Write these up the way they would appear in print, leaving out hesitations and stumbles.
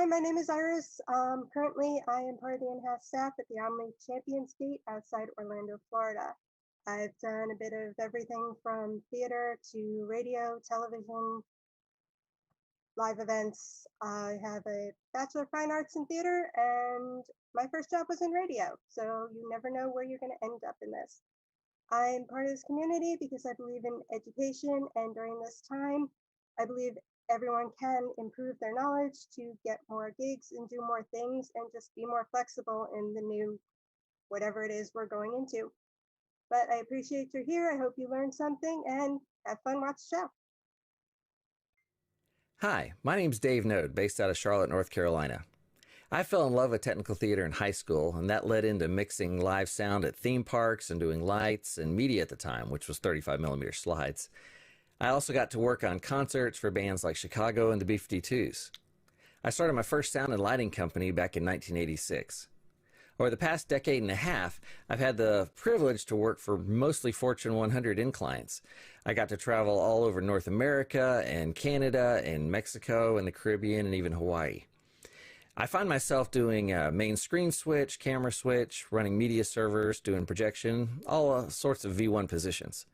Hi, my name is Iris. Currently, I am part of the in-house staff at the Omni Champions Gate outside Orlando, Florida. I've done a bit of everything from theater to radio, television, live events. I have a Bachelor of Fine Arts in Theater, and my first job was in radio, so you never know where you're going to end up in this. I'm part of this community because I believe in education, and during this time, I believe everyone can improve their knowledge to get more gigs and do more things and just be more flexible in the new whatever it is we're going into. But I appreciate you're here. I hope you learned something and have fun watch the show. Hi, my name's Dave Node, based out of Charlotte, North Carolina. I fell in love with technical theater in high school, and that led into mixing live sound at theme parks and doing lights and media at the time, which was 35mm slides. I also got to work on concerts for bands like Chicago and the B-52s. I started my first sound and lighting company back in 1986. Over the past decade and a half, I've had the privilege to work for mostly Fortune 100 end clients. I got to travel all over North America and Canada and Mexico and the Caribbean and even Hawaii. I find myself doing main screen switch, camera switch, running media servers, doing projection, all sorts of V1 positions.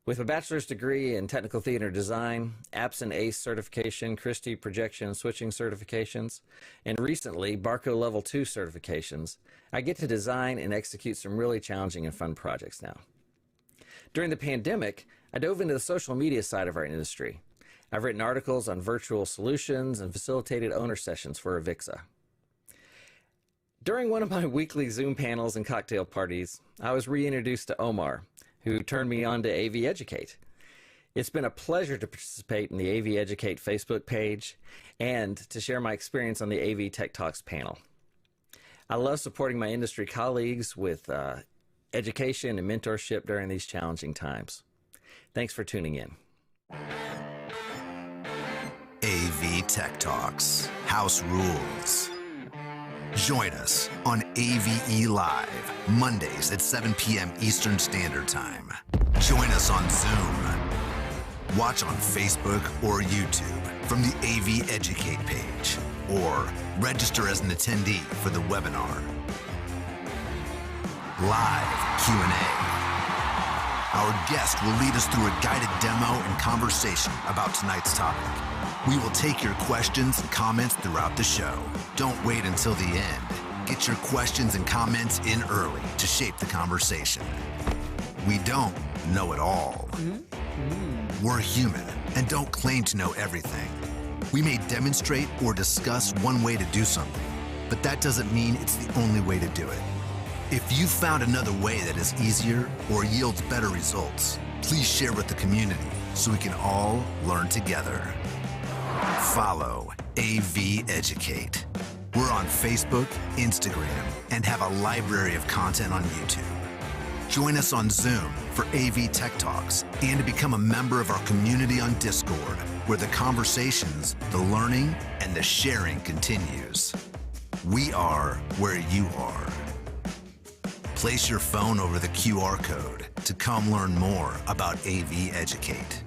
With a bachelor's degree in technical theater design, APS and ACE certification, Christie projection and switching certifications, and recently Barco Level 2 certifications, I get to design and execute some really challenging and fun projects now. During the pandemic, I dove into the social media side of our industry. I've written articles on virtual solutions and facilitated owner sessions for Avixa. During one of my weekly Zoom panels and cocktail parties, I was reintroduced to Omar, who turned me on to AV Educate. It's been a pleasure to participate in the AV Educate Facebook page and to share my experience on the AV Tech Talks panel. I love supporting my industry colleagues with education and mentorship during these challenging times. Thanks for tuning in. AV Tech Talks, House Rules. Join us on AVE Live, Mondays at 7 p.m. Eastern Standard Time. Join us on Zoom. Watch on Facebook or YouTube from the AV Educate page, or register as an attendee for the webinar. Live Q&A. Our guest will lead us through a guided demo and conversation about tonight's topic. We will take your questions and comments throughout the show. Don't wait until the end. Get your questions and comments in early to shape the conversation. We don't know it all. We're human and don't claim to know everything. We may demonstrate or discuss one way to do something, but that doesn't mean it's the only way to do it. If you found another way that is easier or yields better results, please share with the community so we can all learn together. Follow AV Educate. We're on Facebook, Instagram, and have a library of content on YouTube. Join us on Zoom for AV Tech Talks and to become a member of our community on Discord, where the conversations, the learning, and the sharing continues. We are where you are. Place your phone over the QR code to come learn more about AV Educate.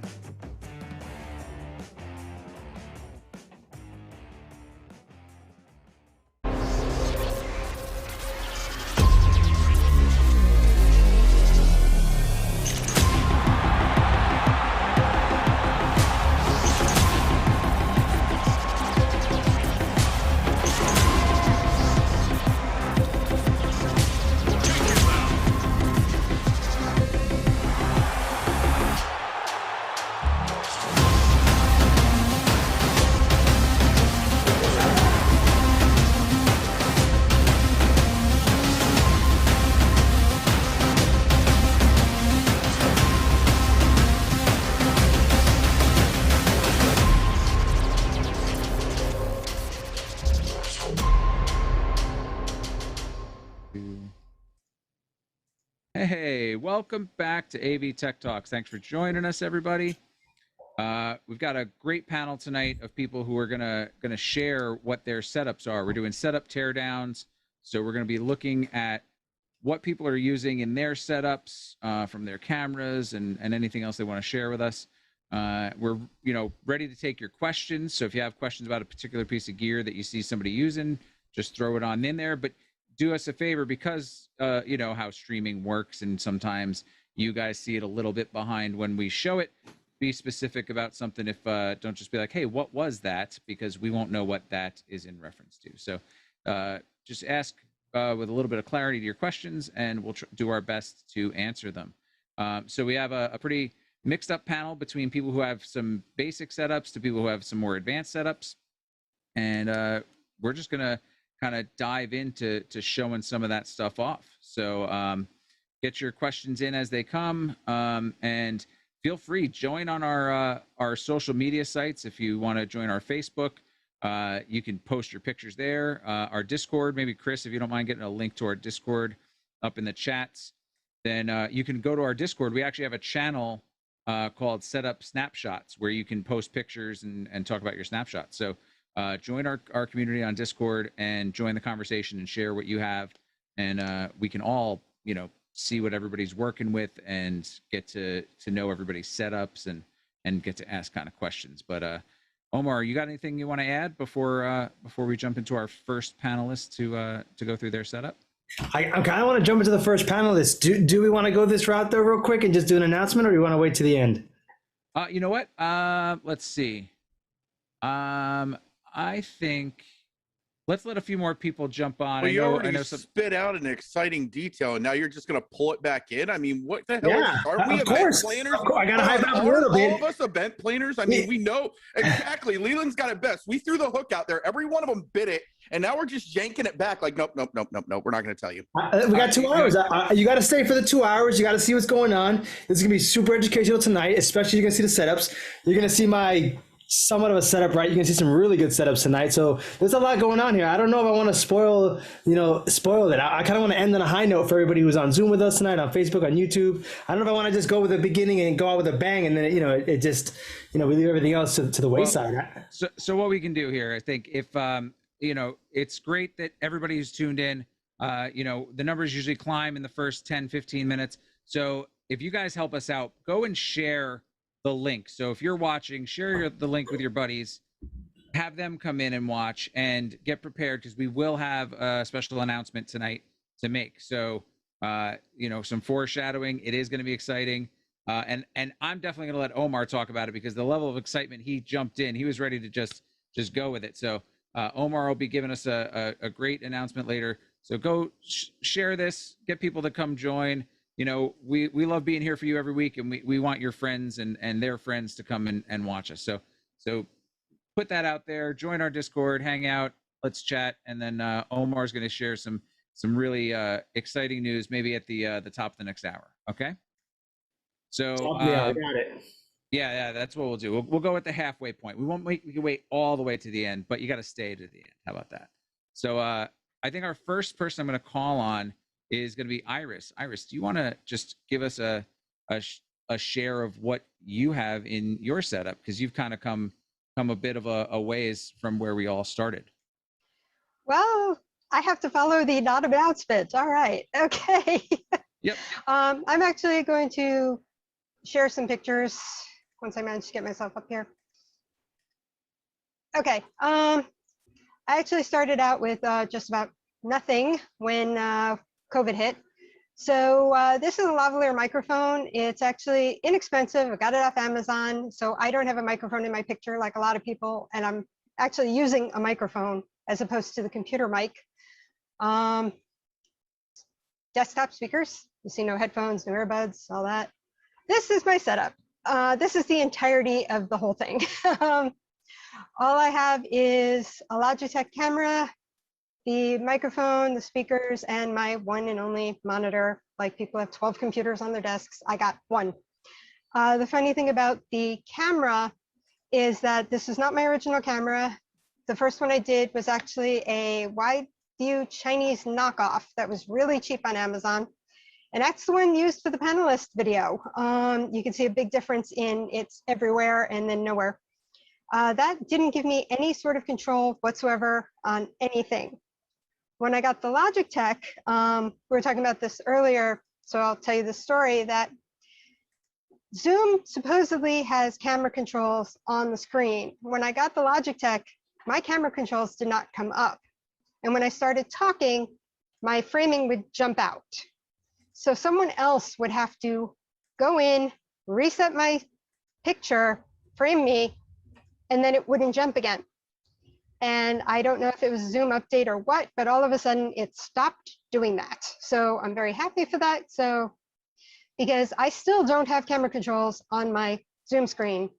Hey, welcome back to AV Tech Talks. Thanks for joining us, everybody. We've got a great panel tonight of people who are gonna share what their setups are. We're doing setup teardowns, so we're gonna be looking at what people are using in their setups from their cameras and anything else they want to share with us. We're ready to take your questions. So if you have questions about a particular piece of gear that you see somebody using, just throw it on in there. But do us a favor, because you know how streaming works, and sometimes you guys see it a little bit behind when we show it. Be specific about something. If don't just be like, hey, what was that? Because we won't know what that is in reference to. So just ask with a little bit of clarity to your questions, and we'll do our best to answer them. So we have a pretty mixed up panel between people who have some basic setups to people who have some more advanced setups. And we're just going to kind of dive into showing some of that stuff off. So get your questions in as they come, and feel free, join on our social media sites. If you want to join our Facebook, you can post your pictures there. Our Discord, maybe Chris, if you don't mind getting a link to our Discord up in the chats, then you can go to our Discord. We actually have a channel called Setup Snapshots, where you can post pictures and talk about your snapshots. So join our community on Discord and join the conversation and share what you have, and we can all see what everybody's working with and get to know everybody's setups and get to ask kind of questions. But Omar, you got anything you want to add before we jump into our first panelist to go through their setup? I kind of want to jump into the first panelist. Do we want to go this route though real quick and just do an announcement, or do you want to wait to the end? You know what? Let's see. I think let's let a few more people jump on. Well, you already spit out an exciting detail, and now you're just going to pull it back in? I mean, what the hell? Yeah, are we event planners? I got to hype up a little bit. All of us event planners? I mean, we know exactly. Leland's got it best. We threw the hook out there. Every one of them bit it, and now we're just yanking it back like, nope. We're not going to tell you. We got 2 hours. You got to stay for the 2 hours. You got to see what's going on. This is going to be super educational tonight, especially you're going to see the setups. You're going to see somewhat of a setup, right? You can see some really good setups tonight. So there's a lot going on here. I don't know if I want to spoil it. I kind of want to end on a high note for everybody who's on Zoom with us tonight, on Facebook, on YouTube. I don't know if I want to just go with the beginning and go out with a bang, and then it just we leave everything else to the wayside. So what we can do here, I think, if it's great that everybody's tuned in. The numbers usually climb in the first 10-15 minutes. So if you guys help us out, go and share the link. So if you're watching, share the link with your buddies, have them come in and watch, and get prepared, because we will have a special announcement tonight to make. So some foreshadowing. It is going to be exciting, and I'm definitely going to let Omar talk about it, because the level of excitement, he jumped in, he was ready to just go with it. So Omar will be giving us a great announcement later. So go share this, get people to come join. We love being here for you every week, and we want your friends and their friends to come and watch us. So put that out there, join our Discord, hang out, let's chat. And then Omar's going to share some really exciting news, maybe at the top of the next hour. Okay. So yeah, got it. Yeah, that's what we'll do. We'll go at the halfway point. We won't wait all the way to the end, but you got to stay to the end. How about that? So I think our first person I'm going to call on is going to be Iris. Iris, do you want to just give us a share of what you have in your setup? Because you've kind of come a bit of a ways from where we all started. Well, I have to follow the announcement. All right. Okay. Yep. I'm actually going to share some pictures once I manage to get myself up here. Okay. I actually started out with just about nothing when COVID hit. So this is a lavalier microphone. It's actually inexpensive. I got it off Amazon. So I don't have a microphone in my picture like a lot of people, and I'm actually using a microphone as opposed to the computer mic. Desktop speakers. You see no headphones, no earbuds, all that. This is my setup. This is the entirety of the whole thing. All I have is a Logitech camera, the microphone, the speakers, and my one and only monitor. Like people have 12 computers on their desks, I got one. The funny thing about the camera is that this is not my original camera. The first one I did was actually a wide view Chinese knockoff that was really cheap on Amazon. And that's the one used for the panelist video. You can see a big difference in it's everywhere and then nowhere. That didn't give me any sort of control whatsoever on anything. When I got the Logitech, we were talking about this earlier, so I'll tell you the story that Zoom supposedly has camera controls on the screen. When I got the Logitech, my camera controls did not come up. And when I started talking, my framing would jump out. So someone else would have to go in, reset my picture, frame me, and then it wouldn't jump again. And I don't know if it was a Zoom update or what, but all of a sudden it stopped doing that. So I'm very happy for that. So, because I still don't have camera controls on my Zoom screen,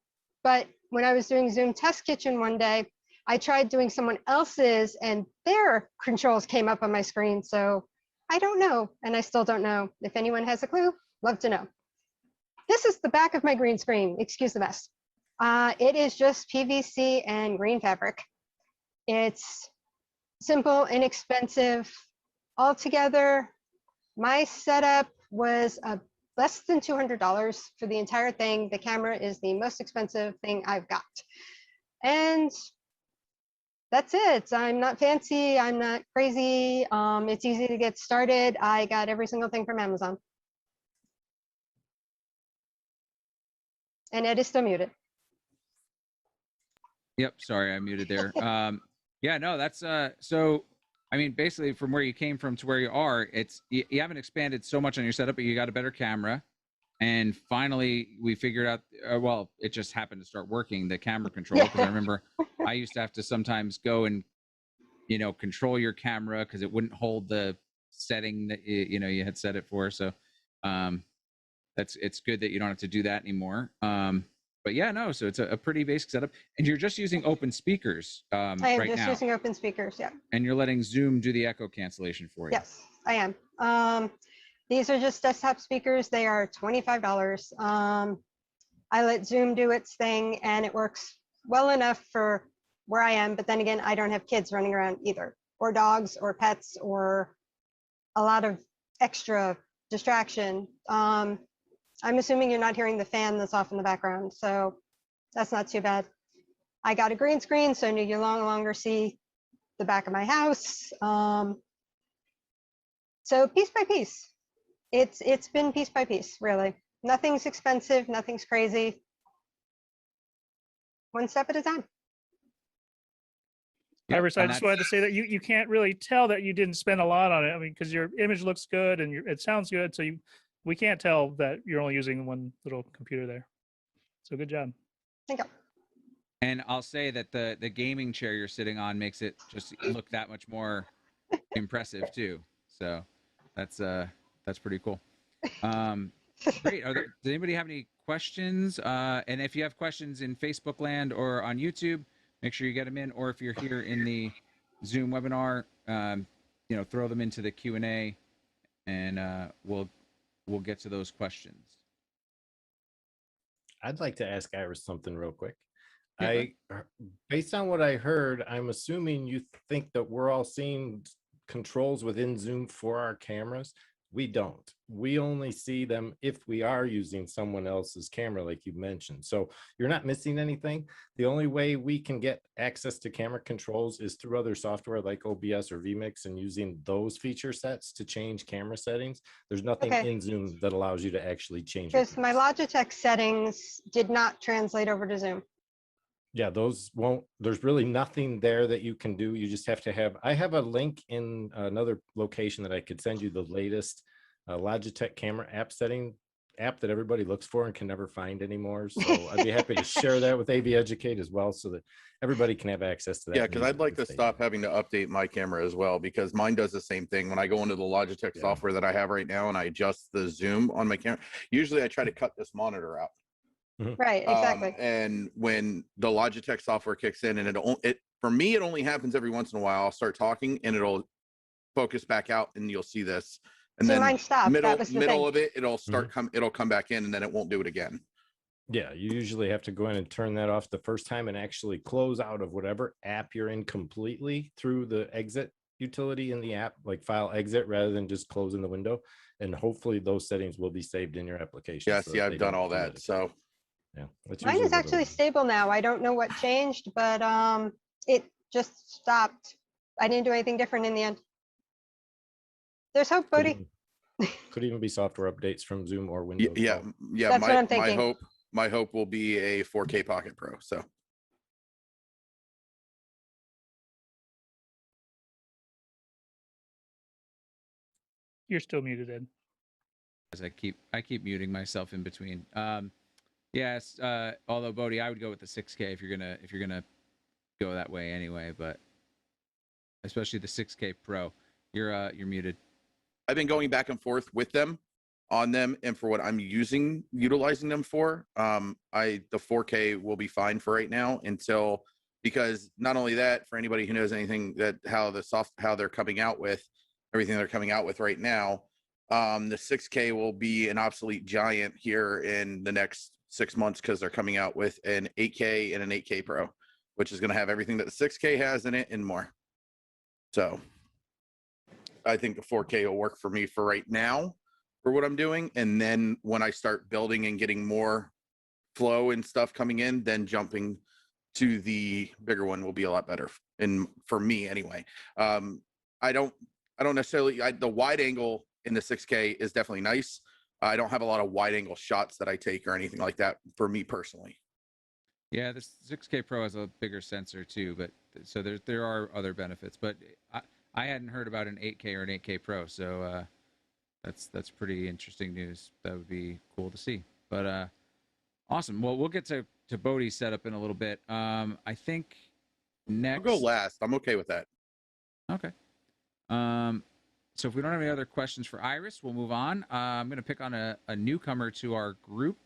but when I was doing Zoom Test Kitchen one day, I tried doing someone else's and their controls came up on my screen. So I don't know, and I still don't know. If anyone has a clue, love to know. This is the back of my green screen, excuse the mess. It is just PVC and green fabric. It's simple, inexpensive. Altogether, my setup was less than $200 for the entire thing. The camera is the most expensive thing I've got. And that's it. I'm not fancy, I'm not crazy. It's easy to get started. I got every single thing from Amazon. And Ed is still muted. Yep, sorry, I muted there. Yeah, no, that's so I mean, basically from where you came from to where you are, it's you haven't expanded so much on your setup, but you got a better camera. And finally we figured out, well, it just happened to start working, the camera control, because I remember I used to have to sometimes go and, you know, control your camera because it wouldn't hold the setting that you had set it for. So it's good that you don't have to do that anymore. But yeah, no, so it's a pretty basic setup, and you're just using open speakers I am right just now. using open speakers, yeah. And you're letting Zoom do the echo cancellation for you. Yes, I am. These are just desktop speakers. They are $25. I let Zoom do its thing, and it works well enough for where I am. But then again, I don't have kids running around either, or dogs, or pets, or a lot of extra distraction. I'm assuming you're not hearing the fan that's off in the background, so that's not too bad. I got a green screen, so you no longer see the back of my house. So piece by piece, it's been piece by piece, really. Nothing's expensive, nothing's crazy. One step at a time. Iris, I just wanted to say that you can't really tell that you didn't spend a lot on it. I mean, because your image looks good and it sounds good, so we can't tell that you're only using one little computer there. So good job. Thank you. And I'll say that the gaming chair you're sitting on makes it just look that much more impressive too. So that's pretty cool. Great. Does anybody have any questions? And if you have questions in Facebook land or on YouTube, make sure you get them in. Or if you're here in the Zoom webinar, throw them into the Q&A, and we'll get to those questions. I'd like to ask Iris something real quick. Yeah. Based on what I heard, I'm assuming you think that we're all seeing controls within Zoom for our cameras. We don't. We only see them if we are using someone else's camera, like you mentioned. So you're not missing anything. The only way we can get access to camera controls is through other software like OBS or vMix, and using those feature sets to change camera settings. There's nothing in Zoom that allows you to actually change it. Because my Logitech settings did not translate over to Zoom. Yeah, those won't, there's really nothing there that you can do. You just have to have, I have a link in another location that I could send you the latest Logitech camera app that everybody looks for and can never find anymore. So I'd be happy to share that with AV Educate as well, so that everybody can have access to that. Yeah, because I'd like to stop having to update my camera as well, because mine does the same thing. When I go into the Logitech software that I have right now and I adjust the zoom on my camera, usually I try to cut this monitor out. Right, exactly. And when the Logitech software kicks in, and for me, it only happens every once in a while. I'll start talking and it'll focus back out, and you'll see this. And so then mine stopped. middle of it, it'll start it'll come back in, and then it won't do it again. Yeah, you usually have to go in and turn that off the first time and actually close out of whatever app you're in completely through the exit utility in the app, like file exit, rather than just closing the window. And hopefully those settings will be saved in your application. Yeah, see, I've done all that. So yeah, mine is actually stable now. I don't know what changed, but it just stopped. I didn't do anything different in the end. There's hope, Bodie. Could even be software updates from Zoom or Windows. Yeah, Phone. yeah. That's what I'm thinking. My hope will be a 4K Pocket Pro. So You're still muted, Ed. As I keep muting myself in between. Yes, although Bodhi, I would go with the 6K if you're gonna go that way anyway, but especially the 6K Pro. You're muted. I've been going back and forth with them on them, and for what I'm utilizing them for, the 4K will be fine for right now until, because not only that, for anybody who knows anything that how they're coming out with everything they're coming out with right now, the 6K will be an obsolete giant here in the next 6 months because they're coming out with an 8K and an 8K Pro, which is going to have everything that the 6K has in it and more. So I think the 4K will work for me for right now for what I'm doing. And then when I start building and getting more flow and stuff coming in, then jumping to the bigger one will be a lot better. And for me anyway, I don't necessarily, the wide angle in the 6K is definitely nice. I don't have a lot of wide angle shots that I take or anything like that for me personally. Yeah, the 6K Pro has a bigger sensor too, but so there are other benefits. But I hadn't heard about an 8K or an 8K Pro, so that's pretty interesting news. That would be cool to see. But awesome. Well, we'll get to Bodhi's setup in a little bit. I think next. I'll go last. I'm okay with that. Okay. So if we don't have any other questions for Iris, we'll move on. I'm going to pick on a newcomer to our group.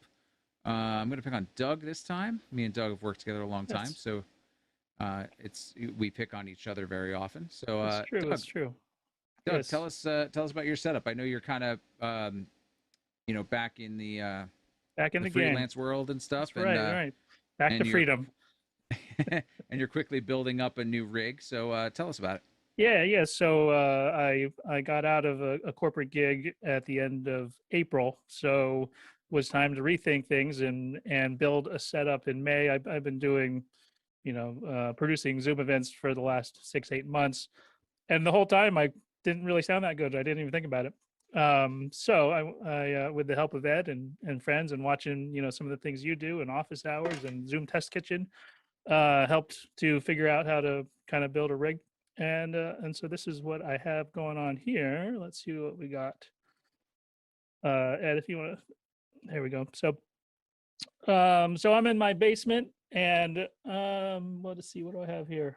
I'm going to pick on Doug this time. Me and Doug have worked together a long time, so we pick on each other very often. So That's true. Doug, That's true. Doug, Yes. tell us about your setup. I know you're kind of back in the game. freelance world and stuff. That's right, right. Back to freedom. And you're quickly building up a new rig. So tell us about it. Yeah. So I got out of a corporate gig at the end of April, so it was time to rethink things and build a setup in May. I've been doing, producing Zoom events for the last 6-8 months, and the whole time I didn't really sound that good. I didn't even think about it. So I with the help of Ed and friends and watching some of the things you do in office hours and Zoom Test Kitchen, helped to figure out how to kind of build a rig. And so this is what I have going on here. Let's see what we got. Ed, if you want to, there we go. So I'm in my basement, and let's see, what do I have here?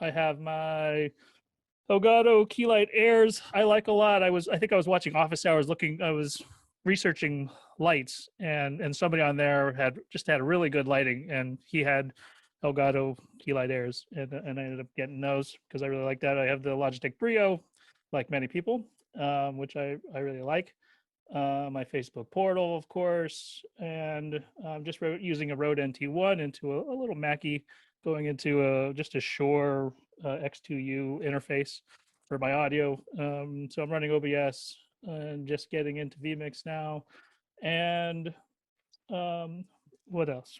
I have my Elgato Keylight Airs. I like a lot. I think I was watching Office Hours I was researching lights, and somebody on there had really good lighting, and he had Elgato Keylight Airs, and I ended up getting those because I really like that. I have the Logitech Brio, like many people, which I really like. My Facebook portal, of course, and I'm just using a Rode NT1 into a little Mackie, going into just a Shure X2U interface for my audio. So I'm running OBS and just getting into vMix now. And what else?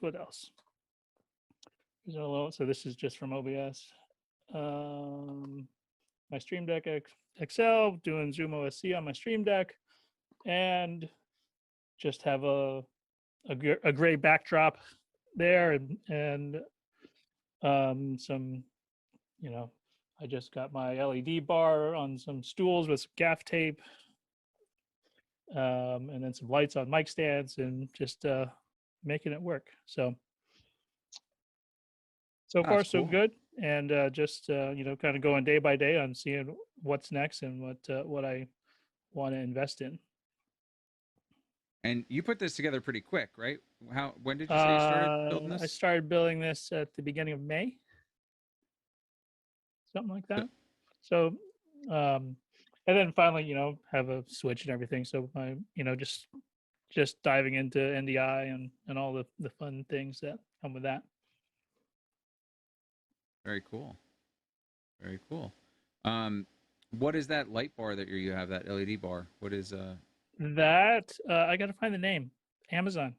So this is just from OBS. My Stream Deck XL, doing Zoom OSC on my Stream Deck, and just have a gray backdrop there, and some, I just got my LED bar on some stools with some gaff tape, and then some lights on mic stands, and just making it work. So far, so good, and just kind of going day by day on seeing what's next and what I want to invest in. And you put this together pretty quick, right? When did you say you started building this? I started building this at the beginning of May, something like that. So, and then finally, have a switch and everything. So I, just diving into NDI and all the fun things that come with that. Very cool. Very cool. What is that light bar that you have, that LED bar? What is that? I got to find the name. Amazon.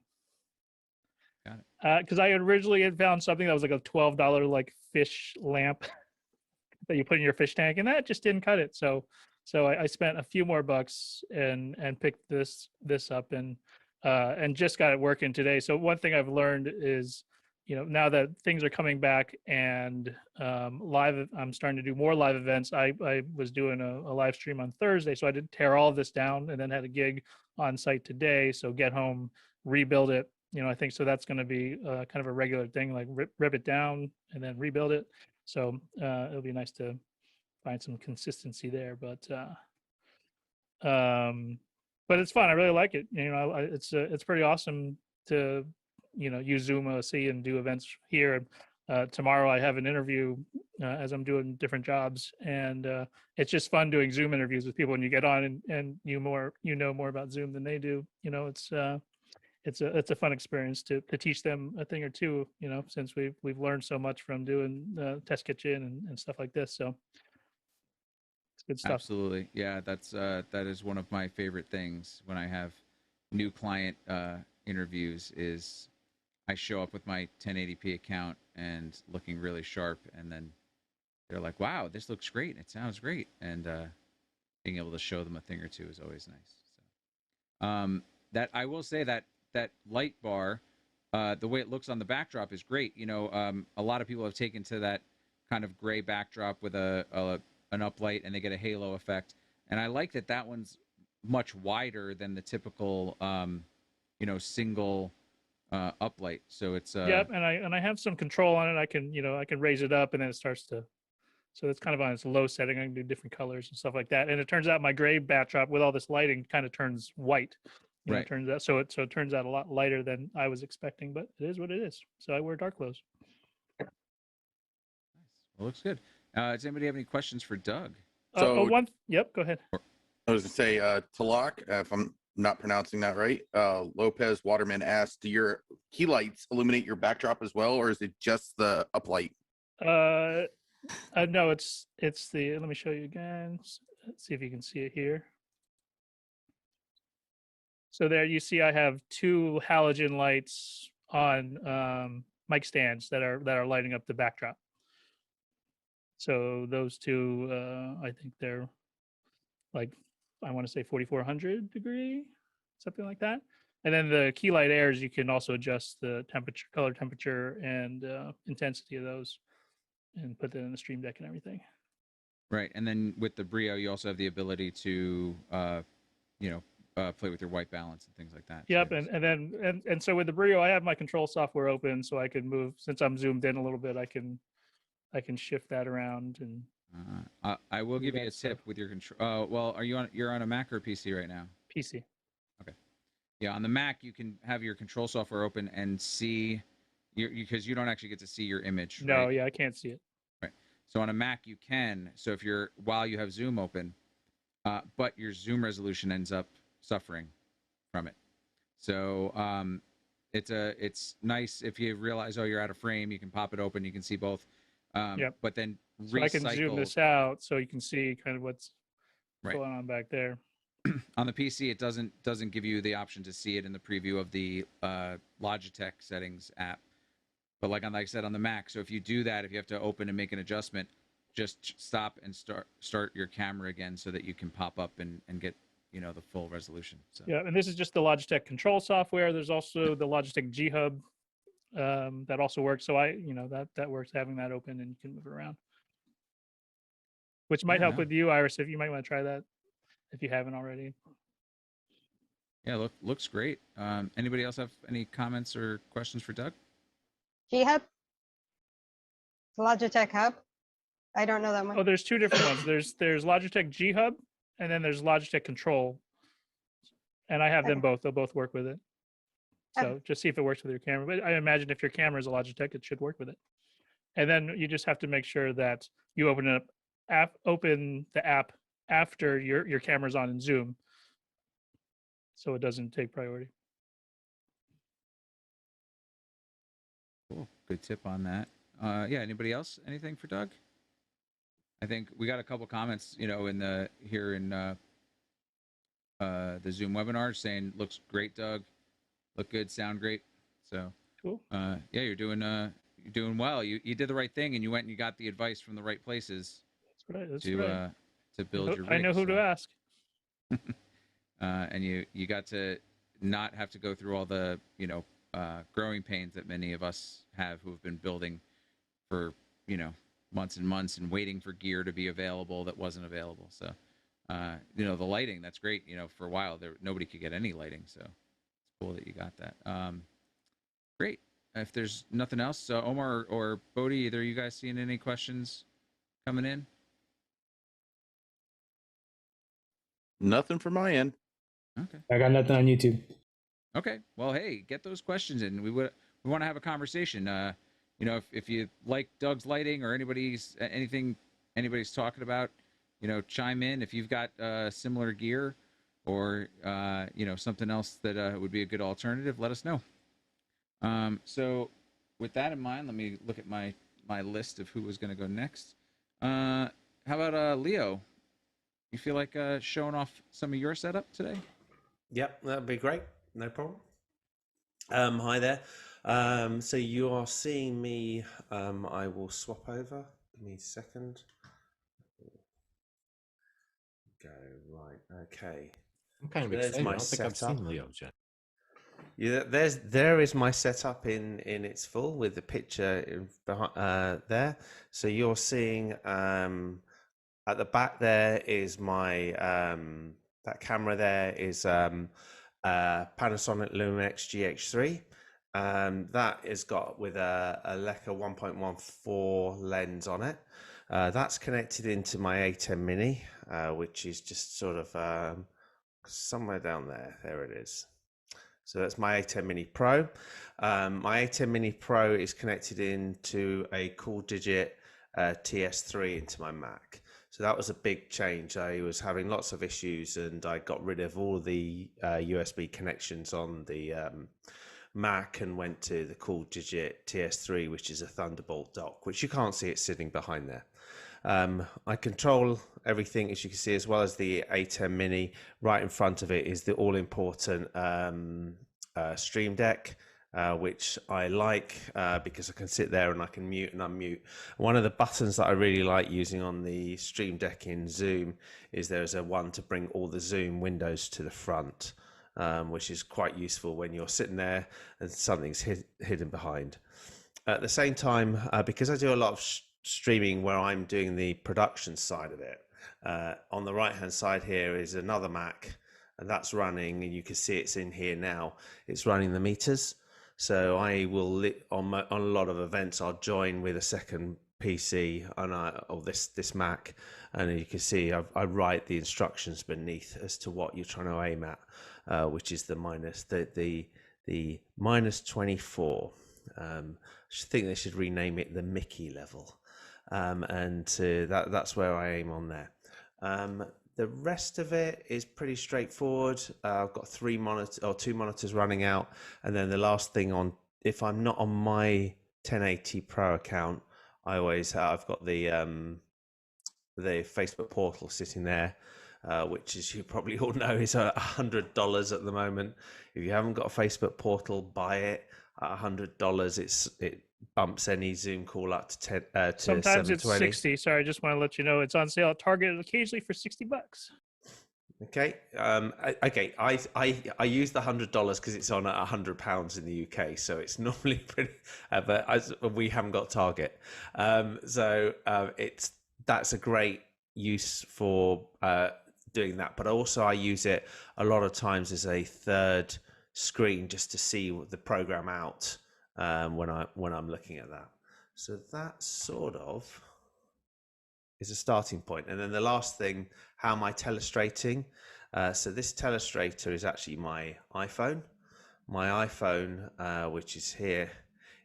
Got it. Because I originally had found something that was like a $12 like fish lamp that you put in your fish tank, and that just didn't cut it. So So I spent a few more bucks and picked this up and just got it working today. So one thing I've learned is, now that things are coming back and live, I'm starting to do more live events. I was doing a live stream on Thursday, so I did tear all of this down and then had a gig on site today. So get home, rebuild it. I think so. That's going to be kind of a regular thing, like rip it down and then rebuild it. So it'll be nice to find some consistency there. But it's fun. I really like it. It's pretty awesome to use Zoom OC and do events here. Tomorrow I have an interview as I'm doing different jobs, and it's just fun doing Zoom interviews with people. When you get on and you know more about Zoom than they do. It's a fun experience to teach them a thing or two. Since we've learned so much from doing Test Kitchen and stuff like this. So it's good stuff. Absolutely, yeah. That is one of my favorite things when I have new client interviews. Is I show up with my 1080p account and looking really sharp, and then they're like, "Wow, this looks great. It sounds great," and being able to show them a thing or two is always nice. So, that I will say that light bar, the way it looks on the backdrop is great. A lot of people have taken to that kind of gray backdrop with an uplight, and they get a halo effect. And I like that one's much wider than the typical, single uplight. So it's yep, and I have some control on it. I can raise it up, and then it starts to. So it's kind of on its low setting. I can do different colors and stuff like that. And it turns out my gray backdrop with all this lighting kind of turns white. Right. It turns out so it turns out a lot lighter than I was expecting, but it is what it is. So I wear dark clothes. Nice. Well, looks good. Does anybody have any questions for Doug? Yep, go ahead. I was going to say, Talak, if I'm not pronouncing that right, Lopez Waterman asked, do your key lights illuminate your backdrop as well, or is it just the uplight? No, it's the, let me show you again. Let's see if you can see it here. So there you see I have two halogen lights on mic stands that are lighting up the backdrop. So those two, I think they're like, I want to say 4400 degree, something like that. And then the key light airs, you can also adjust the temperature, color temperature, and intensity of those, and put that in the stream deck and everything. Right, and then with the Brio, you also have the ability to, play with your white balance and things like that. Yep, too. and so with the Brio, I have my control software open, so I can move. Since I'm zoomed in a little bit, I can shift that around. And I will give you a tip with your control. Well, you're on a Mac or PC right now? PC. Okay. Yeah, on the Mac, you can have your control software open and see because you don't actually get to see your image. No, right? Yeah, I can't see it. Right. So on a Mac, you can. So if while you have Zoom open, but your Zoom resolution ends up suffering from it. So it's nice if you realize, you're out of frame, you can pop it open, you can see both. Yep. But then So I can zoom this out so you can see kind of what's going on back there. On the PC, it doesn't give you the option to see it in the preview of the Logitech settings app. But like I said, on the Mac, so if you do that, if you have to open and make an adjustment, just stop and start your camera again so that you can pop up and get the full resolution. So yeah, and this is just the Logitech control software. There's also the Logitech G Hub that also works. So that works, having that open, and you can move it around, which might help with you, Iris, if you might want to try that if you haven't already. Yeah, looks great. Anybody else have any comments or questions for Doug? G Hub? Logitech Hub? I don't know that one. Oh, there's two different ones. There's Logitech G Hub, and then there's Logitech Control. And I have them both. They'll both work with it. So just see if it works with your camera. But I imagine if your camera is a Logitech, it should work with it. And then you just have to make sure that you open the app after your camera's on in Zoom, so it doesn't take priority. Cool. Good tip on that. Anybody else? Anything for Doug? I think we got a couple comments, in the Zoom webinar saying looks great, Doug. Look good, sound great. So cool. You're doing well. You did the right thing, and you went and you got the advice from the right places. That's right. To to build your rig. I know who to ask. And you got to not have to go through all the growing pains that many of us have who have been building for months and months and waiting for gear to be available that wasn't available. So the lighting, that's great. For a while nobody could get any lighting, so it's cool that you got that. Great. If there's nothing else, Omar or Bodhi, either of you guys seeing any questions coming in? Nothing from my end. Okay. I got nothing on YouTube. Okay. Well, hey, get those questions in. We want to have a conversation. If you like Doug's lighting or anything anybody's talking about, chime in. If you've got similar gear or something else that would be a good alternative, let us know. So with that in mind, let me look at my list of who was going to go next. How about Leo? You feel like showing off some of your setup today? Yep, that'd be great. No problem. Hi there. So you are seeing me. I will swap over. Give me a second. Go right. Okay. I'm kind of There's excited. my I don't think I've setup. seen Leo's yet. Yeah, there is my setup in its full with the picture behind there. So you're seeing at the back there is my that camera there is Panasonic Lumix GH3. That is got with a Leica 1.14 lens on it. That's connected into my A10 Mini, which is just sort of somewhere down there. There it is. So that's my A10 Mini Pro. My A10 Mini Pro is connected into a Cool Digit TS3 into my Mac. So that was a big change. I was having lots of issues and I got rid of all the USB connections on the Mac and went to the Cool Digit TS3, which is a Thunderbolt dock, which you can't see, it's sitting behind there. I control everything, as you can see, as well as the A10 Mini. Right in front of it is the all-important Stream Deck, which I like because I can sit there and I can mute and unmute. One of the buttons that I really like using on the Stream Deck in Zoom is there's a one to bring all the Zoom windows to the front, which is quite useful when you're sitting there and something's hidden behind. At the same time, because I do a lot of streaming where I'm doing the production side of it, on the right hand side here is another Mac, and that's running, and you can see it's in here now. It's running the meters. So I will on a lot of events I'll join with a second PC or this Mac, and you can see I write the instructions beneath as to what you're trying to aim at, which is the minus 24. I think they should rename it the Mickey level, and that's where I aim on there. The rest of it is pretty straightforward. I've got two monitors running out, and then the last thing on, if I'm not on my 1080 Pro account, I've got the Facebook portal sitting there, which, as you probably all know, is $100 at the moment. If you haven't got a Facebook portal, buy it. At $100, it bumps any Zoom call up to 10 to Sometimes it's 720. 60. Sorry, I just want to let you know it's on sale at Target occasionally for $60. Okay. Okay. I use the $100 because it's on at £100 in the UK, so it's normally pretty. But we haven't got Target, so that's a great use for doing that. But also I use it a lot of times as a third screen just to see the program out when I'm looking at that. So that sort of is a starting point. And then the last thing, how am I telestrating? So this telestrator is actually my iPhone. My iPhone, which is here,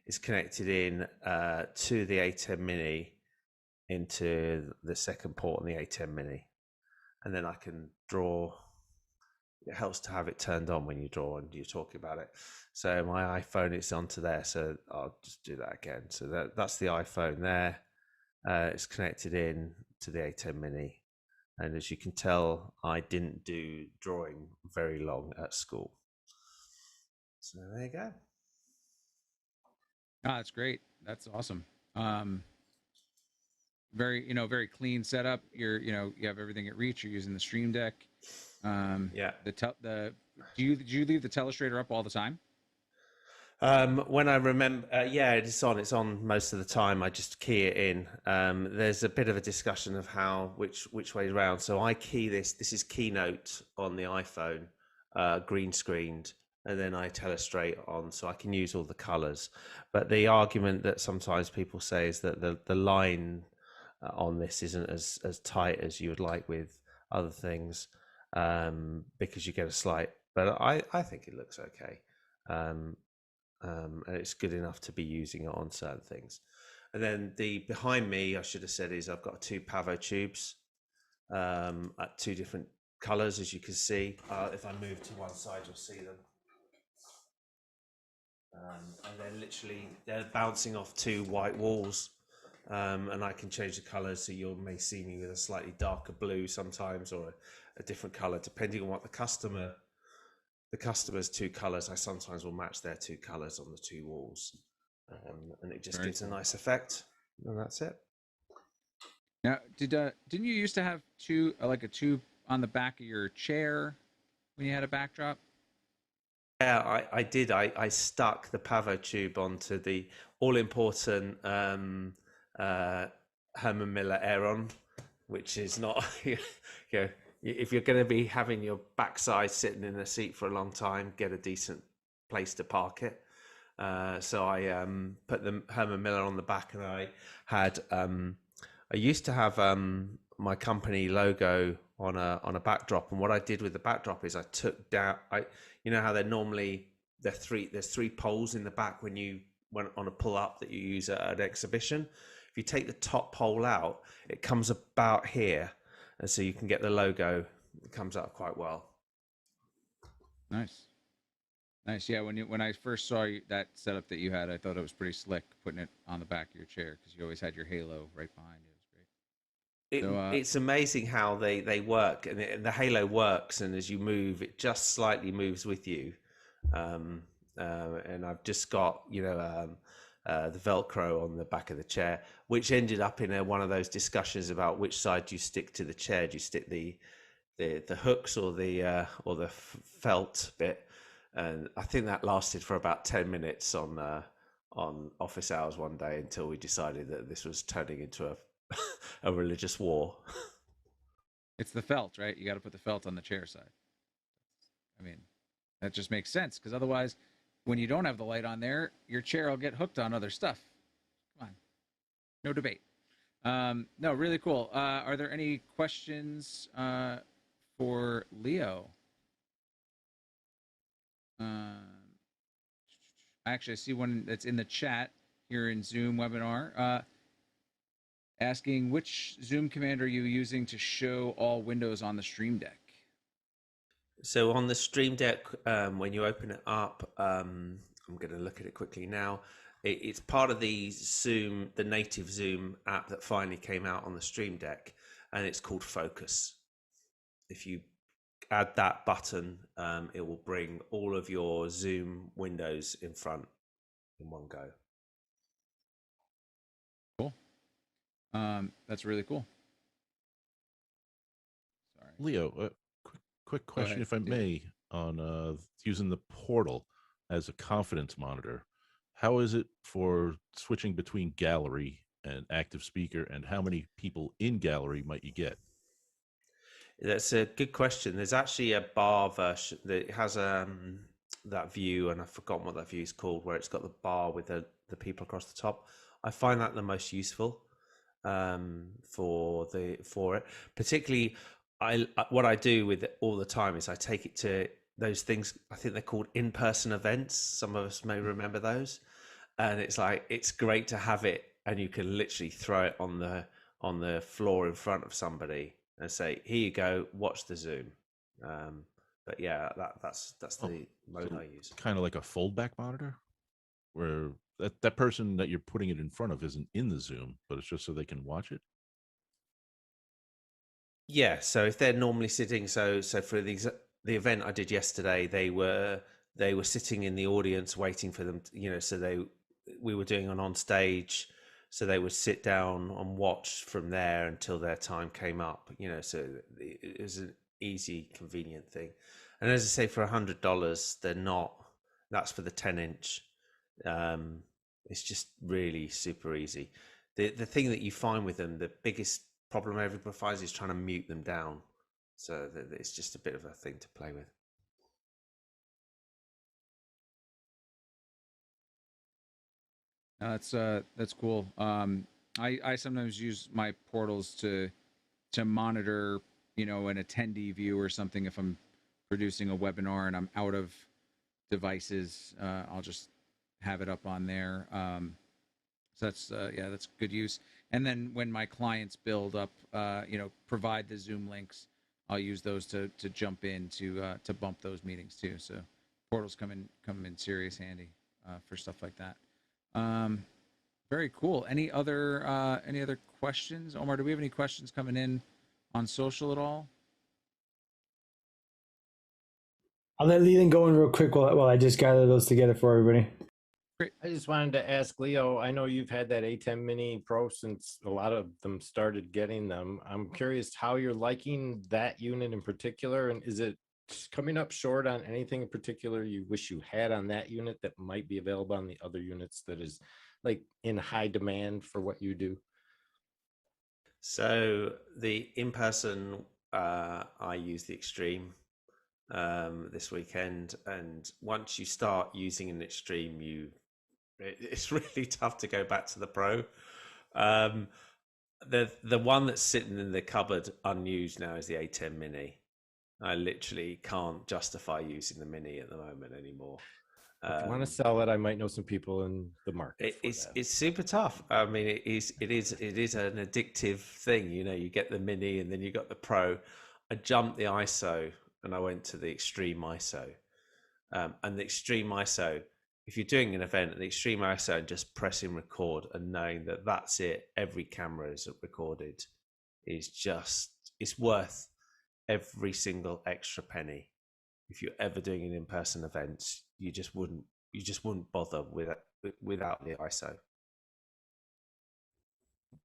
is connected in to the A10 Mini into the second port on the A10 Mini. And then I can draw. It helps to have it turned on when you draw and you're talking about it. So my iPhone is onto there. So I'll just do that again. So that's the iPhone there. It's connected in to the A10 Mini. And as you can tell, I didn't do drawing very long at school. So there you go. Oh, that's great. That's awesome. very very clean setup. You have everything at reach. You're using the Stream Deck. Yeah. Do you leave the telestrator up all the time? When I remember, yeah, it's on. It's on most of the time. I just key it in. There's a bit of a discussion of which way around. So I key this. This is Keynote on the iPhone, green screened, and then I telestrate on, so I can use all the colors. But the argument that sometimes people say is that the line on this isn't as tight as you would like with other things, because you get a slight. But I think it looks okay. And it's good enough to be using it on certain things. And then the behind me, I should have said, is I've got 2 Pavo tubes at 2 different colors, as you can see. If I move to one side, you'll see them. And then literally they're bouncing off 2 white walls, and I can change the colors, so you may see me with a slightly darker blue sometimes, or a different color depending on what the customer's 2 colors. I sometimes will match their 2 colors on the 2 walls, and it just gives a nice effect. And that's it. Now, didn't you used to have a tube on the back of your chair when you had a backdrop? Yeah, I did. I stuck the Pavo tube onto the all-important Herman Miller Aeron, which is not, if you're going to be having your backside sitting in a seat for a long time, get a decent place to park it. So I put the Herman Miller on the back, and I had I used to have my company logo on a backdrop, and what I did with the backdrop is I took down, you know how there's 3 poles in the back when you went on a pull up that you use at an exhibition. If you take the top pole out, it comes about here, and so you can get the logo. It comes out quite well. Nice. Yeah, when I first saw that setup that you had, I thought it was pretty slick, putting it on the back of your chair, because you always had your halo right behind you. It was great. It's amazing how they work, and the halo works, and as you move, it just slightly moves with you. And I've just got the Velcro on the back of the chair, which ended up in one of those discussions about which side do you stick to the chair. Do you stick the hooks or the felt bit? And I think that lasted for about 10 minutes on office hours one day, until we decided that this was turning into a religious war. It's the felt, right? You got to put the felt on the chair side. I mean, that just makes sense, because otherwise, when you don't have the light on there, your chair will get hooked on other stuff. Come on. No debate. No, really cool. Are there any questions for Leo? Actually, I see one that's in the chat here in Zoom webinar, asking, which Zoom command are you using to show all windows on the Stream Deck? So on the Stream Deck, when you open it up, I'm going to look at it quickly now. It's part of the Zoom, the native Zoom app that finally came out on the Stream Deck, and it's called Focus. If you add that button, it will bring all of your Zoom windows in front in one go. Cool. That's really cool. Sorry, Leo. Quick question, if I may, on using the portal as a confidence monitor. How is it for switching between gallery and active speaker, and how many people in gallery might you get? That's a good question. There's actually a bar version that has that view, and I've forgotten what that view is called, where it's got the bar with the people across the top. I find that the most useful for it. Particularly, what I do with it all the time is I take it to those things. I think they're called in-person events. Some of us may remember those, and it's great to have it, and you can literally throw it on the floor in front of somebody and say, "Here you go, watch the Zoom." But yeah, that's the mode I use. Kind of like a foldback monitor, where that person that you're putting it in front of isn't in the Zoom, but it's just so they can watch it. Yeah, so if they're normally sitting, so for the event I did yesterday, they were sitting in the audience waiting for them, so we were doing an on stage, So they would sit down and watch from there until their time came up, you know, so it was an easy, convenient thing. And as I say, for $100, they're not, that's for the 10-inch. It's just really super easy. The thing that you find with them, the biggest problem everybody finds is trying to mute them down. So it's just a bit of a thing to play with. That's cool. I sometimes use my portals to monitor, you know, an attendee view or something. If I'm producing a webinar and I'm out of devices, I'll just have it up on there. So that's that's good use. And then when my clients build up, you know, provide the Zoom links, I'll use those to jump in to bump those meetings too. So portals come in serious handy for stuff like that. Very cool. Any other questions? Omar, do we have any questions coming in on social at all? I'll let Leland go in real quick while I just gather those together for everybody. Great. I just wanted to ask Leo, I know you've had that A10 Mini Pro since a lot of them started getting them. I'm curious how you're liking that unit in particular, and is it coming up short on anything in particular you wish you had on that unit that might be available on the other units that is like in high demand for what you do? So the in-person, I use the Extreme this weekend, and once you start using an Extreme, it's really tough to go back to the Pro. The one that's sitting in the cupboard unused now is the A10 Mini. I literally can't justify using the Mini at the moment anymore. If you want to sell it, I might know some people in the market. It's super tough. I mean, it is an addictive thing. You know, you get the Mini and then you got the Pro. I jumped the ISO and I went to the Extreme ISO. And the Extreme ISO, if you're doing an event, an Extreme ISO and just pressing record and knowing that that's it, every camera is recorded, is just, it's worth every single extra penny. If you're ever doing an in-person event, you just wouldn't bother without the ISO.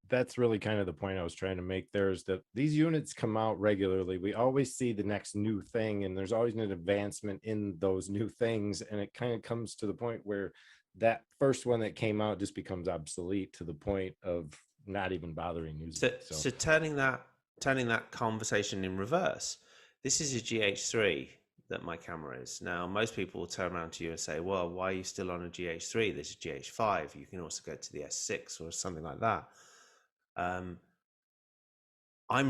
That's really kind of the point I was trying to make there, is that these units come out regularly. We always see the next new thing, and there's always an advancement in those new things. And it kind of comes to the point where that first one that came out just becomes obsolete to the point of not even bothering using it. So turning that conversation in reverse, this is a GH3 that my camera is. Now, most people will turn around to you and say, well, why are you still on a GH3? There's a GH5. You can also go to the S6 or something like that. I'm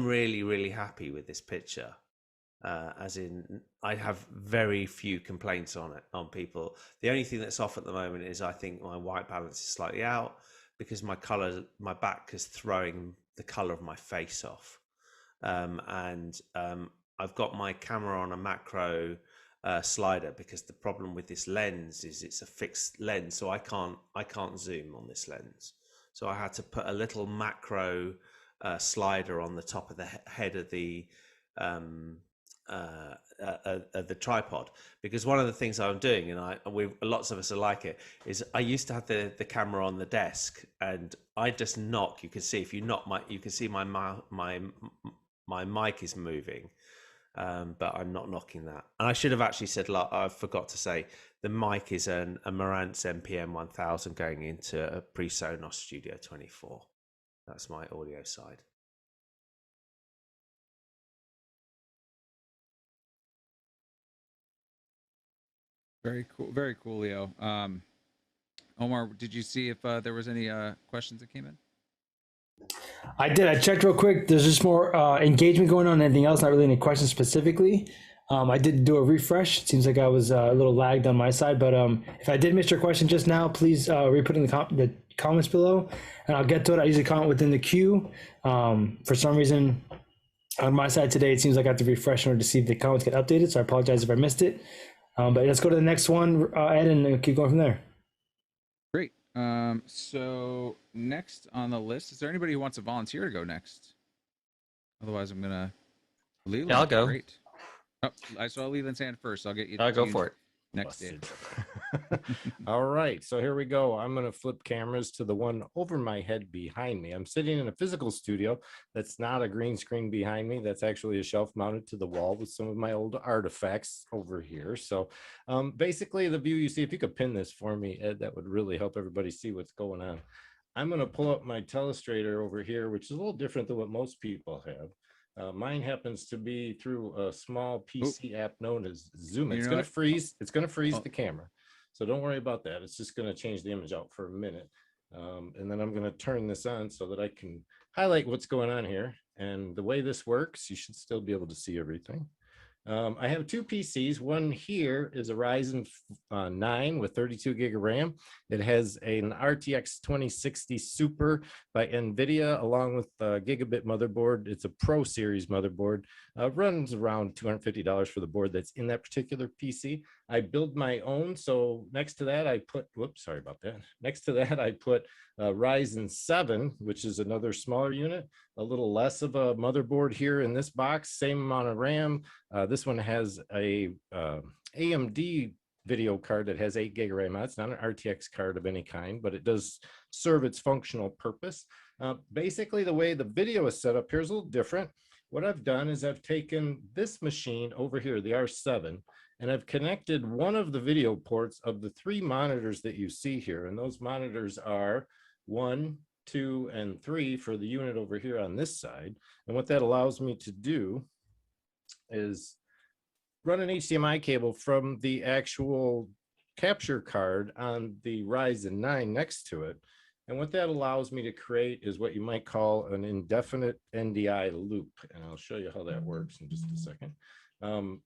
really, really happy with this picture. As in, I have very few complaints on people. The only thing that's off at the moment is I think my white balance is slightly out because my back is throwing the color of my face off. I've got my camera on a macro slider because the problem with this lens is it's a fixed lens, so I can't zoom on this lens. So I had to put a little macro slider on the top of the head of the tripod, because one of the things I'm doing, and lots of us are like it, is I used to have the camera on the desk, and I just knock. You can see if you knock you can see my mic is moving, but I'm not knocking that. And I should have actually said, I forgot to say, the mic is a Marantz MPM 1000 going into a pre-Sonos Studio 24. That's my audio side. Very cool, Leo. Omar, did you see if there was any questions that came in? I did. I checked real quick. There's just more engagement going on than anything else. Not really any questions specifically. I did do a refresh. It seems like I was a little lagged on my side, but if I did miss your question just now, please re-put in the comments below, and I'll get to it. I usually comment within the queue. For some reason, on my side today, it seems like I have to refresh in order to see if the comments get updated, so I apologize if I missed it. But let's go to the next one, Ed, and keep going from there. Great. So next on the list, is there anybody who wants to volunteer to go next? Otherwise, I'm gonna. Leland, yeah, I'll go. Great. Oh, I saw Leland's hand first. I'll get you. I'll go for it. Next, Dave. All right, so here we go. I'm going to flip cameras to the one over my head behind me. I'm sitting in a physical studio. That's not a green screen behind me. That's actually a shelf mounted to the wall with some of my old artifacts over here. So basically the view you see, if you could pin this for me, Ed, that would really help everybody see what's going on. I'm going to pull up my telestrator over here, which is a little different than what most people have. Mine happens to be through a small PC app known as Zoom. It's going to freeze. It's going to freeze the camera. So don't worry about that. It's just going to change the image out for a minute. And then I'm going to turn this on so that I can highlight what's going on here. And the way this works, you should still be able to see everything. I have two PCs. One here is a Ryzen 9 with 32 gig of RAM. It has an RTX 2060 Super by NVIDIA along with a gigabit motherboard. It's a Pro Series motherboard. Runs around $250 for the board that's in that particular PC. I build my own. So next to that, I put, whoops, sorry about that. Next to that, I put Ryzen 7, which is another smaller unit, a little less of a motherboard here in this box, same amount of RAM. This one has a AMD video card that has 8 gig of RAM. It's not an RTX card of any kind, but it does serve its functional purpose. Basically, the way the video is set up here is a little different. What I've done is I've taken this machine over here, the R7, and I've connected one of the video ports of the 3 monitors that you see here. And those monitors are 1, 2, and 3 for the unit over here on this side. And what that allows me to do is run an HDMI cable from the actual capture card on the Ryzen 9 next to it. And what that allows me to create is what you might call an indefinite NDI loop. And I'll show you how that works in just a second.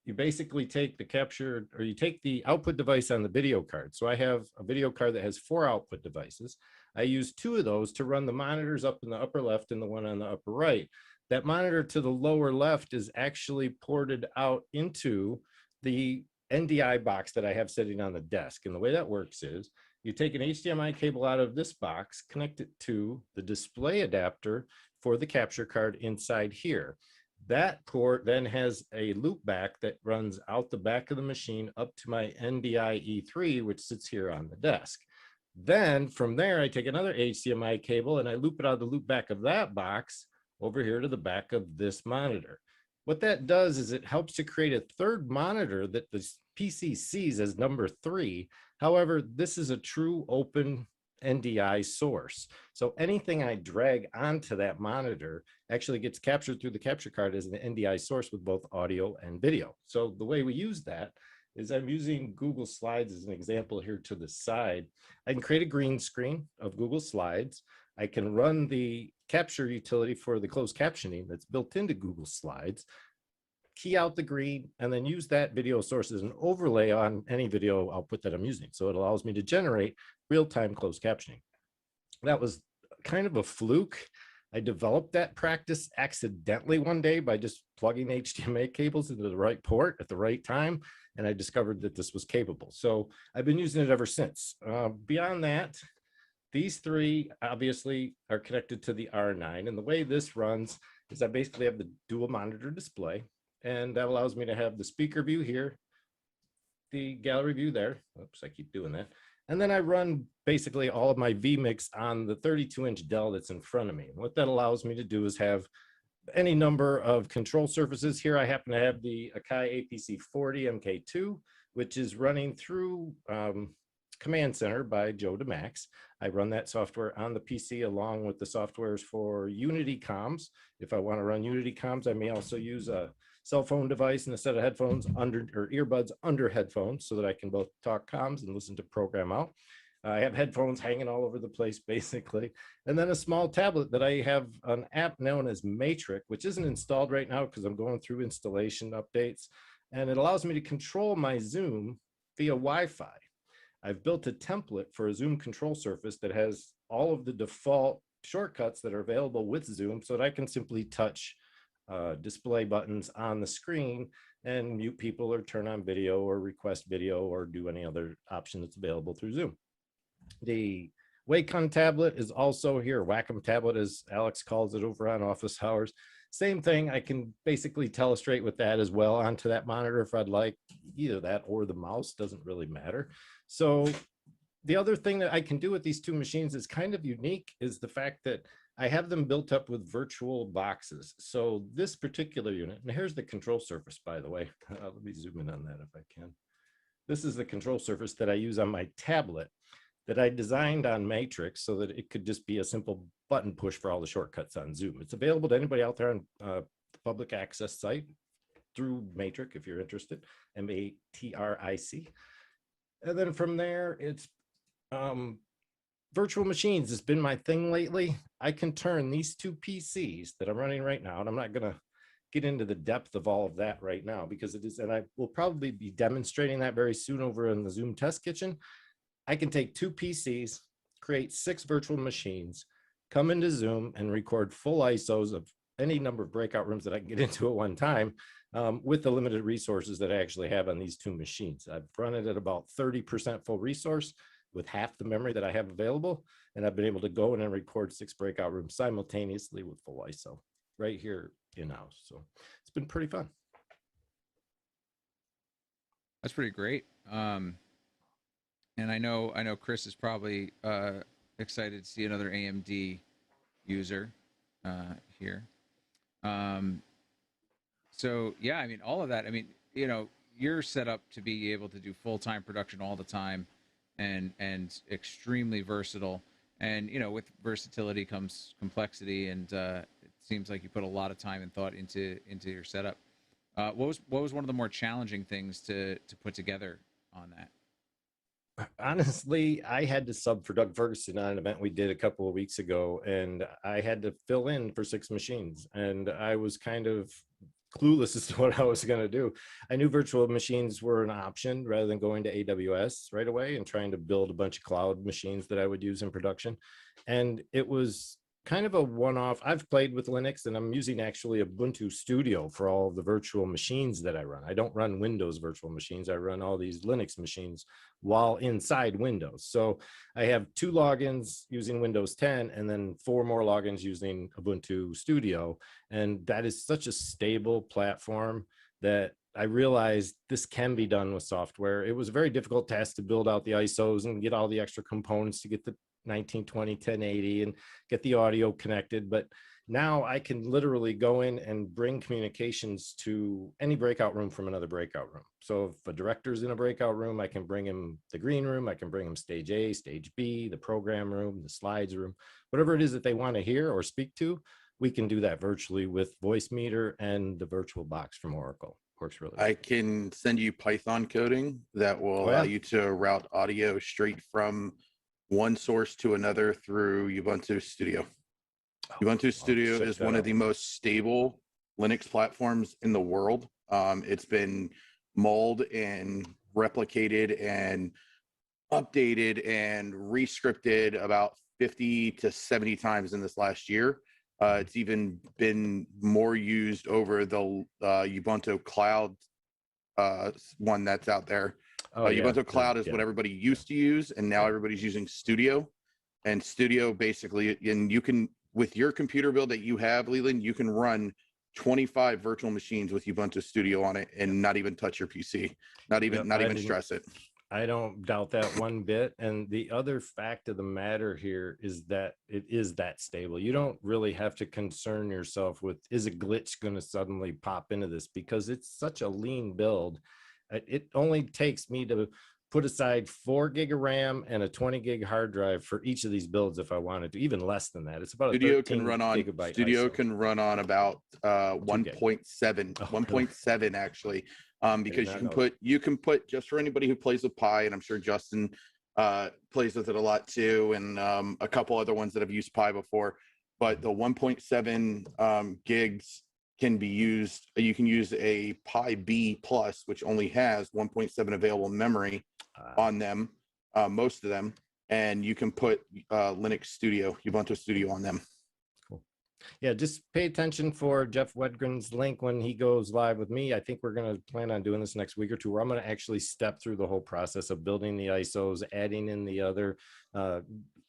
You basically take the capture, or you take the output device on the video card. So I have a video card that has 4 output devices. I use 2 of those to run the monitors up in the upper left and the one on the upper right. That monitor to the lower left is actually ported out into the NDI box that I have sitting on the desk. And the way that works is you take an HDMI cable out of this box, connect it to the display adapter for the capture card inside here. That port then has a loop back that runs out the back of the machine up to my NDI E3, which sits here on the desk. Then from there, I take another HDMI cable and I loop it out of the loop back of that box over here to the back of this monitor. What that does is it helps to create a third monitor that the PC sees as number 3. However, this is a true open NDI source. So anything I drag onto that monitor actually gets captured through the capture card as an NDI source with both audio and video. So the way we use that is I'm using Google Slides as an example here to the side. I can create a green screen of Google Slides. I can run the capture utility for the closed captioning that's built into Google Slides, key out the green, and then use that video source as an overlay on any video output that I'm using. So it allows me to generate real-time closed captioning. That was kind of a fluke. I developed that practice accidentally one day by just plugging HDMI cables into the right port at the right time, and I discovered that this was capable. So I've been using it ever since. Beyond that, these 3 obviously are connected to the R9, and the way this runs is I basically have the dual monitor display, and that allows me to have the speaker view here, the gallery view there. Oops, I keep doing that. And then I run basically all of my vMix on the 32-inch Dell that's in front of me. And what that allows me to do is have any number of control surfaces. Here I happen to have the Akai APC40 MK2, which is running through Command Center by Joe DeMax. I run that software on the PC along with the softwares for Unity comms. If I want to run Unity comms, I may also use a cell phone device and a set of headphones under, or earbuds under headphones, so that I can both talk comms and listen to program out. I have headphones hanging all over the place, basically. And then a small tablet that I have an app known as Matrix, which isn't installed right now because I'm going through installation updates. And it allows me to control my Zoom via Wi-Fi. I've built a template for a Zoom control surface that has all of the default shortcuts that are available with Zoom, so that I can simply touch display buttons on the screen and mute people or turn on video or request video or do any other option that's available through Zoom. The Wacom tablet is also here. Wacom tablet, as Alex calls it over on office hours. Same thing. I can basically telestrate with that as well onto that monitor if I'd like. Either that or the mouse, doesn't really matter. So the other thing that I can do with these two machines is kind of unique is the fact that I have them built up with virtual boxes. So this particular unit, and here's the control surface, by the way. Let me zoom in on that if I can. This is the control surface that I use on my tablet that I designed on Matrix so that it could just be a simple button push for all the shortcuts on Zoom. It's available to anybody out there on the public access site through Matrix if you're interested, M-A-T-R-I-C. And then from there, it's virtual machines has been my thing lately. I can turn these two PCs that I'm running right now, and I'm not going to get into the depth of all of that right now because it is, and I will probably be demonstrating that very soon over in the Zoom test kitchen. I can take two PCs, create 6 virtual machines, come into Zoom and record full ISOs of any number of breakout rooms that I can get into at one time with the limited resources that I actually have on these two machines. I've run it at about 30% full resource with half the memory that I have available. And I've been able to go in and record 6 breakout rooms simultaneously with full ISO right here in-house. So it's been pretty fun. That's pretty great. And I know Chris is probably excited to see another AMD user here. So yeah, I mean, all of that. I mean, you know, you're set up to be able to do full-time production all the time, and extremely versatile. And you know, with versatility comes complexity, and it seems like you put a lot of time and thought into your setup. What was one of the more challenging things to put together on that? Honestly, I had to sub for Doug Ferguson on an event we did a couple of weeks ago, and I had to fill in for 6 machines, and I was kind of clueless as to what I was going to do. I knew virtual machines were an option rather than going to AWS right away and trying to build a bunch of cloud machines that I would use in production. And it was kind of a one-off. I've played with Linux, and I'm using actually Ubuntu Studio for all of the virtual machines that I run. I don't run Windows virtual machines. I run all these Linux machines while inside Windows. So I have 2 logins using Windows 10 and then 4 more logins using Ubuntu Studio. And that is such a stable platform that I realized this can be done with software. It was a very difficult task to build out the ISOs and get all the extra components to get the 1920, 1080 and get the audio connected. But now I can literally go in and bring communications to any breakout room from another breakout room. So if a director's in a breakout room, I can bring him the green room. I can bring him stage A, stage B, the program room, the slides room, whatever it is that they want to hear or speak to. We can do that virtually with Voice and the virtual box from Oracle. Works really well. I can send you Python coding that will allow you to route audio straight from one source to another through Ubuntu Studio. Ubuntu Studio is one of the most stable Linux platforms in the world. It's been mulled and replicated and updated and rescripted about 50 to 70 times in this last year. It's even been more used over the Ubuntu Cloud one that's out there. Ubuntu Cloud is what everybody used to use, and now everybody's using Studio. And Studio basically, and you can, with your computer build that you have, Leland, you can run 25 virtual machines with Ubuntu Studio on it and not even touch your PC, not even stress it. I don't doubt that one bit. And the other fact of the matter here is that it is that stable. You don't really have to concern yourself with, is a glitch going to suddenly pop into this? Because it's such a lean build. It only takes me to put aside 4 gig of RAM and a 20 gig hard drive for each of these builds if I wanted to, even less than that. It's about Studio a 13 can run on gigabyte Studio ISO. can run on about 1.7 actually. Because you can put just for anybody who plays with Pi, and I'm sure Justin plays with it a lot too, and a couple other ones that have used Pi before, but the 1.7 gigs can be used. You can use a Pi B Plus, which only has 1.7 available memory on them, most of them, and you can put Linux Studio, Ubuntu Studio on them. Yeah, just pay attention for Jeff Wedgren's link when he goes live with me. I think we're going to plan on doing this next week or two, where I'm going to actually step through the whole process of building the ISOs, adding in the other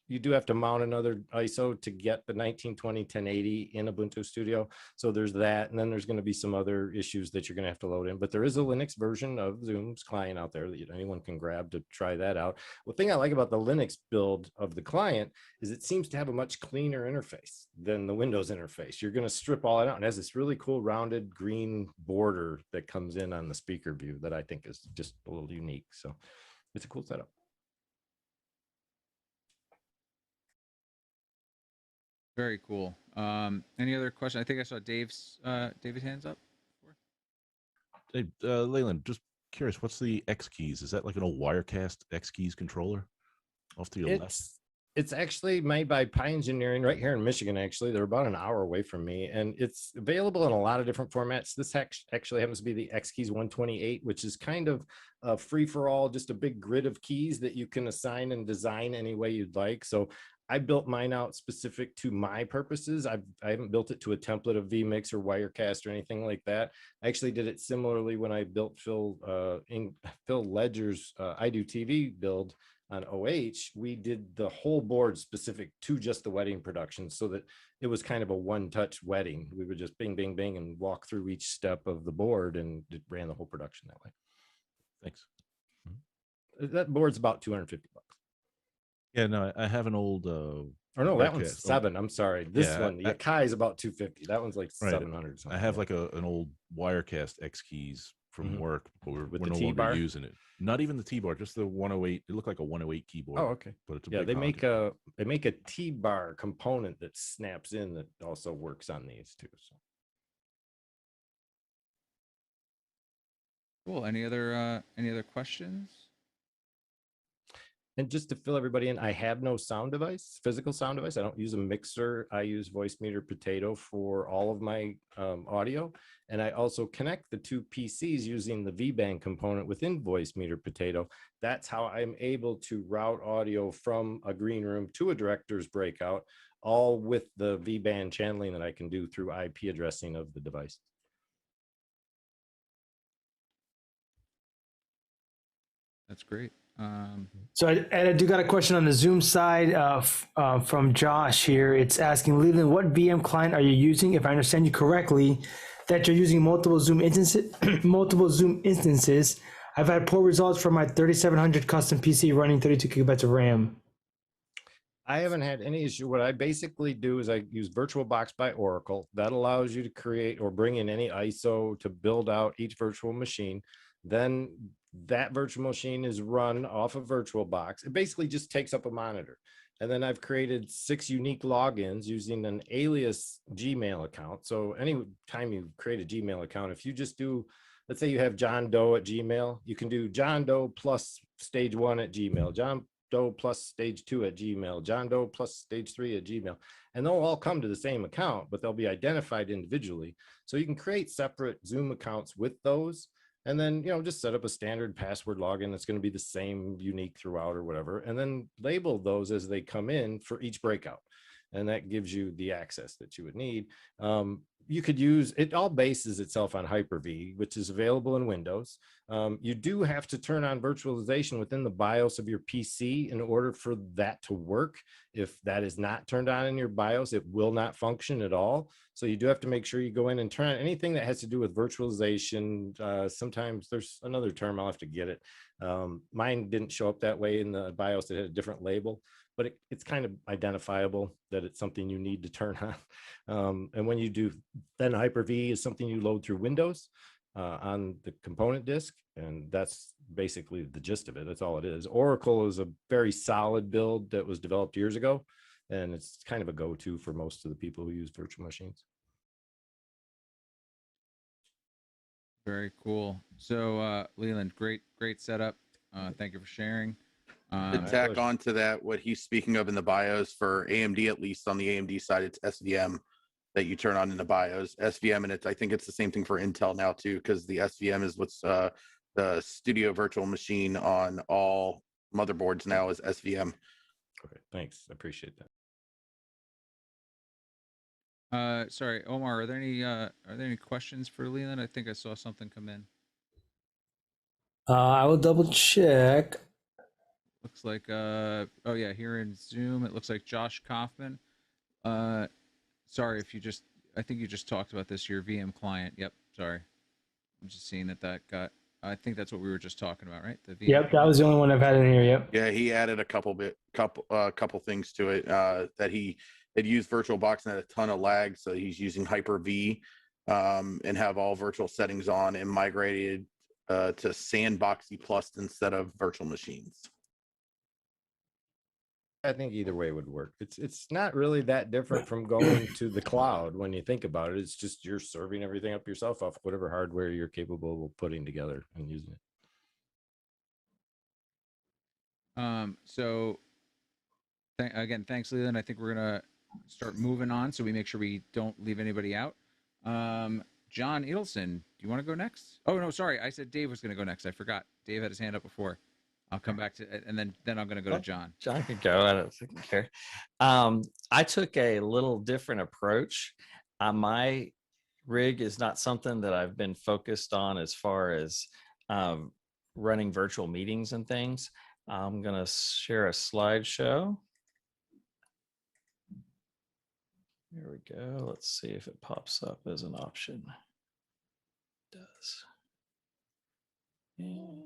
you do have to mount another ISO to get the 1920 1080 in Ubuntu Studio. So there's that, and then there's going to be some other issues that you're going to have to load in. But there is a Linux version of Zoom's client out there that anyone can grab to try that out. The thing I like about the Linux build of the client is it seems to have a much cleaner interface than the Windows interface. You're going to strip all that out, and it has this really cool rounded green border that comes in on the speaker view that I think is just a little unique. So it's a cool setup. Very cool. Any other question? I think I saw Dave's hands up. Hey, Leyland, just curious, what's the X keys? Is that like an old Wirecast X keys controller off to your left? It's actually made by Pi Engineering right here in Michigan. Actually, they're about an hour away from me, and it's available in a lot of different formats. This actually happens to be the X Keys 128, which is kind of free for all, just a big grid of keys that you can assign and design any way you'd like. So I built mine out specific to my purposes. I haven't built it to a template of vMix or Wirecast or anything like that. I actually did it similarly when I built Phil Ledger's I Do TV build on OH. We did the whole board specific to just the wedding production, so that it was kind of a one-touch wedding. We would just bing, bing, bing, and walk through each step of the board, and it ran the whole production that way. Thanks. That board's about $250. Yeah, no, I have an old. Or no, that one's $7. I'm sorry. This one, the Kai is about $250. That one's like $700. I have like an old Wirecast X keys from work, but we're no longer using it. Not even the T-bar, just the 108. It looked like a 108 keyboard. Oh, okay. But it's they make a T-bar component that snaps in that also works on these too. So. Cool. Any other questions? And just to fill everybody in, I have no sound device, physical sound device. I don't use a mixer. I use Voicemeeter Potato for all of my audio. And I also connect the two PCs using the V-band component within Voicemeeter Potato. That's how I'm able to route audio from a green room to a director's breakout, all with the V-band channeling that I can do through IP addressing of the device. That's great. So I do got a question on the Zoom side from Josh here. It's asking, Leland, what VM client are you using? If I understand you correctly, that you're using multiple Zoom instances. I've had poor results from my 3700 custom PC running 32 gigabytes of RAM. I haven't had any issue. What I basically do is I use VirtualBox by Oracle. That allows you to create or bring in any ISO to build out each virtual machine. Then that virtual machine is run off of VirtualBox. It basically just takes up a monitor. And then I've created 6 unique logins using an alias Gmail account. So anytime you create a Gmail account, if you just do, let's say you have John Doe at Gmail, you can do John Doe plus stage 1 at Gmail, John Doe plus stage 2 at Gmail, John Doe plus stage 3 at Gmail. And they'll all come to the same account, but they'll be identified individually. So you can create separate Zoom accounts with those. And then, just set up a standard password login that's going to be the same, unique throughout or whatever, and then label those as they come in for each breakout. And that gives you the access that you would need. You could use, it all bases itself on Hyper-V, which is available in Windows. You do have to turn on virtualization within the BIOS of your PC in order for that to work. If that is not turned on in your BIOS, it will not function at all. So you do have to make sure you go in and turn on anything that has to do with virtualization. Sometimes there's another term, I'll have to get it. Mine didn't show up that way in the BIOS. It had a different label, but it's kind of identifiable that it's something you need to turn on. And when you do, then Hyper-V is something you load through Windows on the component disk. And that's basically the gist of it. That's all it is. Oracle is a very solid build that was developed years ago. And it's kind of a go-to for most of the people who use virtual machines. Very cool. So, Leland, great setup. Thank you for sharing. To tack on to that, what he's speaking of in the BIOS for AMD, at least on the AMD side, it's SVM that you turn on in the BIOS. SVM, and I think it's the same thing for Intel now too, because the SVM is what's the studio virtual machine on all motherboards now is SVM. Okay, thanks. I appreciate that. Sorry, Omar, are there any questions for Leland? I think I saw something come in. I will double check. Looks like oh yeah, here in Zoom, it looks like Josh Kaufman. Uh, sorry if you just, I think you just talked about this, your VM client. Yep, sorry. I'm just seeing that got, I think that's what we were just talking about, right? The VM Yep, that client. was the only one I've had in here. Yep. Yeah, he added a couple things to it that he had used VirtualBox and had a ton of lag, so he's using Hyper-V and have all virtual settings on and migrated to Sandboxy Plus instead of virtual machines. I think either way would work. It's not really that different from going to the cloud when you think about it. It's just you're serving everything up yourself off whatever hardware you're capable of putting together and using it. So again, thanks, Leland. I think we're gonna start moving on so we make sure we don't leave anybody out. John Edelson, do you want to go next? Oh no, sorry, I said Dave was gonna go next. I forgot. Dave had his hand up before. I'll come back to it, and then I'm gonna go to John. John could go. I don't care. I took a little different approach. My rig is not something that I've been focused on as far as running virtual meetings and things. I'm going to share a slideshow. There we go. Let's see if it pops up as an option. It does. And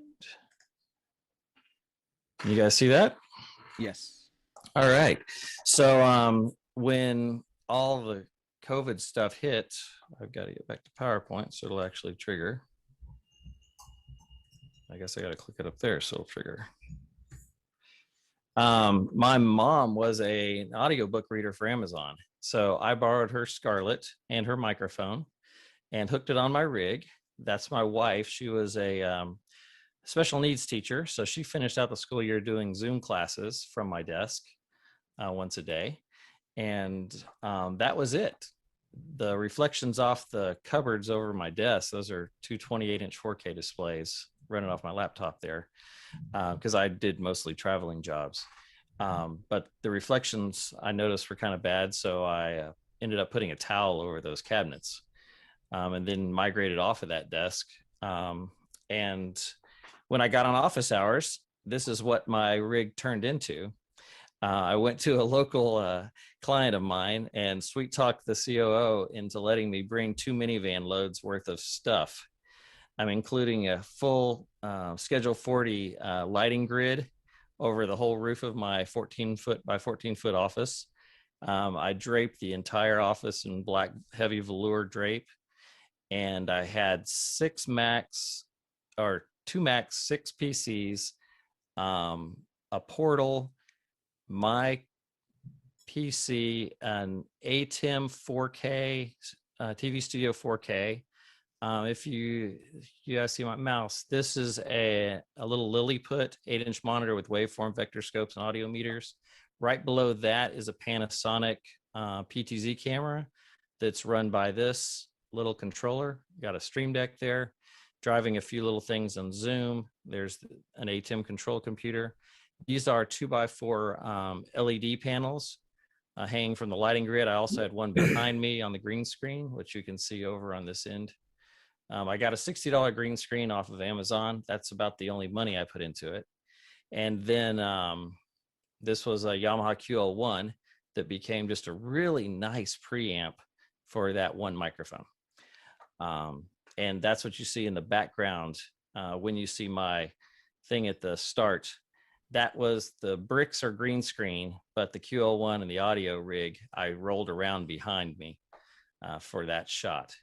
you guys see that? Yes. All right. So when all the COVID stuff hit, I've got to get back to PowerPoint so it'll actually trigger. I guess I got to click it up there so it'll trigger. My mom was an audiobook reader for Amazon. So I borrowed her Scarlett and her microphone and hooked it on my rig. That's my wife. She was a special needs teacher. So she finished out the school year doing Zoom classes from my desk once a day. And that was it. The reflections off the cupboards over my desk, those are two 28-inch 4K displays running off my laptop there because I did mostly traveling jobs. But the reflections I noticed were kind of bad. So I ended up putting a towel over those cabinets and then migrated off of that desk. And when I got on office hours, this is what my rig turned into. I went to a local client of mine and sweet talked the COO into letting me bring 2 minivan loads worth of stuff. I'm including a full Schedule 40 lighting grid over the whole roof of my 14-foot by 14-foot office. I draped the entire office in black heavy velour drape, and I had 2 Macs, 6 PCs, a portal, my PC, an ATEM 4K, TV Studio 4K. If you guys see my mouse, this is a little Lilliput 8-inch monitor with waveform vector scopes and audio meters. Right below that is a Panasonic PTZ camera that's run by this little controller. Got a Stream Deck there, driving a few little things on Zoom. There's an ATEM control computer. These are 2x4 LED panels hanging from the lighting grid. I also had one behind me on the green screen, which you can see over on this end. I got a $60 green screen off of Amazon. That's about the only money I put into it. And then this was a Yamaha QL1 that became just a really nice preamp for that one microphone. And that's what you see in the background when you see my thing at the start. That was the bricks or green screen, but the QL1 and the audio rig, I rolled around behind me for that shot.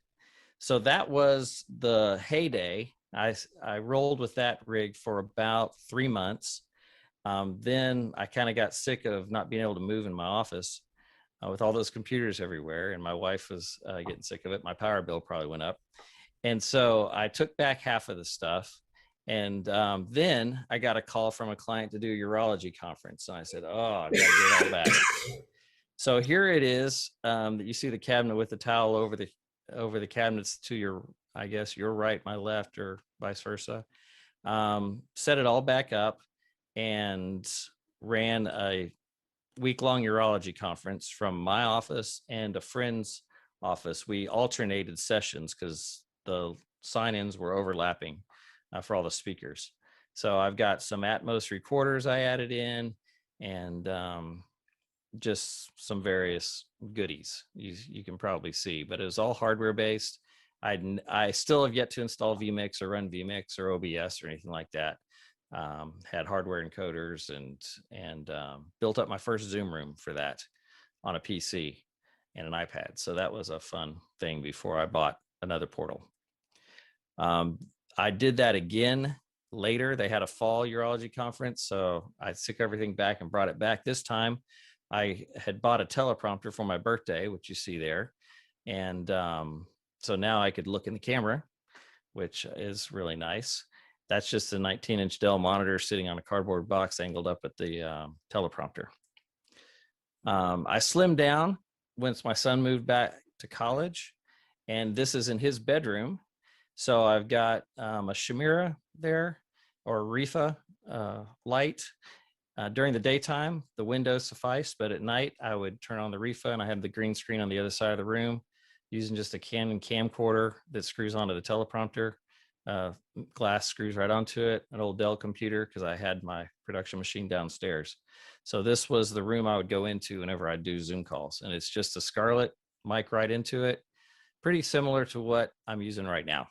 So that was the heyday. I rolled with that rig for about 3 months. Then I kind of got sick of not being able to move in my office with all those computers everywhere. And my wife was getting sick of it. My power bill probably went up. And so I took back half of the stuff. And then I got a call from a client to do a urology conference. And I said, oh, I got to get it all back. So here it is. You see the cabinet with the towel over the cabinets to your, I guess, your right, my left, or vice versa. Set it all back up and ran a week-long urology conference from my office and a friend's office. We alternated sessions because the sign-ins were overlapping for all the speakers. So I've got some Atmos recorders I added in, and just some various goodies you can probably see, but it was all hardware based. I still have yet to install vmix or run vmix or obs or anything like that. Had hardware encoders and built up my first zoom room for that on a pc and an ipad, so that was a fun thing before I bought another portal. I did that again later. They had a fall urology conference, so I took everything back and brought it back. This time I had bought a teleprompter for my birthday, which you see there. And so now I could look in the camera, which is really nice. That's just a 19-inch Dell monitor sitting on a cardboard box angled up at the teleprompter. I slimmed down once my son moved back to college, and this is in his bedroom. So I've got a Shimira there, or Rifa light. During the daytime, the windows sufficed, but at night I would turn on the Rifa, and I had the green screen on the other side of the room using just a Canon camcorder that screws onto the teleprompter. Glass screws right onto it, an old Dell computer, because I had my production machine downstairs. So this was the room I would go into whenever I do Zoom calls, and it's just a Scarlett mic right into it. Pretty similar to what I'm using right now.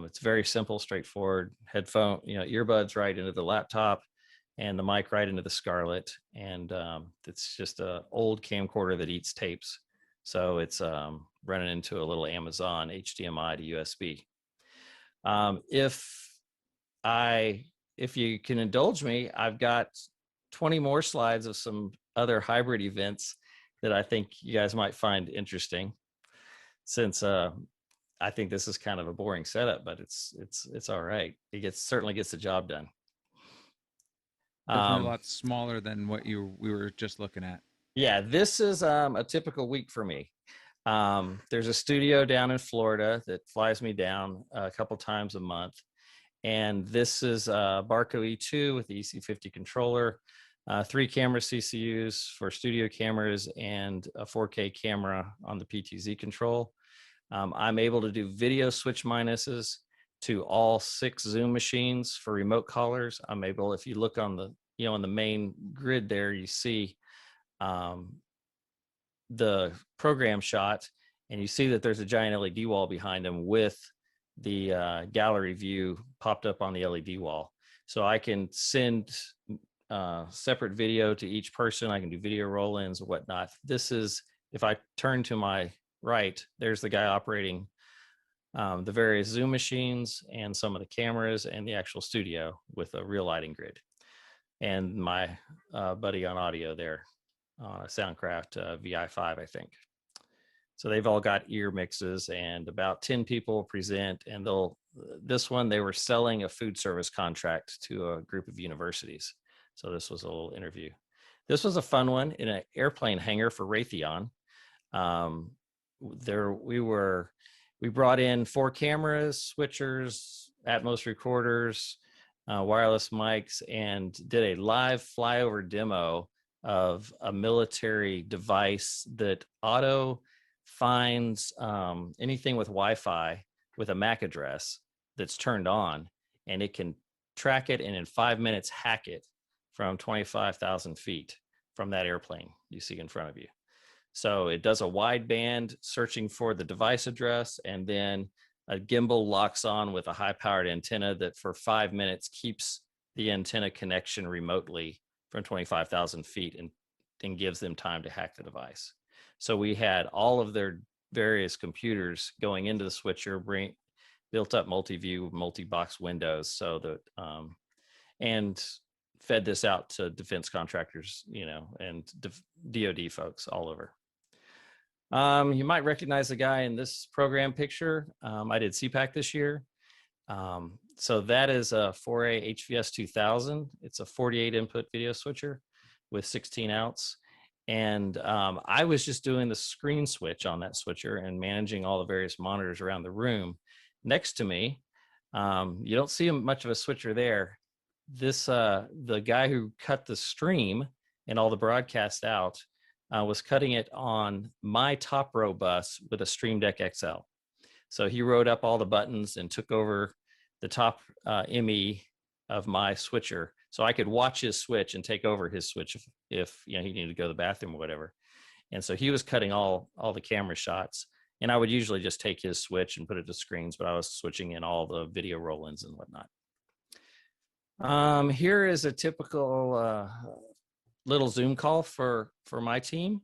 It's very simple, straightforward. Headphone, earbuds right into the laptop, and the mic right into the Scarlett. And it's just an old camcorder that eats tapes. So it's running into a little Amazon HDMI to USB. If you can indulge me, I've got 20 more slides of some other hybrid events that I think you guys might find interesting, since I think this is kind of a boring setup, but it's all right. It certainly gets the job done. Definitely a lot smaller than what we were just looking at. Yeah, this is a typical week for me. There's a studio down in Florida that flies me down a couple times a month. And this is Barco E2 with the EC50 controller, 3 camera CCUs for studio cameras, and a 4K camera on the PTZ control. I'm able to do video switch minuses to all 6 Zoom machines for remote callers. I'm able, if you look on the, on the main grid there, you see the program shot, and you see that there's a giant LED wall behind them with the gallery view popped up on the LED wall. So I can send separate video to each person. I can do video roll-ins and whatnot. This is, if I turn to my right, there's the guy operating the various Zoom machines and some of the cameras and the actual studio with a real lighting grid. And my buddy on audio there, a Soundcraft VI5, I think. So they've all got ear mixes, and about 10 people present, and this one, they were selling a food service contract to a group of universities. So this was a little interview. This was a fun one in an airplane hangar for Raytheon. We brought in 4 cameras, switchers, Atmos recorders, wireless mics, and did a live flyover demo of a military device that auto finds anything with Wi-Fi with a MAC address that's turned on, and it can track it and in 5 minutes hack it from 25,000 feet from that airplane you see in front of you. So it does a wideband searching for the device address, and then a gimbal locks on with a high-powered antenna that for 5 minutes keeps the antenna connection remotely from 25,000 feet and gives them time to hack the device. So we had all of their various computers going into the switcher, built up multi-view, multi-box windows, so that and fed this out to defense contractors, and DoD folks all over. You might recognize the guy in this program picture. I did CPAC this year. So that is a 4A HVS 2000. It's a 48 input video switcher with 16 outs. And I was just doing the screen switch on that switcher and managing all the various monitors around the room. Next to me, you don't see much of a switcher there. The guy who cut the stream and all the broadcasts out was cutting it on my top row bus with a Stream Deck XL. So he wrote up all the buttons and took over the top ME of my switcher, so I could watch his switch and take over his switch if he needed to go to the bathroom or whatever. And so he was cutting all the camera shots, and I would usually just take his switch and put it to screens, but I was switching in all the video roll-ins and whatnot. Here is a typical little Zoom call for my team.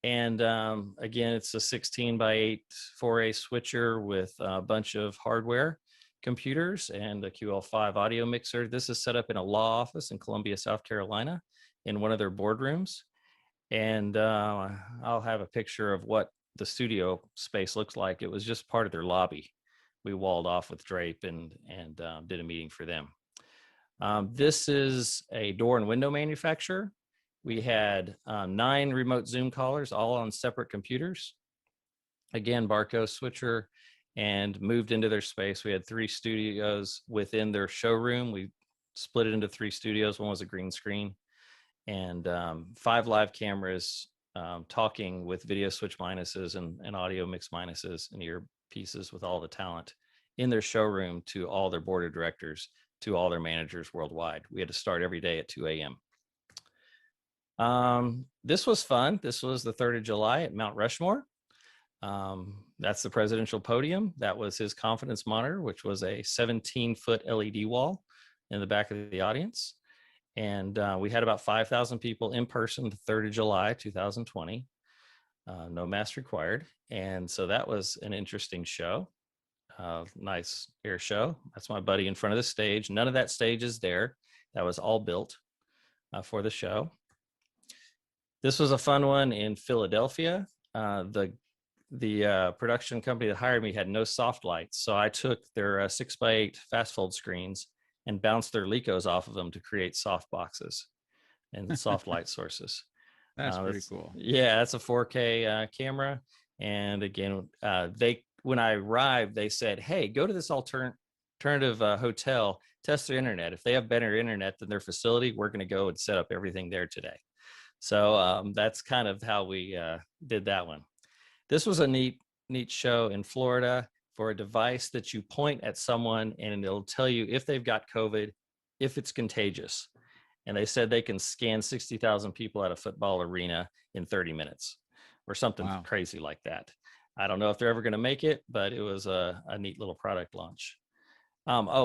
And again, it's a 16x8 4A switcher with a bunch of hardware computers and a QL5 audio mixer. This is set up in a law office in Columbia, South Carolina, in one of their boardrooms. And I'll have a picture of what the studio space looks like. It was just part of their lobby. We walled off with drape and did a meeting for them. This is a door and window manufacturer. We had 9 remote Zoom callers, all on separate computers. Again, Barco switcher, and moved into their space. We had 3 studios within their showroom. We split it into 3 studios. One was a green screen, and 5 live cameras talking with video switch minuses and audio mix minuses and earpieces with all the talent in their showroom to all their board of directors, to all their managers worldwide. We had to start every day at 2 a.m. This was fun. This was the 3rd of July at Mount Rushmore. That's the presidential podium. That was his confidence monitor, which was a 17-foot LED wall in the back of the audience. And we had about 5,000 people in person the 3rd of July, 2020. No mask required. And so that was an interesting show. Nice air show. That's my buddy in front of the stage. None of that stage is there. That was all built for the show. This was a fun one in Philadelphia. The production company that hired me had no soft lights, so I took their 6x8 fast fold screens and bounced their Lecos off of them to create soft boxes and soft light sources. That's pretty cool. Yeah, that's a 4K camera. And again, when I arrived, they said, "Hey, go to this alternative hotel, test their internet. If they have better internet than their facility, we're going to go and set up everything there today." So that's kind of how we did that one. This was a neat show in Florida for a device that you point at someone and it'll tell you if they've got COVID, if it's contagious. And they said they can scan 60,000 people at a football arena in 30 minutes or something crazy like that. I don't know if they're ever going to make it, but it was a neat little product launch.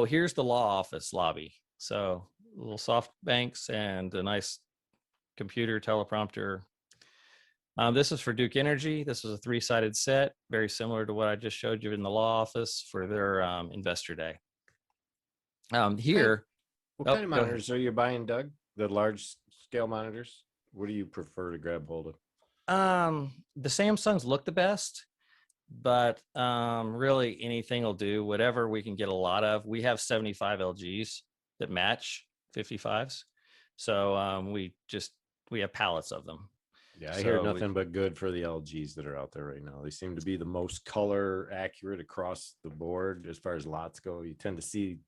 Here's the law office lobby. So little soft banks and a nice computer teleprompter. This is for Duke Energy. This was a 3-sided set, very similar to what I just showed you in the law office for their investor day. Here, what kind of monitors are you buying, Doug? The large scale monitors? What do you prefer to grab hold of? The Samsungs look the best, but really anything will do. Whatever we can get a lot of. We have 75 LGs that match 55s, so we have pallets of them. Yeah, I hear nothing but good for the LGs that are out there right now. They seem to be the most color accurate across the board as far as lots go. You tend to see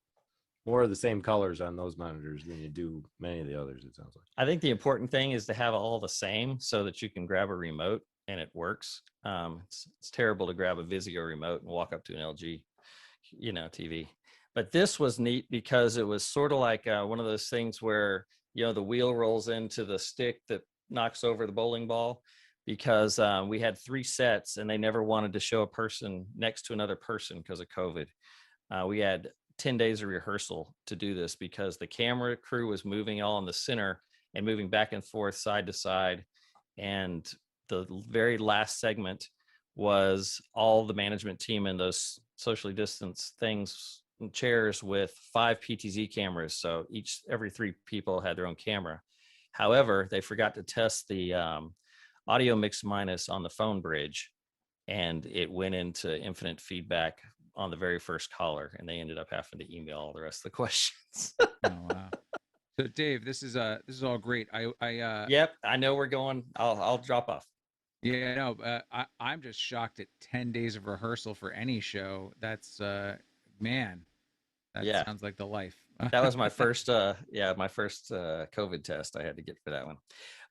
more of the same colors on those monitors than you do many of the others, it sounds like. I think the important thing is to have all the same so that you can grab a remote and it works. It's terrible to grab a Vizio remote and walk up to an LG, TV. But this was neat because it was sort of like one of those things where, the wheel rolls into the stick that knocks over the bowling ball, because we had 3 sets and they never wanted to show a person next to another person because of COVID. We had 10 days of rehearsal to do this because the camera crew was moving all in the center and moving back and forth side to side. And the very last segment was all the management team in those socially distanced chairs with 5 PTZ cameras. So every 3 people had their own camera. However, they forgot to test the audio mix minus on the phone bridge, and it went into infinite feedback on the very first caller, and they ended up having to email all the rest of the questions. Oh wow! So Dave, this is all great. Yep, I know we're going. I'll drop off. Yeah, no, I'm just shocked at 10 days of rehearsal for any show. That's man, that sounds like the life. That was my first COVID test I had to get for that one.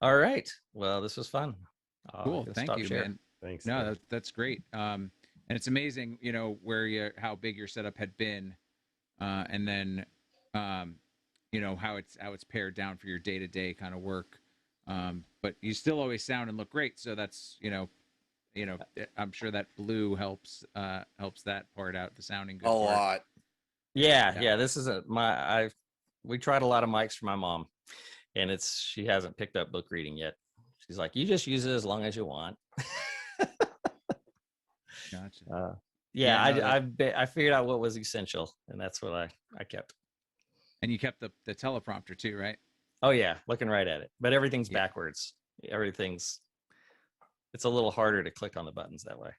All right. Well, this was fun. Cool. Thank you, man. Thanks. No, that's great. And it's amazing, how big your setup had been. And then how it's pared down for your day-to-day kind of work. But you still always sound and look great. So that's, I'm sure that blue helps that part out, the sounding good A part. lot. Yeah. This is we tried a lot of mics for my mom, and she hasn't picked up book reading yet. She's like, you just use it as long as you want. Gotcha. I figured out what was essential, and that's what I kept. And you kept the teleprompter too, right? Oh yeah, looking right at it, but everything's backwards. It's a little harder to click on the buttons that way.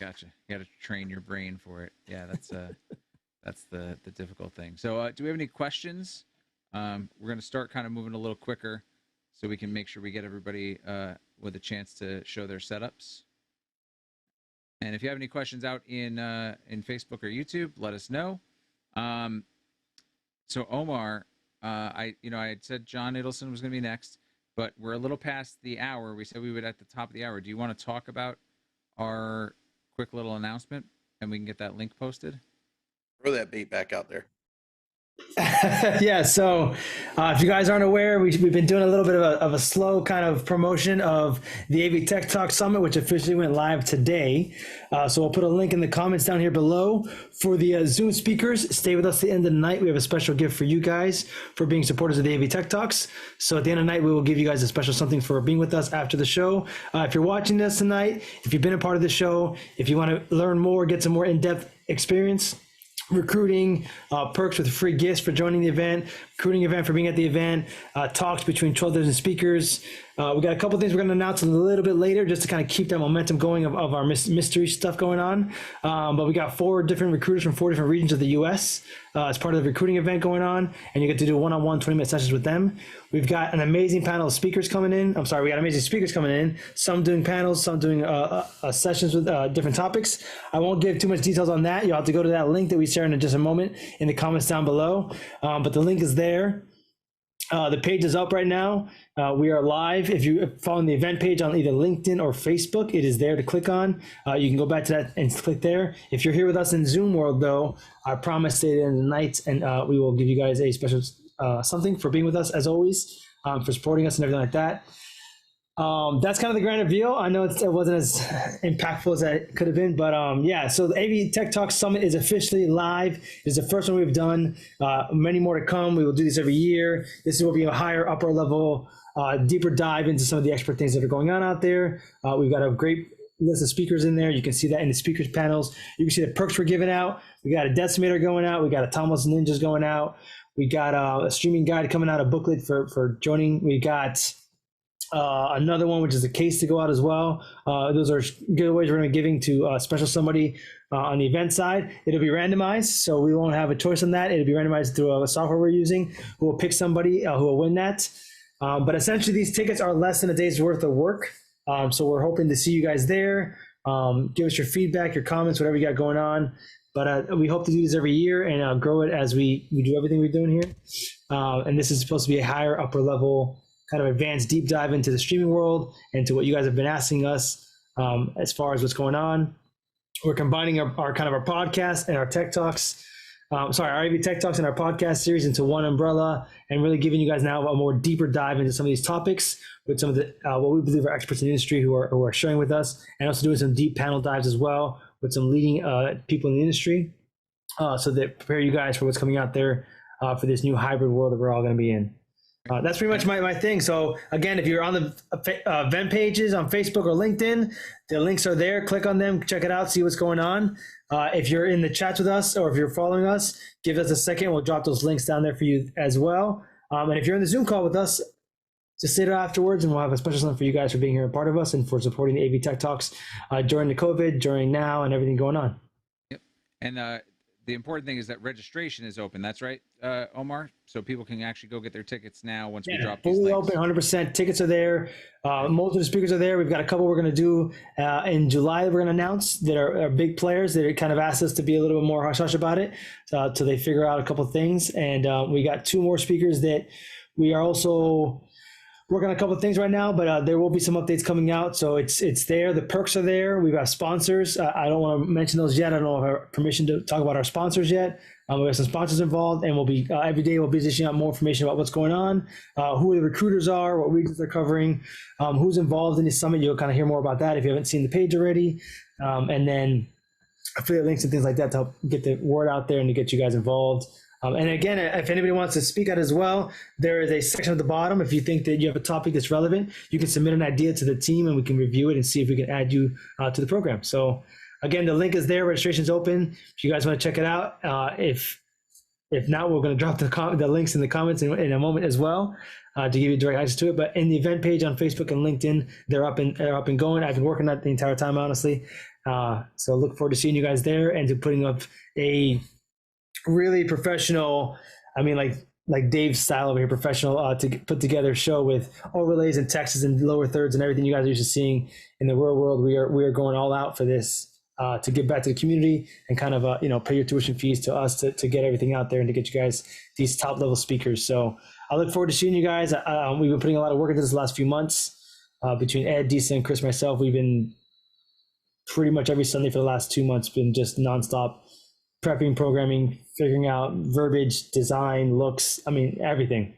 Gotcha. You got to train your brain for it. Yeah, that's that's the difficult thing. So do we have any questions? We're going to start kind of moving a little quicker so we can make sure we get everybody with a chance to show their setups. And if you have any questions out in Facebook or YouTube, let us know. So Omar, I had said John Idelson was going to be next, but we're a little past the hour. We said we would at the top of the hour. Do you want to talk about our quick little announcement, and we can get that link posted? Throw that bait back out there. Yeah, so if you guys aren't aware, we've been doing a little bit of a slow kind of promotion of the AV Tech Talk Summit, which officially went live today. So we'll put a link in the comments down here below for the Zoom speakers. Stay with us to the end of the night. We have a special gift for you guys for being supporters of the AV Tech Talks. So at the end of the night, we will give you guys a special something for being with us after the show. If you're watching this tonight, if you've been a part of the show, if you want to learn more, get some more in-depth experience, recruiting, perks with free gifts for joining the event, recruiting event for being at the event, talks between 12 different speakers. We got a couple things we're going to announce a little bit later just to kind of keep that momentum going of our mystery stuff going on. But we got 4 different recruiters from 4 different regions of the U.S. As part of the recruiting event going on, and you get to do one-on-one 20-minute sessions with them. We've got an amazing panel of speakers coming in. We got amazing speakers coming in, some doing panels, some doing sessions with different topics. I won't give too much details on that. You'll have to go to that link that we share in just a moment in the comments down below. But the link is there. The page is up right now. We are live. If you follow the event page on either LinkedIn or Facebook, it is there to click on. You can go back to that and click there. If you're here with us in Zoom world, though, I promise stay in the night, and we will give you guys a special something for being with us, as always, for supporting us and everything like that. That's kind of the grand reveal. I know it wasn't as impactful as it could have been, but yeah, so the AV Tech Talk Summit is officially live. It's the first one we've done. Many more to come. We will do this every year. This will be a higher, upper level, deeper dive into some of the expert things that are going on out there. We've got a great list of speakers in there. You can see that in the speakers panels. You can see the perks we're giving out. We got a decimator going out. We got a Thomas Ninjas going out. We got a streaming guide coming out, a booklet for joining. We got another one, which is a case to go out as well. Those are giveaways we're going to be giving to a special somebody on the event side. It'll be randomized, so we won't have a choice on that. It'll be randomized through a software we're using, who will pick somebody who will win that. But essentially, these tickets are less than a day's worth of work. So we're hoping to see you guys there. Give us your feedback, your comments, whatever you got going on. But we hope to do this every year and grow it as we do everything we're doing here. And this is supposed to be a higher, upper level kind of advanced deep dive into the streaming world and to what you guys have been asking us as far as what's going on. We're combining our kind of our podcast and our tech talks, our AV Tech Talks and our podcast series into one umbrella, and really giving you guys now a more deeper dive into some of these topics with some of the what we believe are experts in the industry who are sharing with us, and also doing some deep panel dives as well with some leading people in the industry, so that prepare you guys for what's coming out there for this new hybrid world that we're all going to be in. That's pretty much my thing. So again, if you're on the event pages on Facebook or LinkedIn, the links are there. Click on them, check it out, see what's going on. If you're in the chats with us or if you're following us, give us a second. We'll drop those links down there for you as well. And if you're in the Zoom call with us, just sit afterwards and we'll have a special something for you guys for being here a part of us and for supporting the AV Tech Talks during the COVID, during now, and everything going on. Yep. And the important thing is that registration is open. That's right, Omar? So people can actually go get their tickets now once we drop these fully links. Open, 100%. Tickets are there. Most of the speakers are there. We've got a couple we're going to do in July that we're going to announce that are big players that kind of asked us to be a little bit more hush-hush about it till they figure out a couple of things. And we got 2 more speakers that we are also working on a couple of things right now, but there will be some updates coming out. So it's there. The perks are there. We've got sponsors. I don't want to mention those yet. I don't know if I have permission to talk about our sponsors yet. We have some sponsors involved, and we'll be every day we'll be dishing out more information about what's going on, who the recruiters are, what regions they're covering, who's involved in the summit. You'll kind of hear more about that if you haven't seen the page already, and then affiliate links and things like that to help get the word out there and to get you guys involved. And again, if anybody wants to speak out as well, there is a section at the bottom. If you think that you have a topic that's relevant, you can submit an idea to the team and we can review it and see if we can add you to the program. So again, the link is there. Registration's open. If you guys want to check it out. If not, we're going to drop the links in the comments in a moment as well to give you direct access to it. But in the event page on Facebook and LinkedIn, they're up and going. I've been working on it the entire time, honestly. So look forward to seeing you guys there and to putting up a really professional, I mean, like Dave's style over here, professional to put together a show with overlays and texts and lower thirds and everything you guys are used to seeing in the real world. We are going all out for this to give back to the community and kind of pay your tuition fees to us to get everything out there and to get you guys these top level speakers. So I look forward to seeing you guys. We've been putting a lot of work into this the last few months between Ed, Disa, and Chris, myself. We've been pretty much every Sunday for the last 2 months been just nonstop prepping, programming, figuring out verbiage, design, looks. I mean, everything.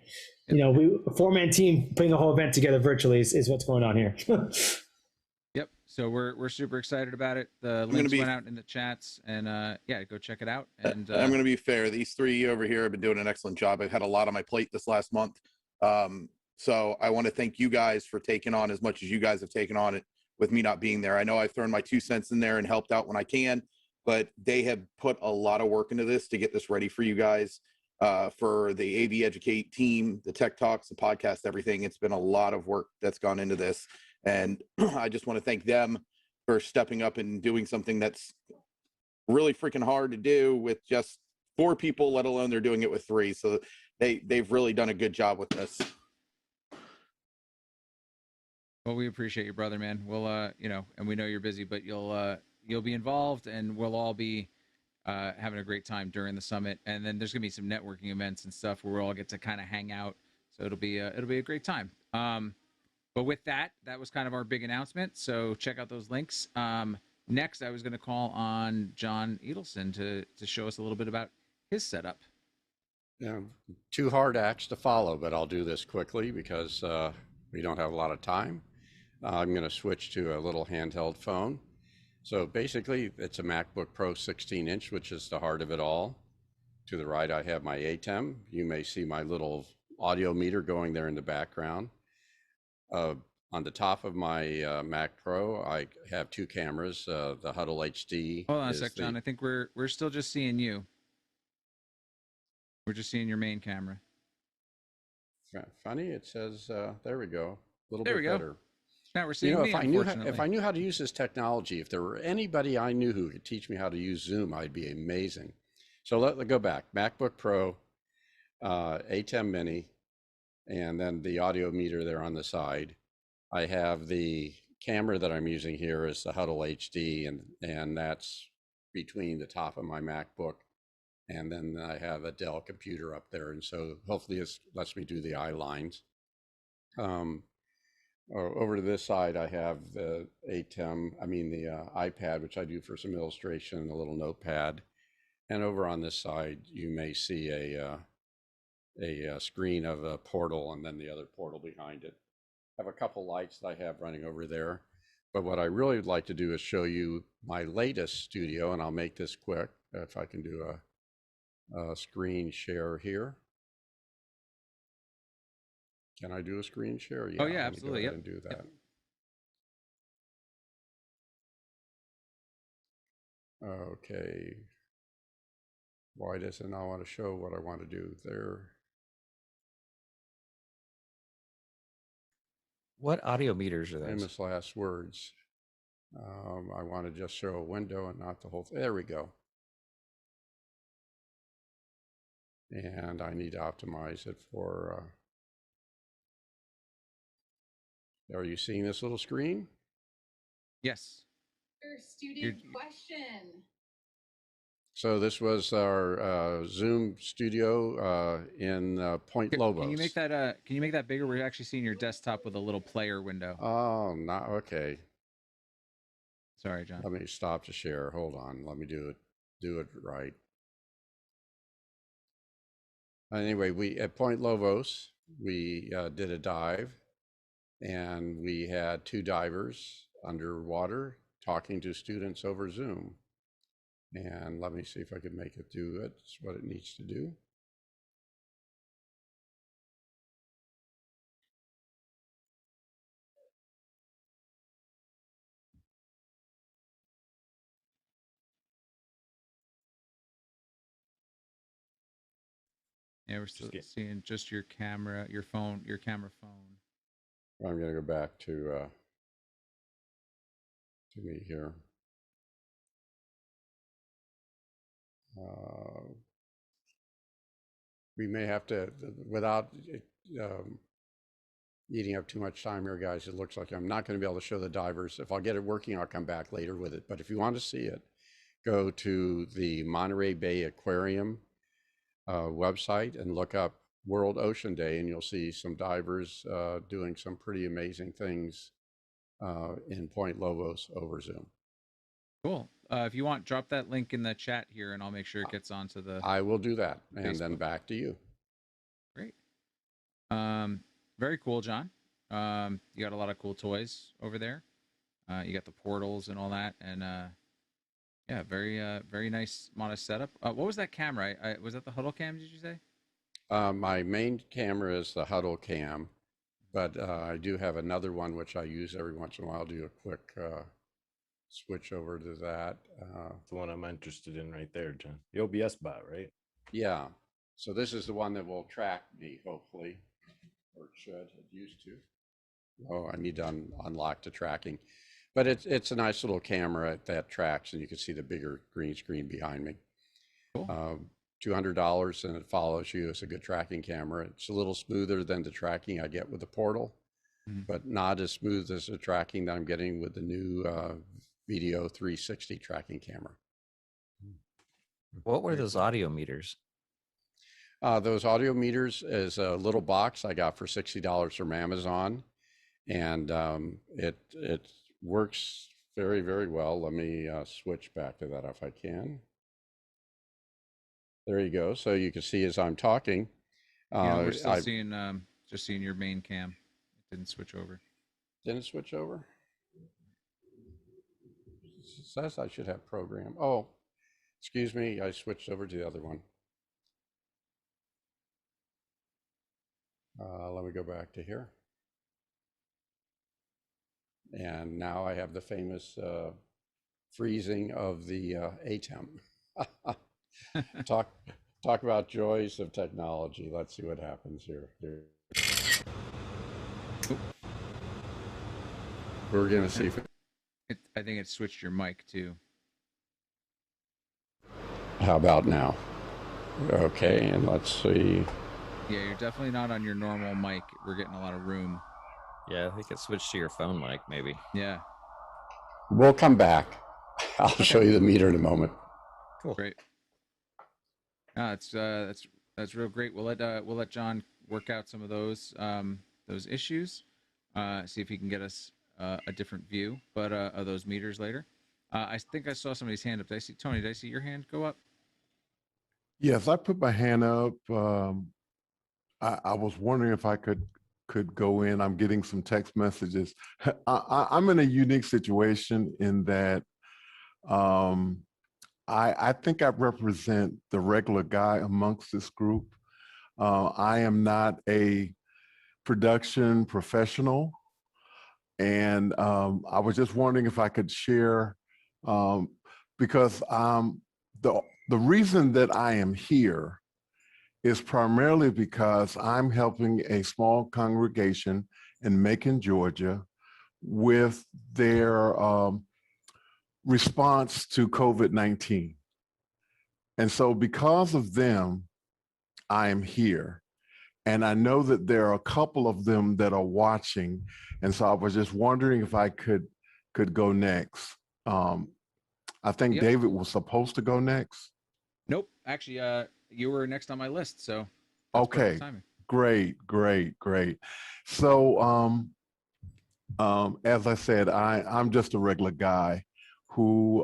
Yep. We a 4-man team putting a whole event together virtually is what's going on here. Yep. So we're super excited about it. The links went out in the chats, and yeah, go check it out. And I'm going to be fair. These three over here have been doing an excellent job. I've had a lot on my plate this last month. So I want to thank you guys for taking on as much as you guys have taken on it with me not being there. I know I've thrown my 2 cents in there and helped out when I can, but they have put a lot of work into this to get this ready for you guys, for the AV Educate team, the Tech Talks, the podcast, everything. It's been a lot of work that's gone into this. And I just want to thank them for stepping up and doing something that's really freaking hard to do with just 4 people, let alone they're doing it with 3. So they've really done a good job with this. Well, we appreciate you, brother, man. We'll, and we know you're busy, but you'll be involved, and we'll all be having a great time during the summit. And then there's gonna be some networking events and stuff where we'll all get to kind of hang out. So it'll be a great time. But with that was kind of our big announcement. So check out those links. Next, I was going to call on John Edelson to show us a little bit about his setup. Yeah, 2 hard acts to follow, but I'll do this quickly because we don't have a lot of time. I'm going to switch to a little handheld phone. So basically, it's a MacBook Pro 16-inch, which is the heart of it all. To the right, I have my ATEM. You may see my little audio meter going there in the background. On the top of my Mac Pro, I have 2 cameras. The Huddle HD. Hold on a sec, John. I think we're still just seeing you. We're just seeing your main camera. Funny, it says there we go. A little there bit we go. better. Now we're seeing me, if I knew how to use this technology, if there were anybody I knew who could teach me how to use Zoom, I'd be amazing. So let's go back. MacBook Pro, ATEM Mini, and then the audio meter there on the side. I have the camera that I'm using here is the Huddle HD, and that's between the top of my MacBook. And then I have a Dell computer up there. And so hopefully it lets me do the eye lines. Over to this side, I have the the iPad, which I do for some illustration, and a little notepad. And over on this side, you may see a screen of a portal and then the other portal behind it. I have a couple lights that I have running over there. But what I really would like to do is show you my latest studio, and I'll make this quick if I can do a screen share here. Can I do a screen share? Yeah, absolutely. Yep. And do that. Yep. Okay. Why does it not want to show what I want to do there? What audio meters are those? Famous last words. I want to just show a window and not the whole thing. There we go. And I need to optimize it for, are you seeing this little screen? Yes. Student question. So this was our Zoom studio in Point Lobos. Can you make that bigger? We're actually seeing your desktop with a little player window. Oh, not okay. Sorry, John. Let me stop to share. Hold on. Let me do it right. Anyway, we at Point Lobos, we did a dive, and we had 2 divers underwater talking to students over Zoom. And let me see if I can make it do it. It's what it needs to do. Yeah, we're still seeing just your camera, your camera phone. I'm going to go back to me here. We may have to, without eating up too much time here, guys, it looks like I'm not going to be able to show the divers. If I'll get it working, I'll come back later with it. But if you want to see it, go to the Monterey Bay Aquarium website and look up World Ocean Day, and you'll see some divers doing some pretty amazing things in Point Lobos over Zoom. Cool. If you want, drop that link in the chat here, and I'll make sure it gets onto the. I will do that, and Facebook. then back to you. Great. Very cool, John. You got a lot of cool toys over there. You got the portals and all that, and yeah, very nice, modest setup. What was that camera? Was that the Huddle Cam? Did you say? My main camera is the Huddle Cam, but I do have another one which I use every once in a while. I'll do a quick switch over to that. The one I'm interested in right there, John. The OBS bot, right? Yeah. So this is the one that will track me, hopefully, or it should. It used to. Oh, I need to unlock the tracking. But it's a nice little camera that tracks, and you can see the bigger green screen behind me. Cool. $200, and it follows you. It's a good tracking camera. It's a little smoother than the tracking I get with the Portal, but not as smooth as the tracking that I'm getting with the new Video 360 tracking camera. What were those audio meters? Those audio meters is a little box I got for $60 from Amazon, and it works very, very well. Let me switch back to that if I can. There you go. So you can see as I'm talking. Yeah, we're still seeing just seeing your main cam. It didn't switch over. Didn't switch over? It says I should have program. Oh, excuse me. I switched over to the other one. Let me go back to here. And now I have the famous freezing of the ATEM. Talk about joys of technology. Let's see what happens here. We're gonna see if I think it switched your mic too. How about now? Okay, and let's see. Yeah, you're definitely not on your normal mic. We're getting a lot of room. Yeah, I think it switched to your phone mic, maybe. Yeah. We'll come back. I'll show you the meter in a moment. Cool. Great. That's real great. We'll let John work out some of those issues. See if he can get us a different view, but of those meters later. I think I saw somebody's hand up. Did I see your hand go up? Yes, I put my hand up. I was wondering if I could go in. I'm getting some text messages. I'm in a unique situation in that I think I represent the regular guy amongst this group. I am not a production professional, and I was just wondering if I could share, because the reason that I am here is primarily because I'm helping a small congregation in Macon, Georgia, with their response to COVID-19. And so because of them, I am here. And I know that there are a couple of them that are watching. And so I was just wondering if I could go next. I think David was supposed to go next. Nope. Actually, you were next on my list, so that's perfect Okay, timing. great. So, as I said, I'm just a regular guy who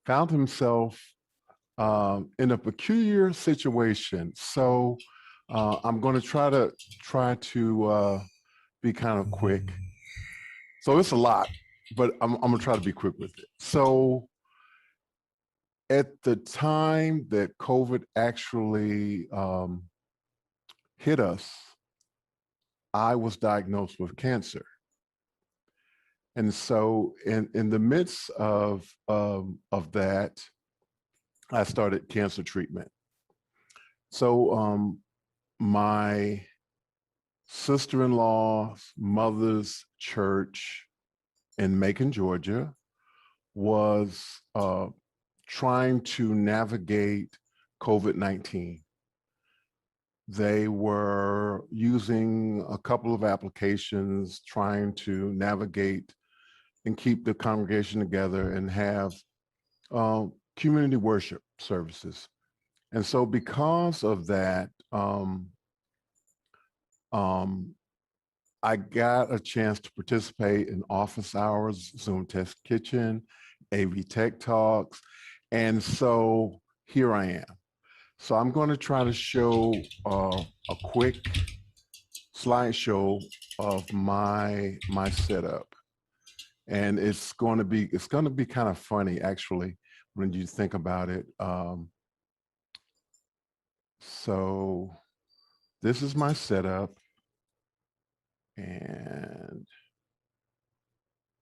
found himself in a peculiar situation. So, I'm going to try to be kind of quick. So it's a lot, but I'm going to try to be quick with it. So, at the time that COVID actually hit us, I was diagnosed with cancer. And so in the midst of that, I started cancer treatment. So my sister-in-law's mother's church in Macon, Georgia, was trying to navigate COVID-19. They were using a couple of applications, trying to navigate and keep the congregation together and have community worship services. And so because of that, I got a chance to participate in office hours, Zoom Test Kitchen, AV Tech Talks. And so here I am. So I'm going to try to show a quick slideshow of my setup. And it's going to be kind of funny, actually, when you think about it. So this is my setup, and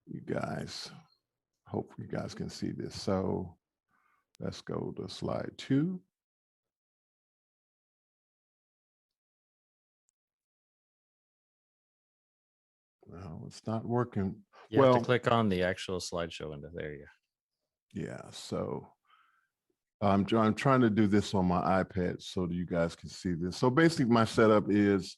you guys, hope you guys can see this. So let's go to slide 2. No, it's not working. You have to click on the actual slideshow window. There you go. Yeah, so I'm trying to do this on my iPad so that you guys can see this. So basically my setup is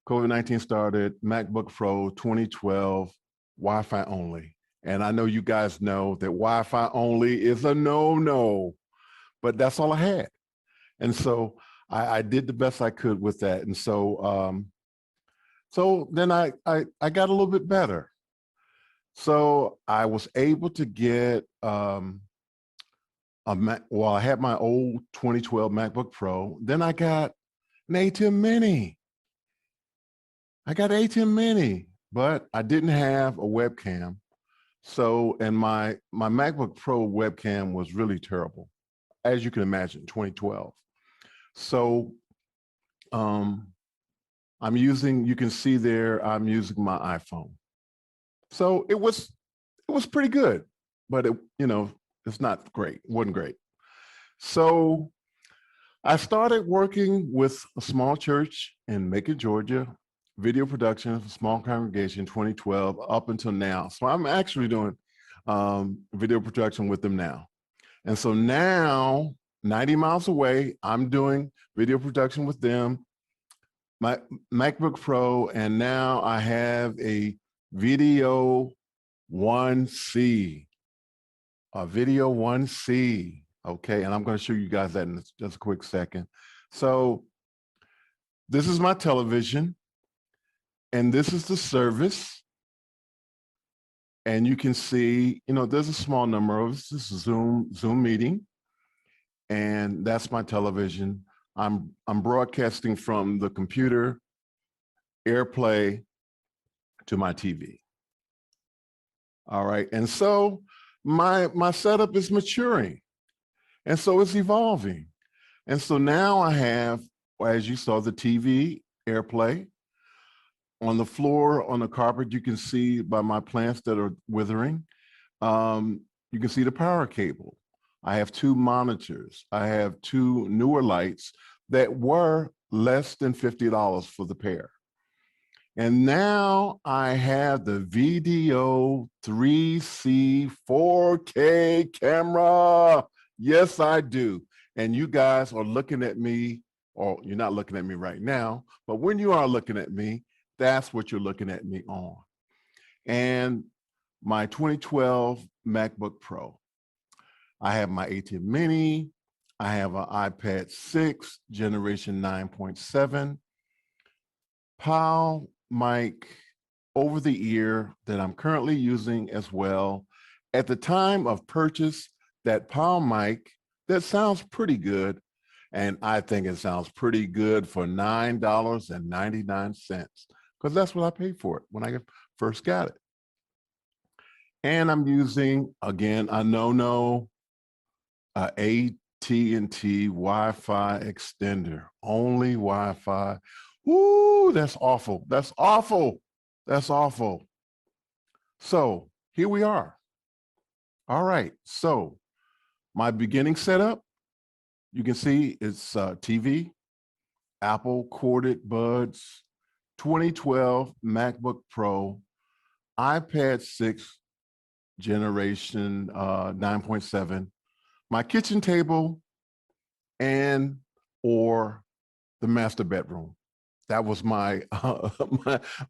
COVID-19 started, MacBook Pro 2012, Wi-Fi only. And I know you guys know that Wi-Fi only is a no-no, but that's all I had. And so I did the best I could with that. And so so then I got a little bit better. So I was able to get I had my old 2012 MacBook Pro. Then I got an ATEM Mini. But I didn't have a webcam. So, and my MacBook Pro webcam was really terrible, as you can imagine, 2012. So you can see there, I'm using my iPhone. So it was pretty good, but it's not great, wasn't great. So I started working with a small church in Macon, Georgia, video production for small congregation, 2012 up until now. So I'm actually doing video production with them now. And so now, 90 miles away, I'm doing video production with them, my MacBook Pro, and now I have a Video 1C, Video 1C. Okay, and I'm going to show you guys that in just a quick second. So this is my television, and this is the service. And you can see, there's a small number of us. This is Zoom meeting, and that's my television. I'm broadcasting from the computer, AirPlay, to my TV. All right, and so my setup is maturing, and so it's evolving. And so now I have, as you saw, the TV, AirPlay. On the floor, on the carpet, you can see by my plants that are withering, you can see the power cable. I have 2 monitors. I have 2 newer lights that were less than $50 for the pair. And now I have the Video 3C 4K camera. Yes, I do. And you guys are looking at me, or you're not looking at me right now, but when you are looking at me, that's what you're looking at me on. And my 2012 MacBook Pro. I have my ATEM Mini. I have an iPad 6, generation 9.7, PAL mic over the ear that I'm currently using as well. At the time of purchase, that PAL mic, that sounds pretty good. And I think it sounds pretty good for $9.99 because that's what I paid for it when I first got it. And I'm using, again, a AT&T Wi-Fi extender, only Wi-Fi. Woo, that's awful. That's awful. That's awful. So here we are. All right. So my beginning setup, you can see it's TV, Apple corded buds, 2012 MacBook Pro, iPad 6 generation 9.7, my kitchen table, and or the master bedroom. That was my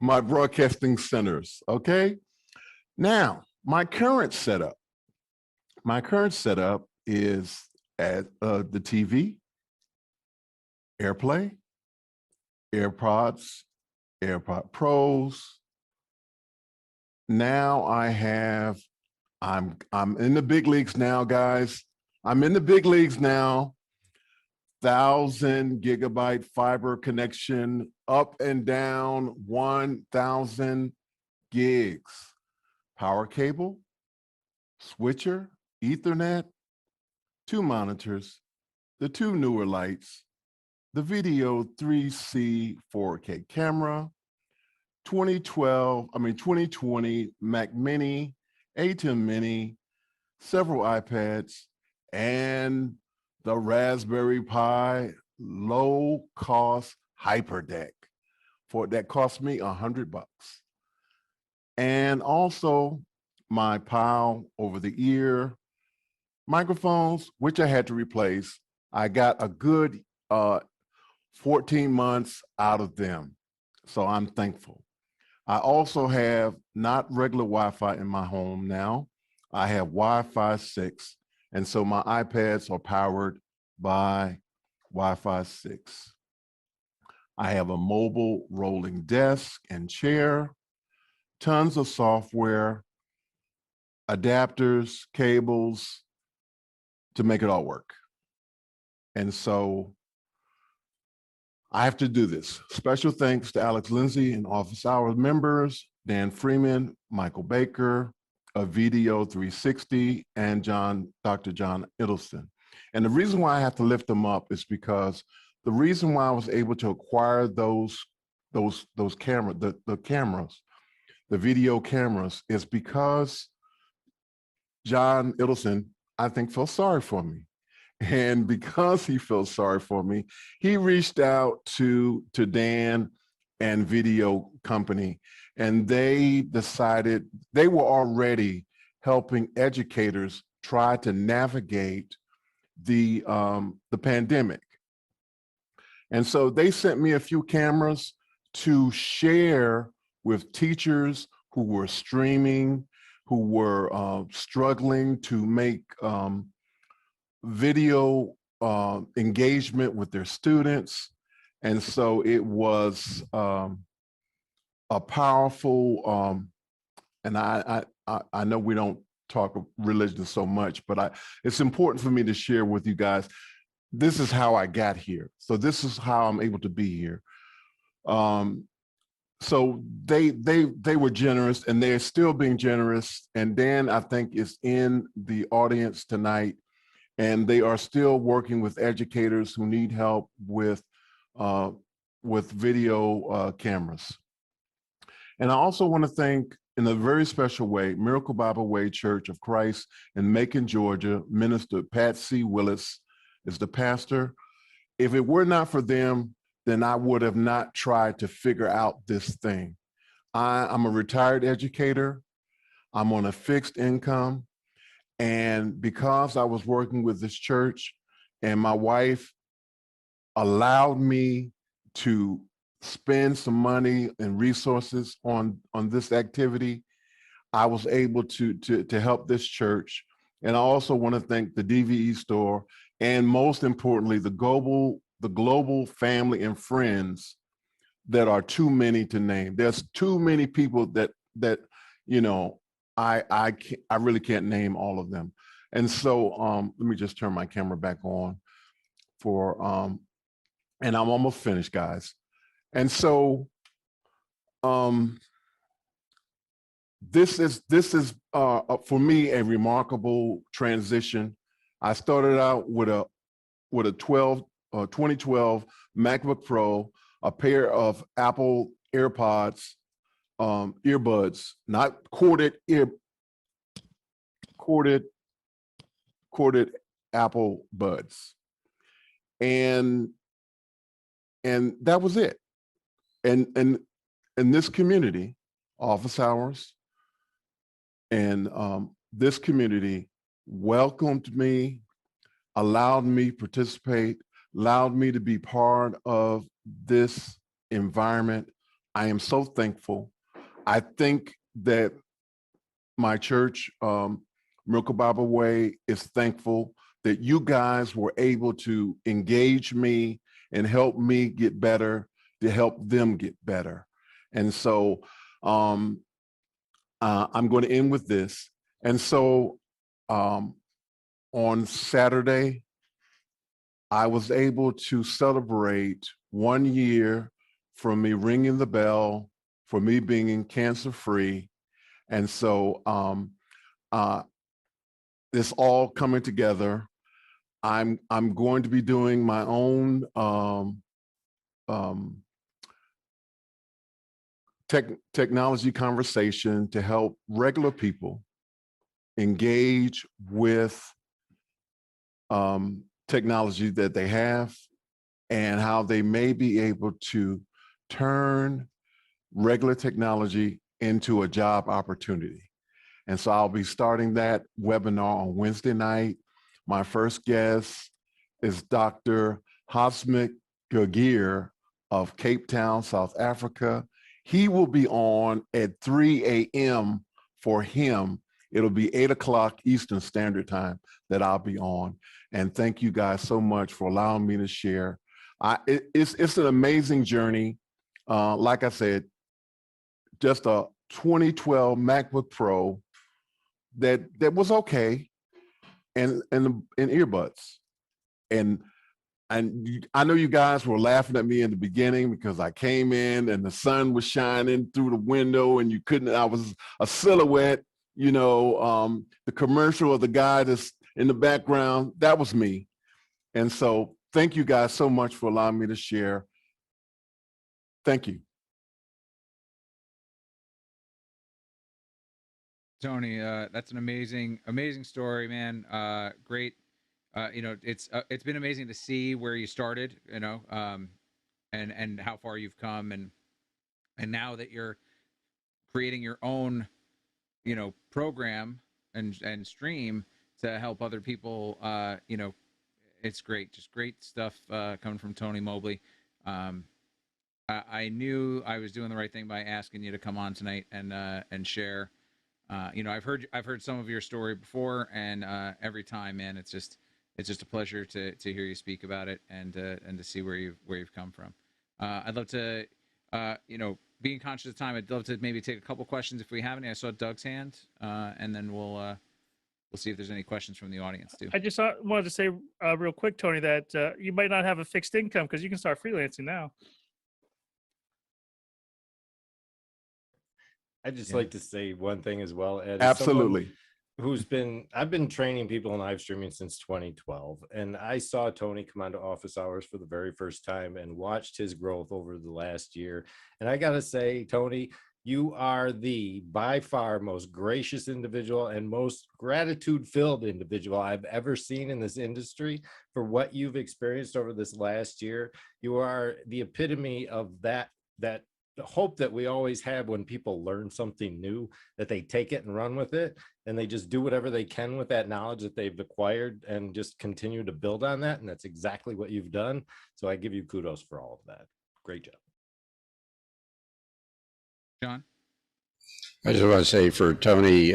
my broadcasting centers. Okay. Now my current setup. My current setup is at the TV, AirPlay, AirPods, AirPod Pros. Now I'm in the big leagues now, guys. I'm in the big leagues now. 1,000 gigabyte fiber connection up and down 1,000 gigs. Power cable, switcher, Ethernet, 2 monitors, the 2 newer lights, the video 3C 4K camera, 2020 Mac Mini, A10 Mini, several iPads, and the Raspberry Pi low-cost HyperDeck that cost me $100. And also my PAL over-the-ear microphones, which I had to replace. I got a good 14 months out of them, so I'm thankful. I also have not regular Wi-Fi in my home now. I have Wi-Fi 6, and so my iPads are powered by Wi-Fi 6. I have a mobile rolling desk and chair, tons of software, adapters, cables to make it all work. And so I have to do this. Special thanks to Alex Lindsay and Office Hours members, Dan Freeman, Michael Baker, of Video 360, and Dr. John Iddleston. And the reason why I have to lift them up is because the reason why I was able to acquire those cameras, the cameras, the video cameras, is because John Iddleston, I think, felt sorry for me. And because he felt sorry for me, he reached out to Dan and Video Company, and they decided they were already helping educators try to navigate the pandemic. And so they sent me a few cameras to share with teachers who were streaming, who were struggling to make video engagement with their students. And so it was a powerful, and I know we don't talk religion so much, but it's important for me to share with you guys, this is how I got here. So this is how I'm able to be here. So they were generous, and they're still being generous. And Dan, I think, is in the audience tonight, and they are still working with educators who need help with video cameras. And I also want to thank, in a very special way, Miracle Bible Way Church of Christ in Macon, Georgia. Minister Pat C. Willis is the pastor. If it were not for them, then I would have not tried to figure out this thing. I'm a retired educator. I'm on a fixed income. And because I was working with this church, and my wife allowed me to spend some money and resources on this activity, I was able to help this church And I also want to thank the DVE store, and most importantly, the global family and friends that are too many to name. There's too many people that you know, I really can't name all of them. And so let me just turn my camera back on for and I'm almost finished, guys. And so this is for me a remarkable transition. I started out with a 2012 MacBook Pro, a pair of Apple AirPods, earbuds, not corded Apple buds, and that was it. And in this community, office hours, and this community welcomed me, allowed me to participate, allowed me to be part of this environment. I am so thankful. I think that my church, Miracle Bible Way, is thankful that you guys were able to engage me and help me get better, to help them get better. And so I'm going to end with this. And so on Saturday, I was able to celebrate 1 year from me ringing the bell, for me being cancer-free. And so it's all coming together. I'm going to be doing my own technology conversation to help regular people engage with technology that they have and how they may be able to turn regular technology into a job opportunity. And so I'll be starting that webinar on Wednesday night. My first guest is Dr. Hasmik Gagir of Cape Town, South Africa. He will be on at 3 a.m. for him. It'll be 8 o'clock Eastern Standard Time that I'll be on. And thank you guys so much for allowing me to share. It's an amazing journey. Like I said, just a 2012 MacBook Pro that was okay, and earbuds. And I know you guys were laughing at me in the beginning because I came in and the sun was shining through the window and I was a silhouette, the commercial of the guy that's in the background, that was me. And so thank you guys so much for allowing me to share. Thank you. Tony, that's an amazing story, man. Great. It's been amazing to see where you started, and how far you've come, and now that you're creating your own, program and stream to help other people. It's great, just great stuff coming from Tony Mobley. I knew I was doing the right thing by asking you to come on tonight and share. I've heard some of your story before, and every time, man, it's just a pleasure to hear you speak about it and to see where you've come from. I'd love to, being conscious of time, I'd love to maybe take a couple questions if we have any. I saw Doug's hand, and then we'll see if there's any questions from the audience too. I just wanted to say real quick, Tony, that you might not have a fixed income because you can start freelancing now. I'd just like to say one thing as well, Ed. Absolutely. I've been training people in live streaming since 2012, and I saw Tony come onto office hours for the very first time and watched his growth over the last year. And I got to say, Tony, you are the by far most gracious individual and most gratitude-filled individual I've ever seen in this industry for what you've experienced over this last year. You are the epitome of that hope that we always have when people learn something new, that they take it and run with it, and they just do whatever they can with that knowledge that they've acquired and just continue to build on that. And that's exactly what you've done. So I give you kudos for all of that. Great job. John? I just want to say for Tony,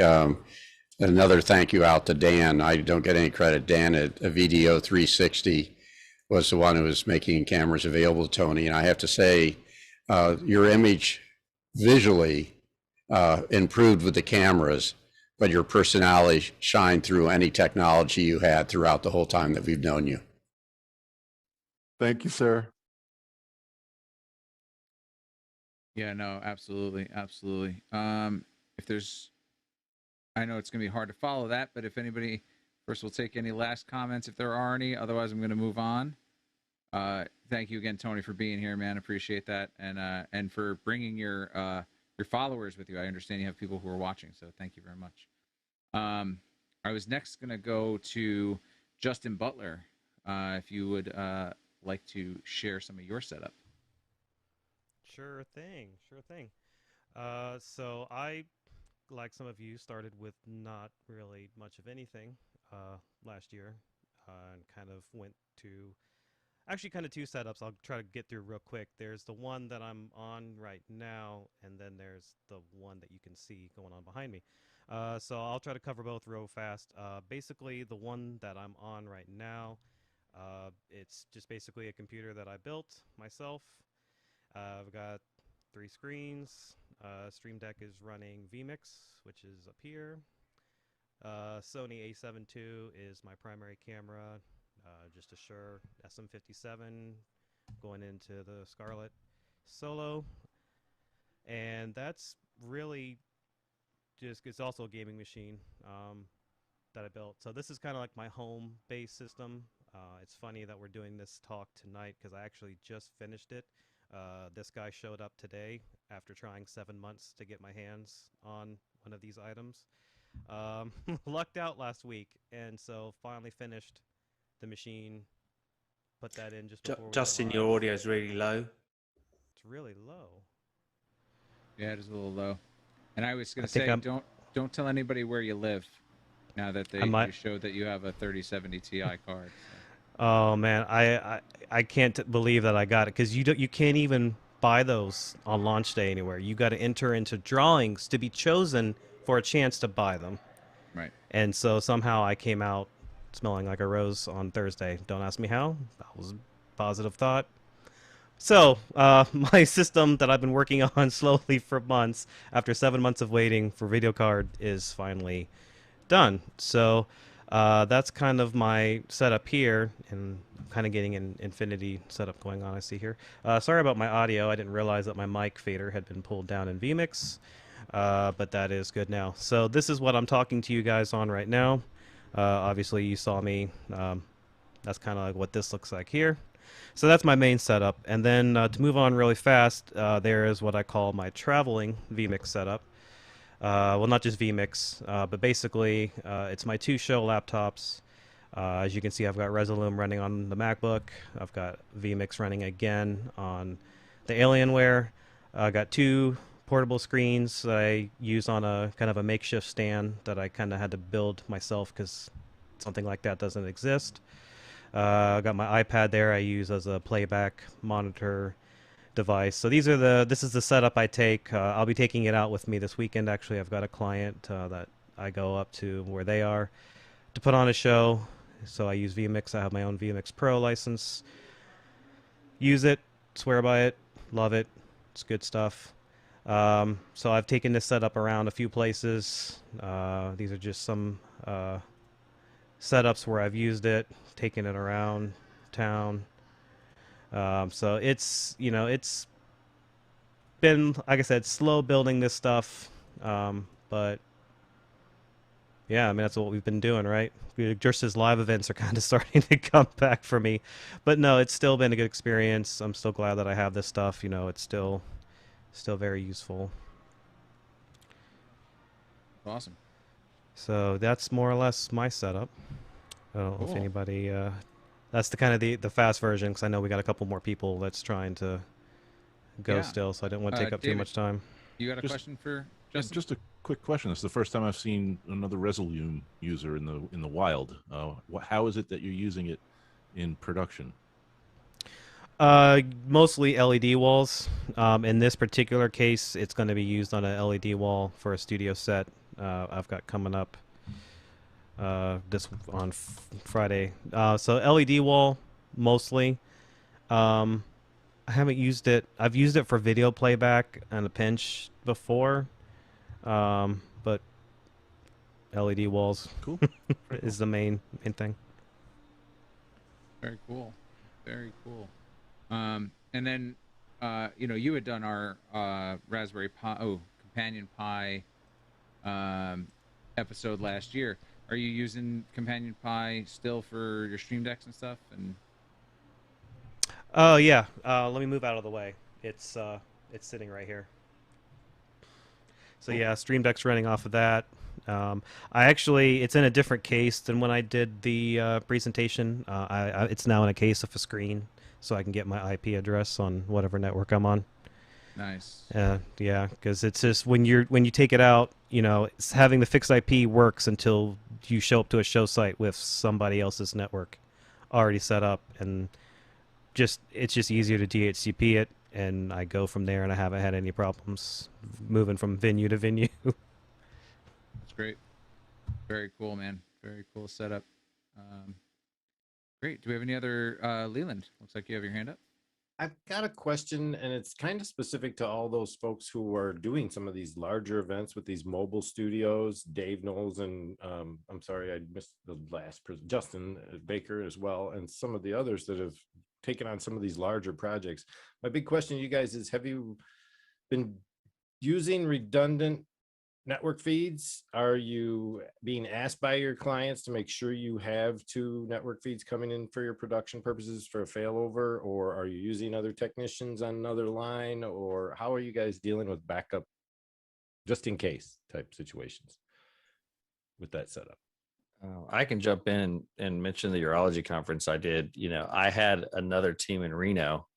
another thank you out to Dan. I don't get any credit. Dan at VDO 360 was the one who was making cameras available to Tony. And I have to say, your image visually improved with the cameras, but your personality shined through any technology you had throughout the whole time that we've known you. Thank you, sir. Yeah, no, absolutely, absolutely. If there's, I know it's gonna be hard to follow that, but if anybody, first we'll take any last comments if there are any. Otherwise, I'm gonna move on. Thank you again, Tony, for being here, man. Appreciate that, and for bringing your followers with you. I understand you have people who are watching, so thank you very much. I was next gonna go to Justin Butler. If you would like to share some of your setup. Sure thing, sure thing. So I, like some of you, started with not really much of anything last year, and kind of went to actually kind of two setups. I'll try to get through real quick. There's the one that I'm on right now, and then there's the one that you can see going on behind me. So I'll try to cover both real fast. Basically, the one that I'm on right now, it's just basically a computer that I built myself. I've got 3 screens. Stream Deck is running vMix, which is up here. Sony a7 II is my primary camera. Just a Shure SM57 going into the Scarlett Solo. And that's really just, it's also a gaming machine that I built. So this is kind of like my home-based system. It's funny that we're doing this talk tonight because I actually just finished it. This guy showed up today after trying 7 months to get my hands on one of these items. Lucked out last week, and so finally finished the machine. Put that in just before Justin, your audio is really low. It's really low. Yeah, it is a little low. And I was going to say, don't tell anybody where you live now that you showed that you have a 3070 Ti card. So. Oh man, I can't believe that I got it because you can't even buy those on launch day anywhere. You got to enter into drawings to be chosen for a chance to buy them. Right. And so somehow I came out smelling like a rose on Thursday. Don't ask me how. That was a positive thought. So my system that I've been working on slowly for months, after 7 months of waiting for video card, is finally done. So that's kind of my setup here, and I'm kind of getting an infinity setup going on, I see here. Sorry about my audio. I didn't realize that my mic fader had been pulled down in vMix, but that is good now. So this is what I'm talking to you guys on right now. Obviously, you saw me. That's kind of like what this looks like here. So that's my main setup. And then to move on really fast, there is what I call my traveling vMix setup. Well, not just vMix, but basically it's my 2 show laptops. As you can see, I've got Resolume running on the MacBook. I've got vMix running again on the Alienware. I've got 2 portable screens that I use on a kind of a makeshift stand that I kind of had to build myself because something like that doesn't exist. I've got my iPad there I use as a playback monitor device. So this is the setup I take. I'll be taking it out with me this weekend. Actually, I've got a client that I go up to where they are to put on a show. So I use vMix. I have my own vMix Pro license. Use it, swear by it, love it. It's good stuff. So I've taken this setup around a few places. These are just some setups where I've used it, taken it around town. So it's been, like I said, slow building this stuff. But yeah, I mean, that's what we've been doing, right? Just as live events are kind of starting to come back for me. But no, it's still been a good experience. I'm still glad that I have this stuff. It's still very useful. Awesome. So that's more or less my setup. I don't know if anybody... that's the kind of the fast version, because I know we got a couple more people that's trying to go still, so I didn't want to take up David, too much time. You got a question for Justin? Just a quick question. It's the first time I've seen another Resolume user in the wild. How is it that you're using it in production? Mostly LED walls. In this particular case, it's going to be used on a LED wall for a studio set I've got coming up this on Friday. So LED wall mostly. I haven't used it. I've used it for video playback and a pinch before, but LED walls cool. is the main thing. Very cool. Very cool. And then, you had done our Raspberry Pi, Companion Pi episode last year. Are you using Companion Pi still for your Stream Decks and stuff? And oh yeah. Let me move out of the way. It's sitting right here. So yeah, Stream Deck's running off of that. It's in a different case than when I did the presentation. It's now in a case of a screen, so I can get my IP address on whatever network I'm on. Nice. Yeah, because it's just when you take it out, having the fixed IP works until you show up to a show site with somebody else's network already set up, and it's just easier to DHCP it, and I go from there, and I haven't had any problems moving from venue to venue. That's great. Very cool, man. Very cool setup. Great. Do we have any other Leland? Looks like you have your hand up. I've got a question, and it's kind of specific to all those folks who are doing some of these larger events with these mobile studios. Dave Knowles and I'm sorry, I missed the last person, Justin Baker as well, and some of the others that have taken on some of these larger projects. My big question to you guys is, have you been using redundant network feeds? Are you being asked by your clients to make sure you have 2 network feeds coming in for your production purposes for a failover, or are you using other technicians on another line, or how are you guys dealing with backup just in case type situations with that setup? I can jump in and mention the urology conference I did. I had another team in Reno,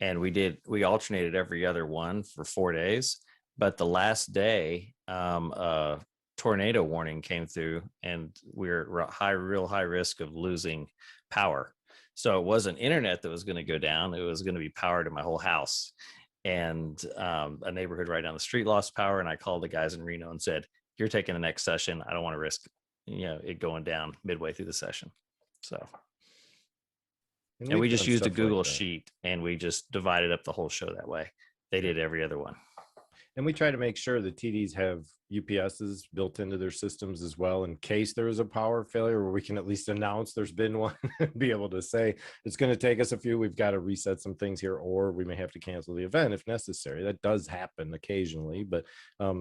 and we alternated every other one for 4 days. But the last day, a tornado warning came through, and we're real high risk of losing power. So it wasn't internet that was going to go down; it was going to be power to my whole house. And a neighborhood right down the street lost power, and I called the guys in Reno and said, "You're taking the next session. I don't want to risk, it going down midway through the session." So. And we just used a Google sheet, and we just divided up the whole show that way. They did every other one. And we try to make sure the TDs have UPSs built into their systems as well, in case there is a power failure, where we can at least announce there's been one and be able to say, it's going to take us a few, we've got to reset some things here, or we may have to cancel the event if necessary. That does happen occasionally, but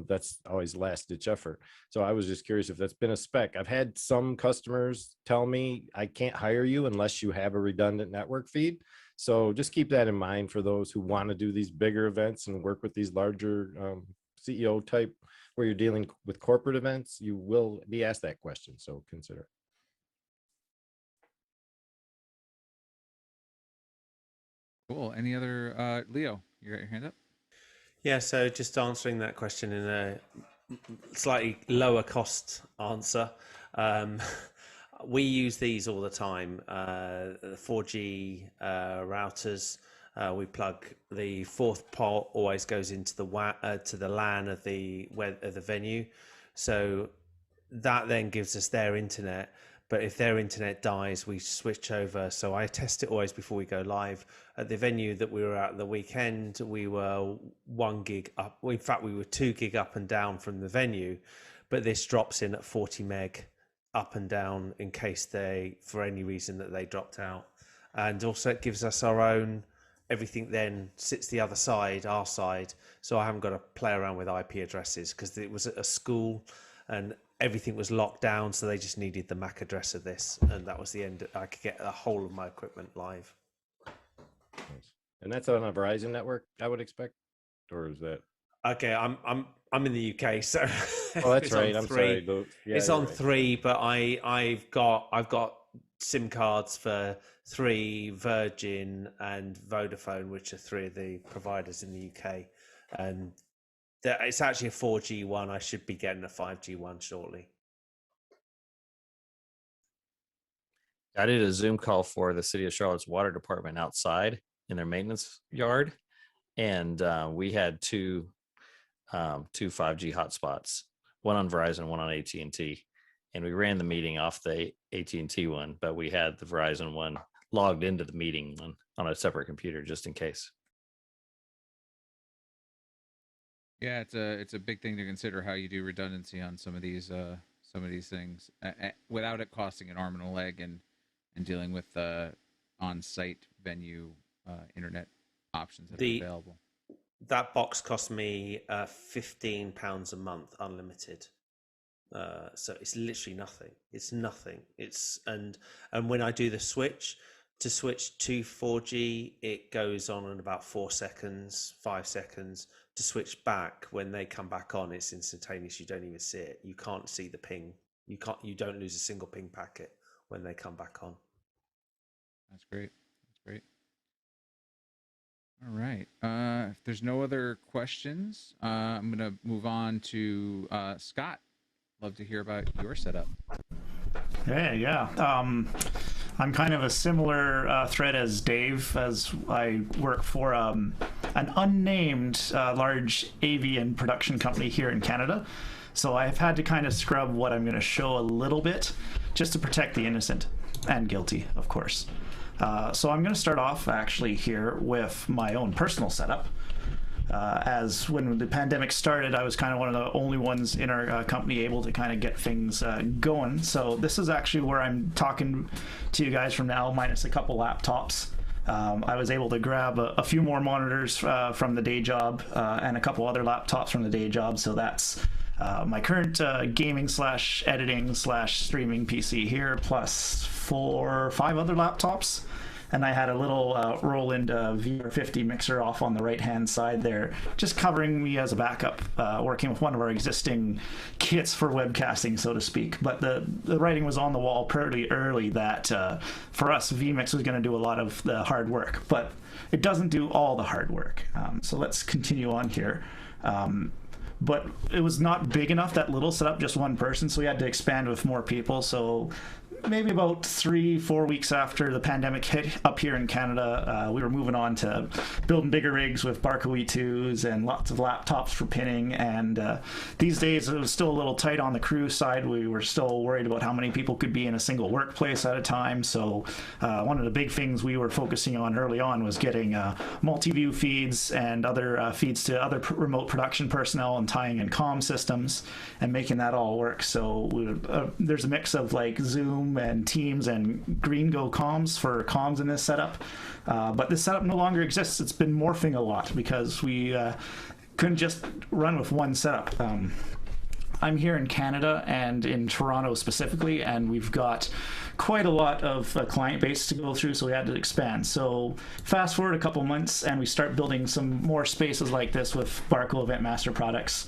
that's always last ditch effort. So I was just curious if that's been a spec. I've had some customers tell me, I can't hire you unless you have a redundant network feed. So just keep that in mind for those who want to do these bigger events and work with these larger CEO type, where you're dealing with corporate events. You will be asked that question, so consider. Cool. Any other Leo? You got your hand up? Yeah, so just answering that question in a slightly lower cost answer. We use these all the time. The 4G routers. We plug the 4th port, always goes into the to the LAN of the venue, so that then gives us their internet. But if their internet dies, we switch over. So I test it always before we go live. At the venue that we were at the weekend, we were 1 gig up. Well, in fact, we were 2 gig up and down from the venue, but this drops in at 40 meg up and down in case for any reason that they dropped out. And also it gives us our own, everything then sits the other side, our side. So I haven't got to play around with IP addresses, because it was at a school and everything was locked down. So they just needed the MAC address of this. And that was the end. I could get the whole of my equipment live. And that's on a Verizon network, I would expect, or is that? Okay, I'm in the UK, so oh, that's right. I'm sorry. It's on 3, but I've got SIM cards for 3, Virgin and Vodafone, which are 3 of the providers in the UK, and it's actually a 4G one. I should be getting a 5G one shortly. I did a Zoom call for the City of Charlotte's water department outside in their maintenance yard, and we had two 5G hotspots, one on Verizon, one on AT&T, and we ran the meeting off the AT&T one, but we had the Verizon one logged into the meeting one on a separate computer just in case. Yeah, it's a big thing to consider how you do redundancy on some of these things without it costing an arm and a leg and dealing with on-site venue internet options that are available. That box cost me £15 a month unlimited. So it's literally nothing. It's nothing. And when I do the switch to 4G, it goes on in about 4 seconds, 5 seconds. To switch back, when they come back on, it's instantaneous. You don't even see it. You can't see the ping. You don't lose a single ping packet when they come back on. That's great. That's great. All right. If there's no other questions, I'm going to move on to Scott. Love to hear about your setup. Hey, yeah. I'm kind of a similar thread as Dave, as I work for an unnamed large AV and production company here in Canada. So I've had to kind of scrub what I'm going to show a little bit just to protect the innocent and guilty, of course. So I'm going to start off actually here with my own personal setup. As when the pandemic started, I was kind of one of the only ones in our company able to kind of get things going. So this is actually where I'm talking to you guys from now, minus a couple laptops. I was able to grab a few more monitors from the day job and a couple other laptops from the day job. So that's my current gaming / editing / streaming PC here, plus 4 or 5 other laptops. And I had a little Roland VR50 mixer off on the right-hand side there, just covering me as a backup, working with one of our existing kits for webcasting, so to speak. But the writing was on the wall pretty early that for us, vMix was going to do a lot of the hard work. But it doesn't do all the hard work. So let's continue on here. But it was not big enough, that little setup, just one person, so we had to expand with more people. So maybe about 3-4 weeks after the pandemic hit up here in Canada, we were moving on to building bigger rigs with Barco E2s and lots of laptops for pinning. And these days it was still a little tight on the crew side. We were still worried about how many people could be in a single workplace at a time. So one of the big things we were focusing on early on was getting multi-view feeds and other feeds to other remote production personnel and tying in comm systems and making that all work. So there's a mix of like Zoom and Teams and Green Go comms for comms in this setup. But this setup no longer exists. It's been morphing a lot because we couldn't just run with one setup. I'm here in Canada and in Toronto specifically, and we've got quite a lot of client base to go through, so we had to expand. So fast forward a couple months and we start building some more spaces like this with Barco Event Master products.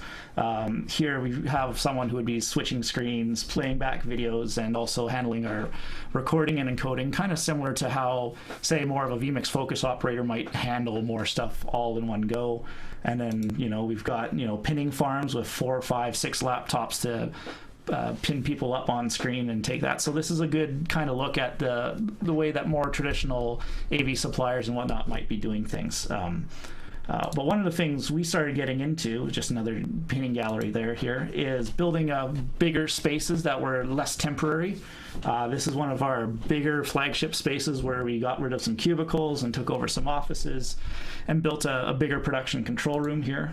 Here we have someone who would be switching screens, playing back videos, and also handling our recording and encoding, kind of similar to how, say, more of a vMix focus operator might handle more stuff all in one go. And then, we've got, pinning farms with 4, 5, 6 laptops to pin people up on screen and take that. So this is a good kind of look at the way that more traditional AV suppliers and whatnot might be doing things. But one of the things we started getting into, just another pinning gallery here, is building bigger spaces that were less temporary. This is one of our bigger flagship spaces where we got rid of some cubicles and took over some offices and built a bigger production control room here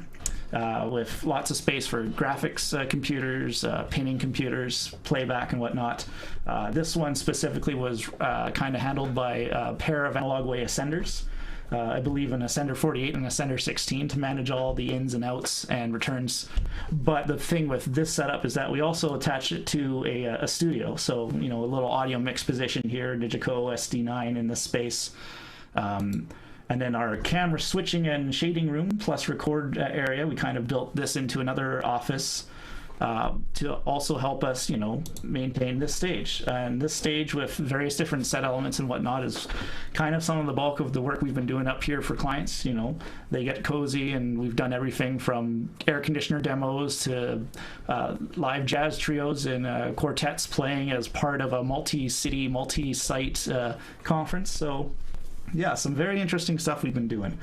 with lots of space for graphics computers, pinning computers, playback and whatnot. This one specifically was kind of handled by a pair of analog way ascenders. I believe an Ascender 48 and Ascender 16 to manage all the ins and outs and returns. But the thing with this setup is that we also attached it to a studio. So, a little audio mix position here, Digico SD9 in this space. And then our camera switching and shading room plus record area, we kind of built this into another office to also help us, maintain this stage. And this stage with various different set elements and whatnot is kind of some of the bulk of the work we've been doing up here for clients. They get cozy, and we've done everything from air conditioner demos to live jazz trios and quartets playing as part of a multi-city, multi-site conference. So yeah, some very interesting stuff we've been doing.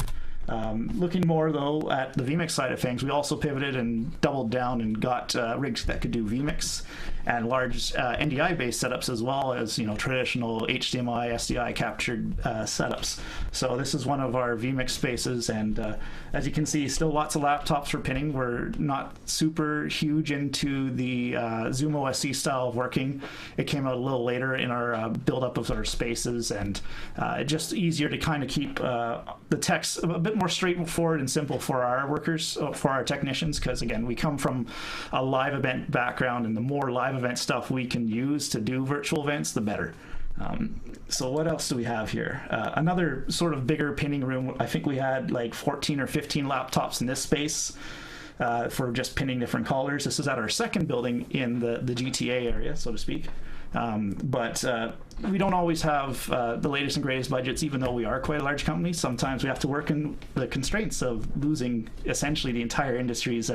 Looking more, though, at the vMix side of things, we also pivoted and doubled down and got rigs that could do vMix. and large NDI-based setups, as well as traditional HDMI, SDI captured setups. So this is one of our vMix spaces, and as you can see, still lots of laptops for pinning. We're not super huge into the Zoom OSC style of working. It came out a little later in our build-up of our spaces, and just easier to kind of keep the text a bit more straightforward and simple for our workers, for our technicians, because again, we come from a live event background, and the more live event stuff we can use to do virtual events, the better. So what else do we have here? Another sort of bigger pinning room. I think we had like 14 or 15 laptops in this space for just pinning different colors. This is at our second building in the GTA area, so to speak. But we don't always have the latest and greatest budgets, even though we are quite a large company. Sometimes we have to work in the constraints of losing essentially the entire industry's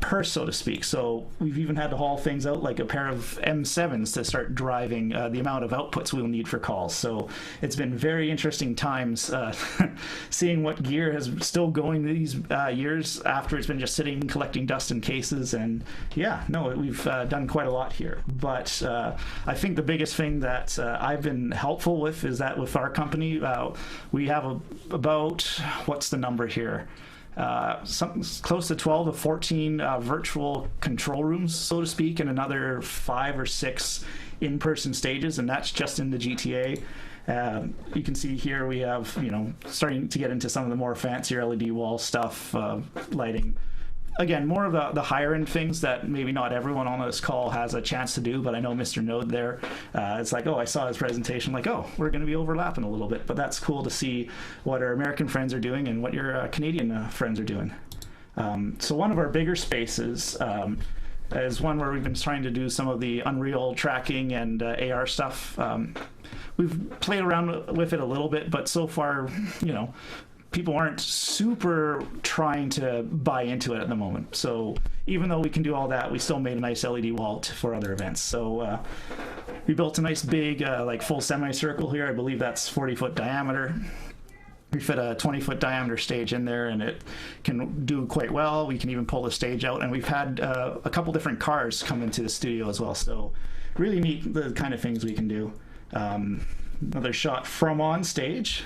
purse, so to speak. So we've even had to haul things out like a pair of M7s to start driving the amount of outputs we'll need for calls. So it's been very interesting times seeing what gear has still going these years after it's been just sitting and collecting dust in cases. And yeah, no, we've done quite a lot here. But I think the biggest thing that I've been helpful with is that with our company, we have about, what's the number here? Something close to 12 to 14 virtual control rooms, so to speak, and another 5 or 6 in-person stages, and that's just in the GTA. You can see here we have, starting to get into some of the more fancier LED wall stuff, lighting. Again, more of the higher end things that maybe not everyone on this call has a chance to do, but I know Mr. Node there, it's like, oh, I saw his presentation, like, oh, we're going to be overlapping a little bit, but that's cool to see what our American friends are doing and what your Canadian friends are doing. So one of our bigger spaces is one where we've been trying to do some of the Unreal tracking and AR stuff. We've played around with it a little bit, but so far, people aren't super trying to buy into it at the moment. So even though we can do all that, we still made a nice LED wall for other events. So we built a nice big like full semicircle here. I believe that's 40-foot diameter. We fit a 20-foot diameter stage in there, and it can do quite well. We can even pull the stage out, and we've had a couple different cars come into the studio as well. So really neat, the kind of things we can do. Another shot from on stage.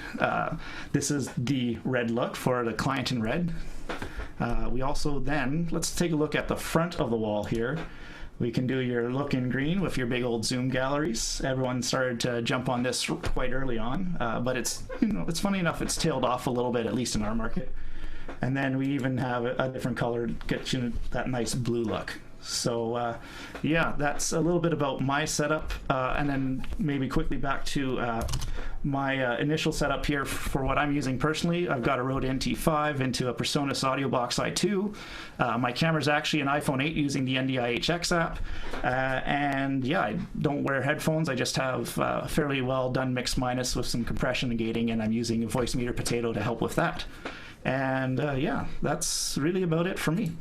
This is the red look for the client in red. We also then, let's take a look at the front of the wall here. We can do your look in green with your big old Zoom galleries. Everyone started to jump on this quite early on, but it's, it's funny enough, it's tailed off a little bit, at least in our market. And then we even have a different color to get you that nice blue look. So yeah, that's a little bit about my setup, and then maybe quickly back to my initial setup here for what I'm using personally. I've got a Rode NT5 into a PreSonus Audio Box i2. My camera's actually an iPhone 8 using the NDI-HX app, and yeah, I don't wear headphones. I just have a fairly well done mix minus with some compression and gating, and I'm using a Voice Meter Potato to help with that. And yeah, that's really about it for me.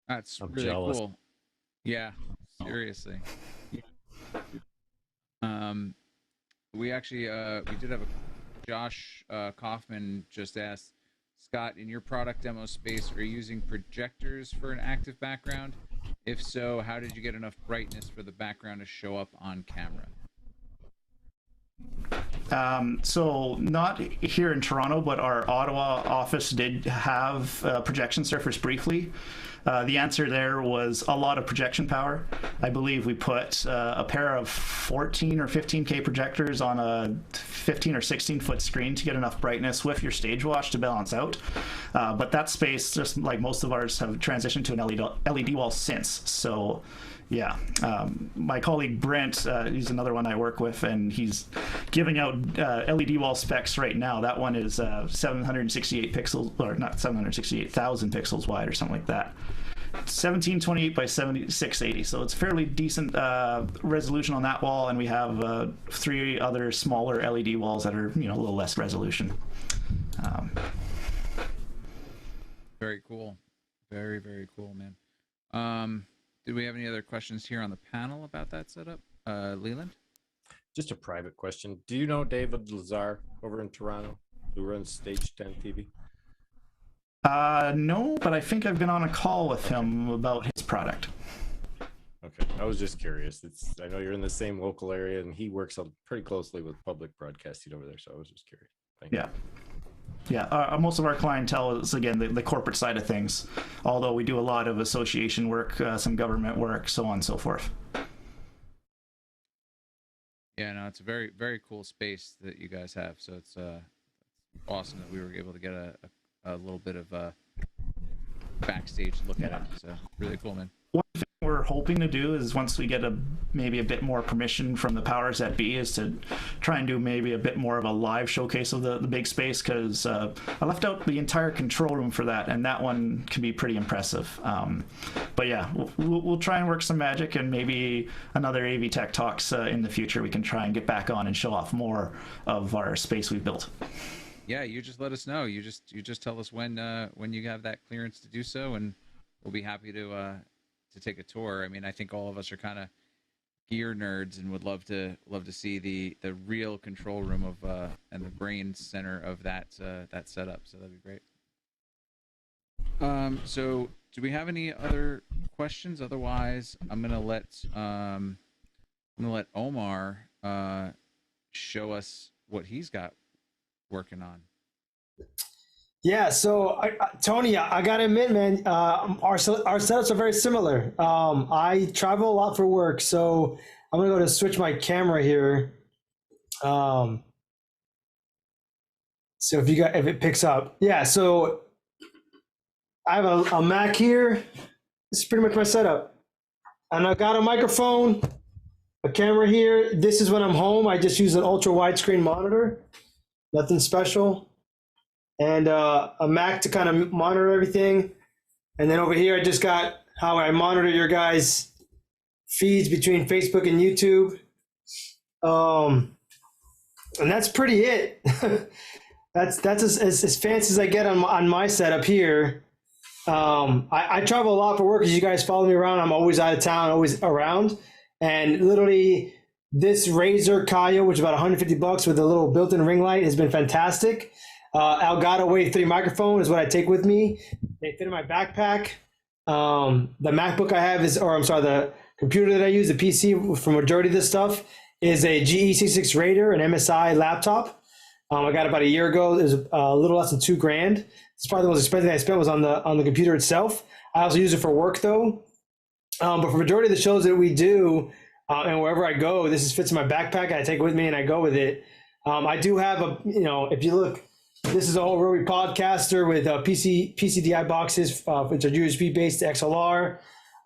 That's I'm really jealous. cool. Yeah, seriously. We actually we did have a Josh Kaufman just asked, Scott, in your product demo space, are you using projectors for an active background? If so, how did you get enough brightness for the background to show up on camera? So not here in Toronto, but our Ottawa office did have projection surface briefly. The answer there was a lot of projection power. I believe we put a pair of 14 or 15K projectors on a 15 or 16 foot screen to get enough brightness with your stage wash to balance out. But that space, just like most of ours, have transitioned to an LED wall since. So yeah, my colleague Brent, he's another one I work with, and he's giving out LED wall specs right now. That one is 768 pixels, or not 768,000 pixels wide or something like that. 1728 by 7680, so it's fairly decent resolution on that wall, and we have 3 other smaller LED walls that are, a little less resolution. Very cool. Very, very cool, man. Do we have any other questions here on the panel about that setup? Leland? Just a private question. Do you know David Lazar over in Toronto, who runs Stage 10 TV? No, but I think I've been on a call with him about his product. Okay, I was just curious. I know you're in the same local area, and he works pretty closely with public broadcasting over there, so I was just curious. Thank you. Yeah, most of our clientele is, again, the corporate side of things, although we do a lot of association work, some government work, so on and so forth. Yeah, no, it's a very, very cool space that you guys have. So it's awesome that we were able to get a little bit of a backstage look at it. So really cool, man. One thing we're hoping to do is, once we get maybe a bit more permission from the powers that be, is to try and do maybe a bit more of a live showcase of the big space, because I left out the entire control room for that, and that one can be pretty impressive. But yeah, we'll try and work some magic, and maybe another AV Tech Talks in the future we can try and get back on and show off more of our space we've built. Yeah, you just let us know. You just tell us when you have that clearance to do so, and we'll be happy to take a tour. I mean, I think all of us are kind of gear nerds and would love to see the real control room of and the brain center of that setup. So that'd be great. So do we have any other questions? Otherwise, I'm gonna let Omar show us what he's got working on. Yeah, so Tony, I gotta admit, man, our setups are very similar. I travel a lot for work, so I'm gonna go to switch my camera here. So if it picks up, yeah. So I have a Mac here. This is pretty much my setup, and I got a microphone, a camera here. This is when I'm home. I just use an ultra widescreen monitor, nothing special. And a Mac to kind of monitor everything. And then over here, I just got how I monitor your guys' feeds between Facebook and YouTube. And that's pretty it. that's as fancy as I get on my setup here. I travel a lot for work, as you guys follow me around. I'm always out of town, always around. And literally, this Razer Kayo, which is about $150 with a little built-in ring light, has been fantastic. Elgato Wave 3 microphone is what I take with me. They fit in my backpack. The MacBook I have the computer that I use, the PC for majority of this stuff, is a GE66 Raider, an MSI laptop. I got it about a year ago. It was a little less than $2,000. It's probably the most expensive thing I spent was on the computer itself. I also use it for work though. But for majority of the shows that we do, and wherever I go, fits in my backpack. I take it with me and I go with it. I do have if you look, this is a whole Rode Podcaster with PCDI boxes, which are USB based XLR,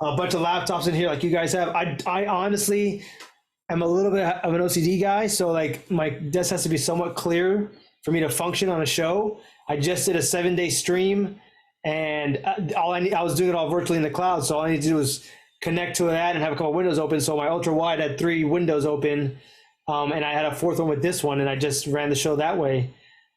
a bunch of laptops in here like you guys have. I honestly am a little bit of an OCD guy, so like my desk has to be somewhat clear for me to function on a show. I just did a 7-day stream, and I was doing it all virtually in the cloud, so all I need to do is connect to that and have a couple windows open. So my ultra wide had 3 windows open, and I had a 4th one with this one, and I just ran the show that way.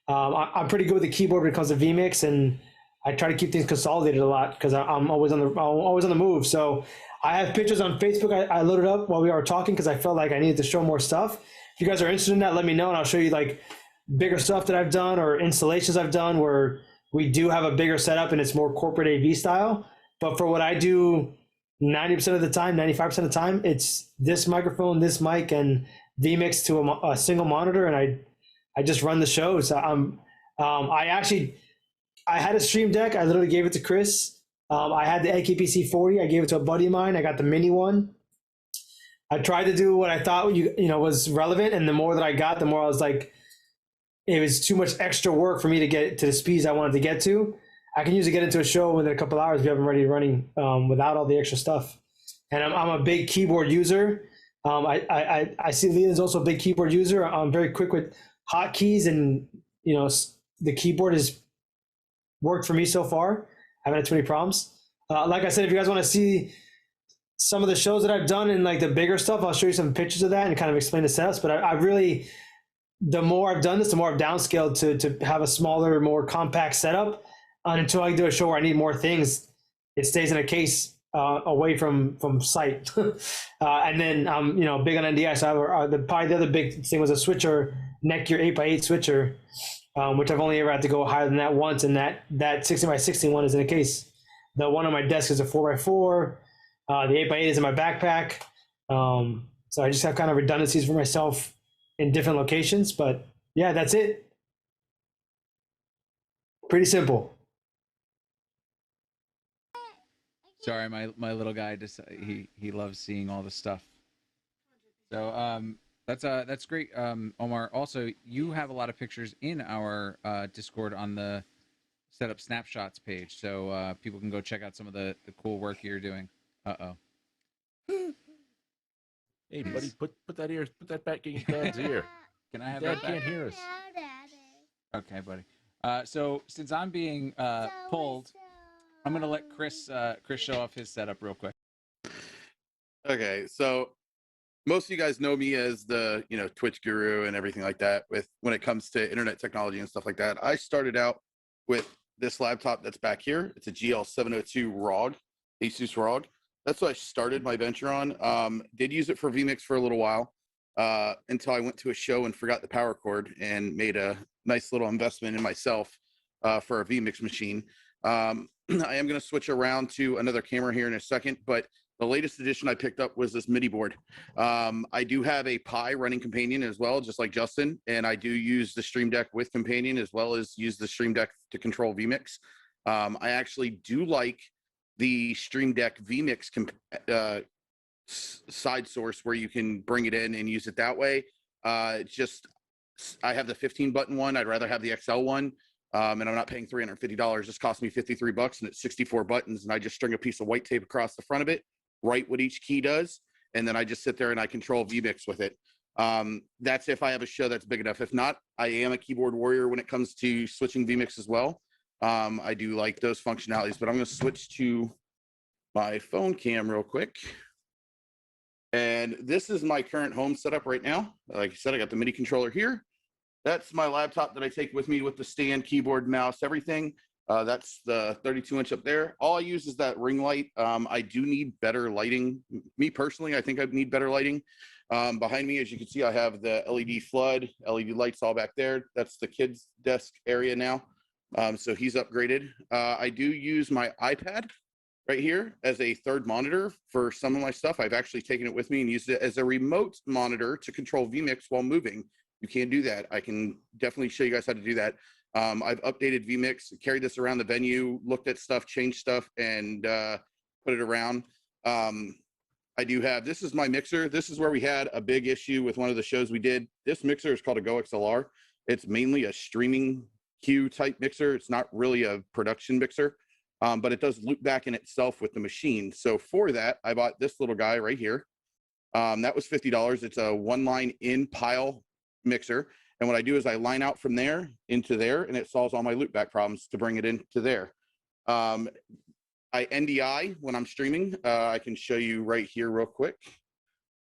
I'm pretty good with the keyboard when it comes to vMix, and I try to keep things consolidated a lot because I'm always on the move. So I have pictures on Facebook I loaded up while we were talking because I felt like I needed to show more stuff. If you guys are interested in that, let me know, and I'll show you like bigger stuff that I've done or installations I've done where we do have a bigger setup and it's more corporate AV style. But for what I do 90% of the time, 95% of the time, it's this microphone, this mic, and vMix to a single monitor, and I just run the shows. I had a Stream Deck. I literally gave it to Chris. I had the AKPC 40. I gave it to a buddy of mine. I got the mini one. I tried to do what I thought was relevant, and the more that I got, the more I was like, it was too much extra work for me to get to the speeds I wanted to get to. I can usually get into a show within a couple of hours if you have them ready running without all the extra stuff. And I'm a big keyboard user. I see Leland's also a big keyboard user. I'm very quick with hotkeys, and the keyboard has worked for me so far. I haven't had too many problems. Like I said, if you guys want to see some of the shows that I've done and like the bigger stuff, I'll show you some pictures of that and kind of explain the setups. But I really, the more I've done this, the more I've downscaled to have a smaller, more compact setup. And until I do a show where I need more things, it stays in a case away from sight. And then big on NDI. So probably the other big thing was a switcher, Netgear 8x8 switcher. which I've only ever had to go higher than that once, and that 60 by 61 is in a case. The one on my desk is a 4x4. The 8x8 is in my backpack. So I just have kind of redundancies for myself in different locations. But yeah, that's it. Pretty simple. Sorry, my little guy just he loves seeing all the stuff. So that's great, Omar. Also, you have a lot of pictures in our Discord on the Setup Snapshots page, so people can go check out some of the cool work you're doing. Hey, buddy, put that back in Dad's ear. Can I have Dad that back? can't hear us. Okay, buddy. So since I'm being pulled, I'm gonna let Chris show off his setup real quick. Okay, so most of you guys know me as the Twitch guru and everything like that. When it comes to internet technology and stuff like that, I started out with this laptop that's back here. It's a GL702 ROG, Asus ROG. That's what I started my venture on. Did use it for vMix for a little while until I went to a show and forgot the power cord and made a nice little investment in myself for a vMix machine. I am going to switch around to another camera here in a second, but the latest edition I picked up was this MIDI board. I do have a Pi running Companion as well, just like Justin, and I do use the Stream Deck with Companion as well as use the Stream Deck to control vMix. I actually do like the Stream Deck vMix side source where you can bring it in and use it that way. I have the 15-button one. I'd rather have the XL one. And I'm not paying $350. This cost me $53 and it's 64 buttons. And I just string a piece of white tape across the front of it, write what each key does. And then I just sit there and I control vMix with it. That's if I have a show that's big enough. If not, I am a keyboard warrior when it comes to switching vMix as well. I do like those functionalities, but I'm going to switch to my phone cam real quick. And this is my current home setup right now. Like I said, I got the MIDI controller here. That's my laptop that I take with me with the stand, keyboard, mouse, everything. That's the 32-inch up there. All I use is that ring light. I do need better lighting. Me personally, I think I need better lighting. Behind me, as you can see, I have the LED flood, LED lights all back there. That's the kids' desk area now. So he's upgraded. I do use my iPad right here as a third monitor for some of my stuff. I've actually taken it with me and used it as a remote monitor to control vMix while moving. You can't do that. I can definitely show you guys how to do that. I've updated vMix, carried this around the venue, looked at stuff, changed stuff, and put it around. I do have, this is my mixer. This is where we had a big issue with one of the shows we did. This mixer is called a Go XLR. It's mainly a streaming cue type mixer. It's not really a production mixer, but it does loop back in itself with the machine. So for that, I bought this little guy right here. That was $50. It's a one-line in pile mixer. And what I do is I line out from there into there, and it solves all my loopback problems to bring it into there. I NDI when I'm streaming. I can show you right here real quick.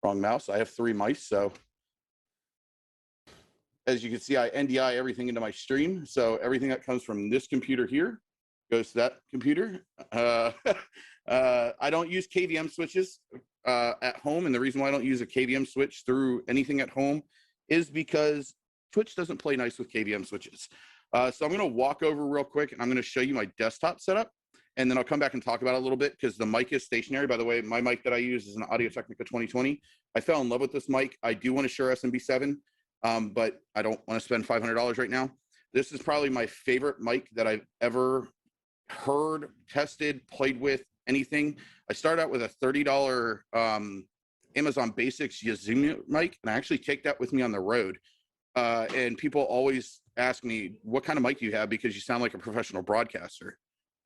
Wrong mouse. I have 3 mice. So as you can see, I NDI everything into my stream. So everything that comes from this computer here goes to that computer. I don't use KVM switches at home. And the reason why I don't use a KVM switch through anything at home is because Twitch doesn't play nice with KVM switches. So I'm going to walk over real quick and I'm going to show you my desktop setup. And then I'll come back and talk about it a little bit because the mic is stationary. By the way, my mic that I use is an Audio-Technica 2020. I fell in love with this mic. I do want a Shure SMB7, but I don't want to spend $500 right now. This is probably my favorite mic that I've ever heard, tested, played with, anything. I started out with a $30 Amazon Basics Yazoo mic, and I actually take that with me on the road. And people always ask me, what kind of mic do you have? Because you sound like a professional broadcaster.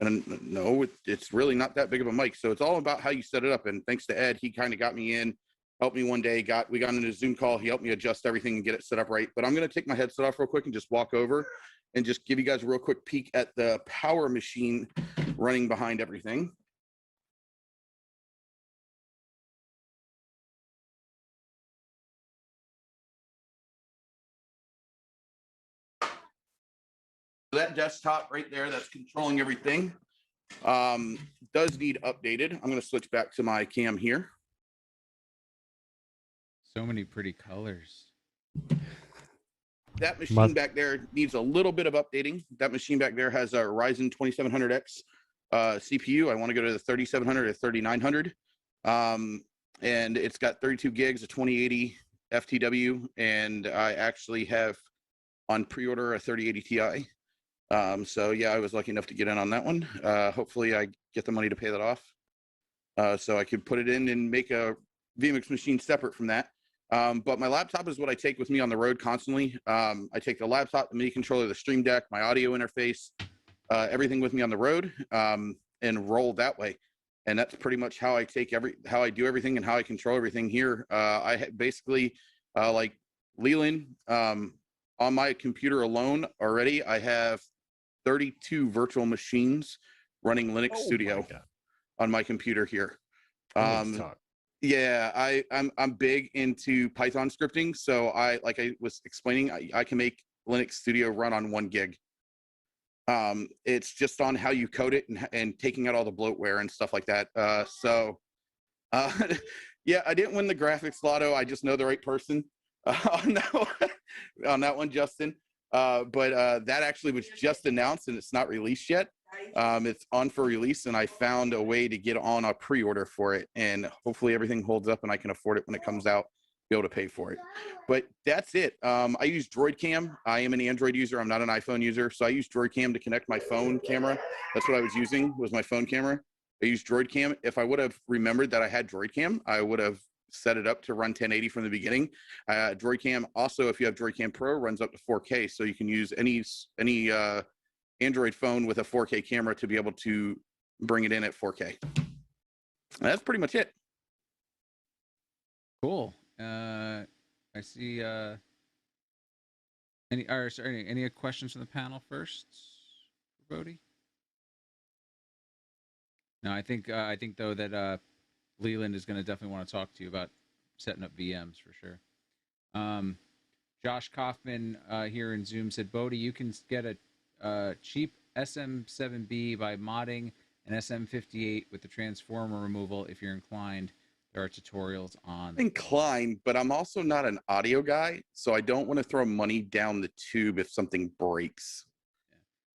And no, it's really not that big of a mic. So it's all about how you set it up. And thanks to Ed, he kind of got me in, helped me one day, we got into a Zoom call. He helped me adjust everything and get it set up right. But I'm going to take my headset off real quick and just walk over and just give you guys a real quick peek at the power machine running behind everything. That desktop right there that's controlling everything does need updated. I'm going to switch back to my cam here. So many pretty colors. that machine back there needs a little bit of updating. That machine back there has a Ryzen 2700X CPU. I want to go to the 3700 or 3900. And it's got 32 gigs of 2080 FTW, and I actually have on pre-order a 3080 Ti. So yeah, I was lucky enough to get in on that one. Hopefully I get the money to pay that off, so I could put it in and make a vMix machine separate from that. But my laptop is what I take with me on the road constantly. I take the laptop, the MIDI controller, the Stream Deck, my audio interface, everything with me on the road, and roll that way. And that's pretty much how I do everything and how I control everything here. I basically, like Leland, on my computer alone already, I have 32 virtual machines running Linux Studio on my computer here. Yeah, I'm big into Python scripting, so like I was explaining, I can make Linux Studio run on 1 gig. It's just on how you code it and taking out all the bloatware and stuff like that. Yeah, I didn't win the graphics lotto. I just know the right person on that one, Justin. But that actually was just announced and it's not released yet. It's on for release, and I found a way to get on a pre-order for it, and hopefully everything holds up and I can afford it when it comes out, be able to pay for it. But that's it. I use DroidCam. I am an Android user. I'm not an iPhone user. So I use DroidCam to connect my phone camera. That's what I was using, was my phone camera. I use DroidCam. If I would have remembered that I had DroidCam, I would have set it up to run 1080 from the beginning. DroidCam also, if you have DroidCam Pro, runs up to 4K. So you can use any Android phone with a 4K camera to be able to bring it in at 4K. And that's pretty much it. Cool. I see any questions from the panel first for Bodhi? No, I think though that Leland is going to definitely want to talk to you about setting up VMs for sure. Josh Kaufman here in Zoom said, Bodhi, you can get a cheap SM7B by modding an SM58 with the transformer removal if you're inclined. There are tutorials on. Inclined, but I'm also not an audio guy, so I don't want to throw money down the tube if something breaks.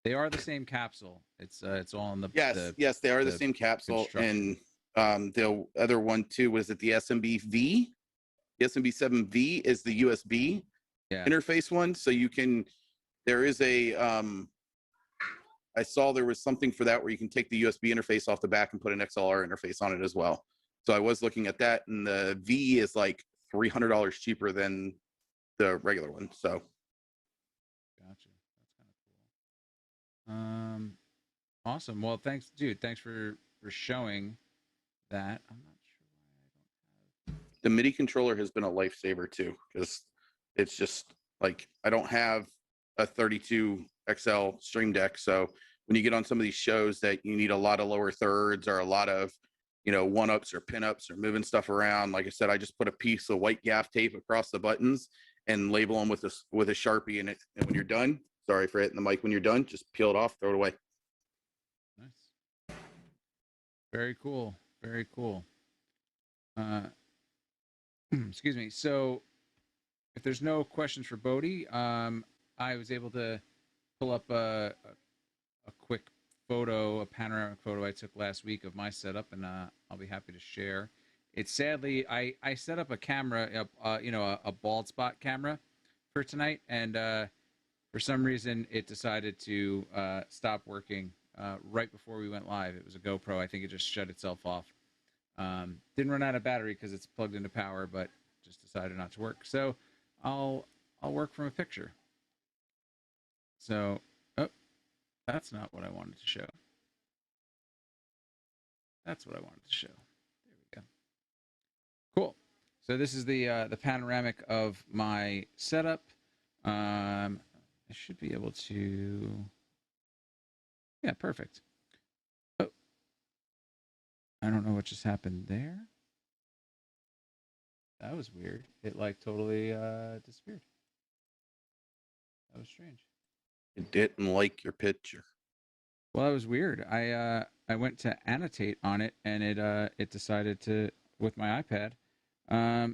They are the same capsule. It's all in the yes, they are the same capsule. And the other one too, was it the SMB-V? The SMB7V is the USB interface one. So you can, there is a I saw there was something for that where you can take the USB interface off the back and put an XLR interface on it as well. So I was looking at that, and the V is like $300 cheaper than the regular one. So, gotcha. That's kind of cool. Awesome. Well, thanks, dude. Thanks for showing that. I'm not sure why I don't have. The MIDI controller has been a lifesaver too, because it's just like I don't have a 32 XL Stream Deck, so when you get on some of these shows that you need a lot of lower thirds or a lot of, you know, one-ups or pin-ups or moving stuff around. Like I said, I just put a piece of white gaff tape across the buttons and label them with a Sharpie. And when you're done, sorry for hitting the mic, when you're done, just peel it off, throw it away. Nice. Very cool. Very cool. Excuse me. So if there's no questions for Bodhi, I was able to pull up a quick photo, a panoramic photo I took last week of my setup, and I'll be happy to share. It's sadly, I set up a camera, a bald spot camera for tonight, and for some reason it decided to stop working right before we went live. It was a GoPro. I think it just shut itself off. Didn't run out of battery because it's plugged into power, but just decided not to work. So I'll work from a picture. So, that's not what I wanted to show. That's what I wanted to show. There we go. Cool. So this is the panoramic of my setup. I should be able to. Yeah, perfect. Oh, I don't know what just happened there. That was weird. It like totally disappeared. That was strange. It didn't like your picture. Well, that was weird. I went to annotate on it, and it decided to with my iPad.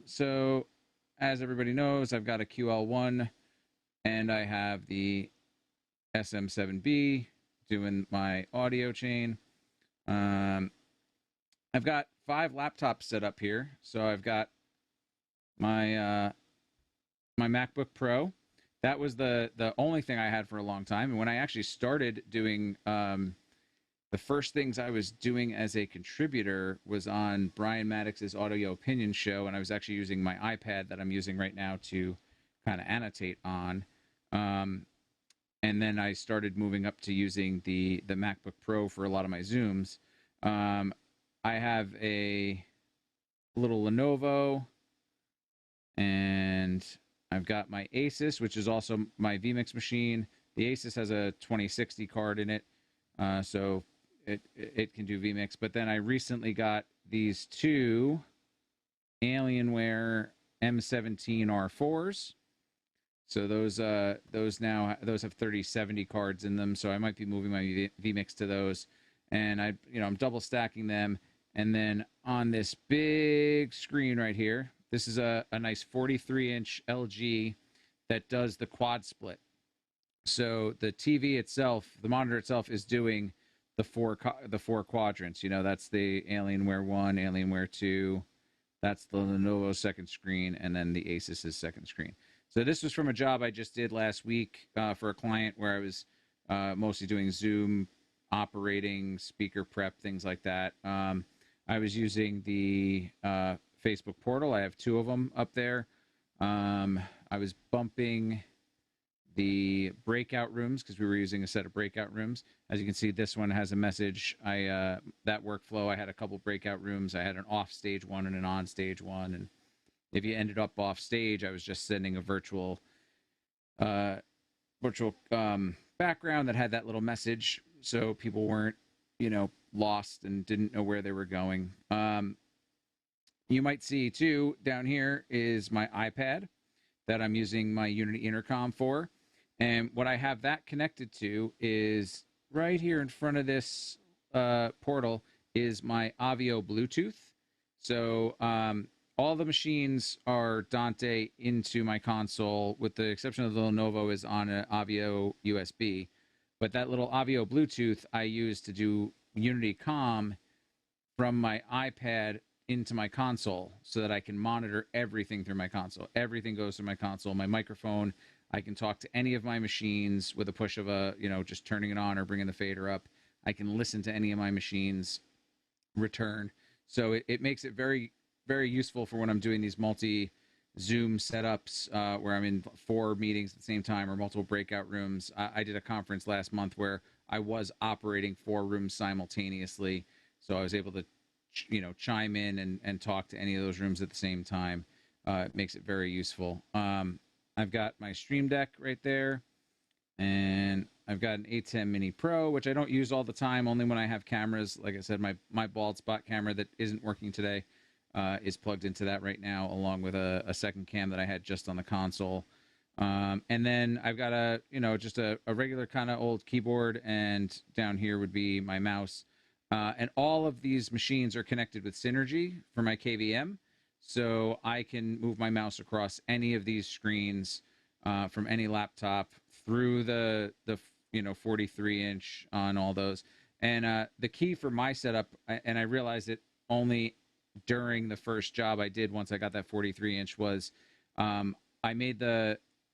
So as everybody knows, I've got a QL1 and I have the SM7B doing my audio chain. I've got 5 laptops set up here. So I've got my my MacBook Pro. That was the only thing I had for a long time. And when I actually started doing the first things I was doing as a contributor was on Brian Maddox's Audio Opinion show, and I was actually using my iPad that I'm using right now to kind of annotate on. And then I started moving up to using the MacBook Pro for a lot of my Zooms. I have a little Lenovo, and I've got my Asus, which is also my vMix machine. The Asus has a 2060 card in it, so it can do vMix. But then I recently got these 2 Alienware M17 R4s. So those have 3070 cards in them. So I might be moving my vMix to those, and I'm double stacking them. And then on this big screen right here, this is a nice 43-inch LG that does the quad split. So the TV itself, the monitor itself, is doing the four quadrants. That's the Alienware 1, Alienware 2, that's the Lenovo second screen, and then the Asus's second screen. So this was from a job I just did last week for a client where I was mostly doing Zoom operating, speaker prep, things like that. I was using the Facebook portal. I have 2 of them up there. I was bumping the breakout rooms because we were using a set of breakout rooms. As you can see, this one has a message. That workflow, I had a couple breakout rooms. I had an off stage one and an on stage one. And if you ended up off stage, I was just sending a virtual background that had that little message, so people weren't, lost and didn't know where they were going. You might see too down here is my iPad that I'm using my Unity intercom for. And what I have that connected to is right here in front of this portal is my Avio Bluetooth. So all the machines are Dante into my console, with the exception of the Lenovo is on an Avio USB. But that little Avio Bluetooth I use to do Unity comm from my iPad into my console so that I can monitor everything through my console. Everything goes through my console. My microphone, I can talk to any of my machines with a push of just turning it on or bringing the fader up. I can listen to any of my machines return. So it makes it very, very useful for when I'm doing these multi-Zoom setups where I'm in 4 meetings at the same time or multiple breakout rooms. I did a conference last month where I was operating 4 rooms simultaneously. So I was able to chime in and talk to any of those rooms at the same time. It makes it very useful. I've got my Stream Deck right there, and I've got an A10 Mini Pro, which I don't use all the time, only when I have cameras. Like I said, my bald spot camera that isn't working today is plugged into that right now, along with a second cam that I had just on the console. And then I've got just a regular kind of old keyboard, and down here would be my mouse. And all of these machines are connected with Synergy for my KVM. So I can move my mouse across any of these screens from any laptop through the 43-inch on all those. And the key for my setup, and I realized it only during the first job I did once I got that 43-inch, was I made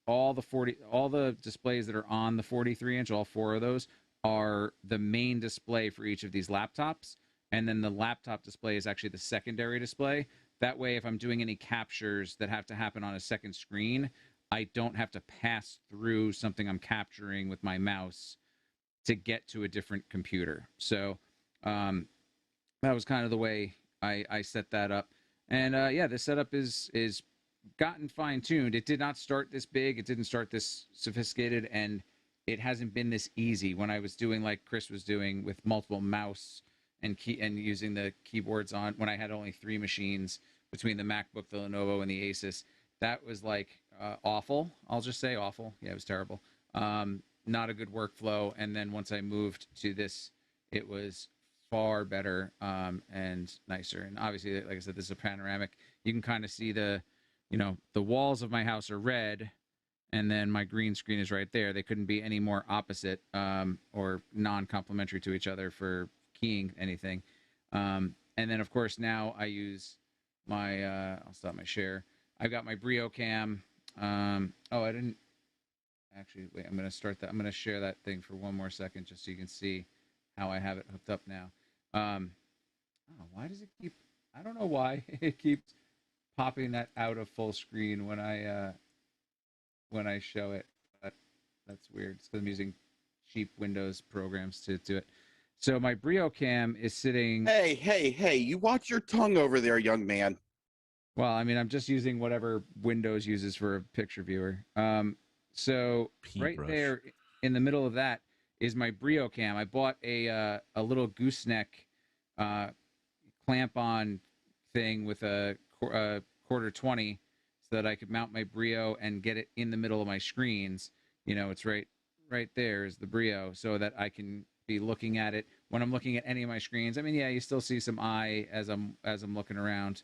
all the displays that are on the 43-inch, all 4 of those, are the main display for each of these laptops. And then the laptop display is actually the secondary display. That way, if I'm doing any captures that have to happen on a second screen, I don't have to pass through something I'm capturing with my mouse to get to a different computer. So that was kind of the way I set that up. And this setup is gotten fine-tuned. It did not start this big. It didn't start this sophisticated, and it hasn't been this easy. When I was doing like Chris was doing with multiple mouse and using the keyboards on, when I had only 3 machines between the MacBook, the Lenovo, and the Asus, that was like awful. I'll just say awful. Yeah, it was terrible. Not a good workflow. And then once I moved to this, it was far better and nicer. And obviously, like I said, this is a panoramic. You can kind of see the walls of my house are red, and then my green screen is right there. They couldn't be any more opposite or non-complementary to each other for keying anything. And then, of course, now I use my, I'll stop my share. I've got my Brio cam. Oh, I didn't actually, wait, I'm going to start that. I'm going to share that thing for one more second just so you can see how I have it hooked up now. Oh, why does it keep, I don't know why it keeps popping that out of full screen when I show it, but that's weird. It's because I'm using cheap Windows programs to do it. So my Brio cam is sitting. Hey! You watch your tongue over there, young man. Well, I mean, I'm just using whatever Windows uses for a picture viewer. So right there in the middle of that is my Brio cam. I bought a little gooseneck clamp-on thing with a quarter 20 so that I could mount my Brio and get it in the middle of my screens. You know, it's right there is the Brio, so that I can be looking at it when I'm looking at any of my screens. I mean, yeah, you still see some eye as I'm looking around,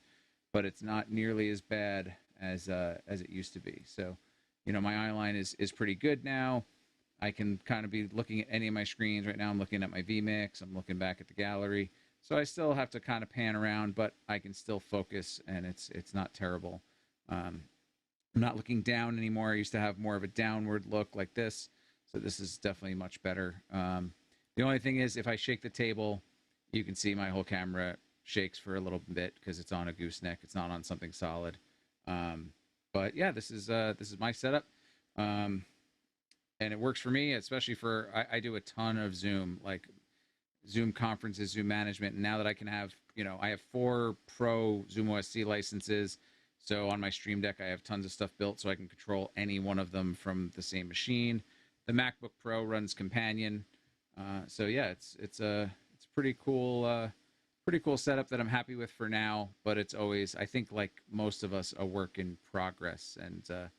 but it's not nearly as bad as it used to be. So, you know, my eye line is pretty good now. I can kind of be looking at any of my screens. Right now I'm looking at my vMix. I'm looking back at the gallery. So I still have to kind of pan around, but I can still focus, and it's not terrible. I'm not looking down anymore. I used to have more of a downward look like this. So this is definitely much better. The only thing is, if I shake the table, you can see my whole camera shakes for a little bit because it's on a gooseneck. It's not on something solid. But yeah, this is my setup. And it works for me, especially for, I do a ton of Zoom, like Zoom conferences, Zoom management. And now that I can have, you know, I have 4 Pro Zoom OSC licenses. So on my Stream Deck, I have tons of stuff built so I can control any one of them from the same machine. The MacBook Pro runs Companion. So yeah, it's a pretty cool setup that I'm happy with for now, but it's always, I think, like most of us, a work in progress, and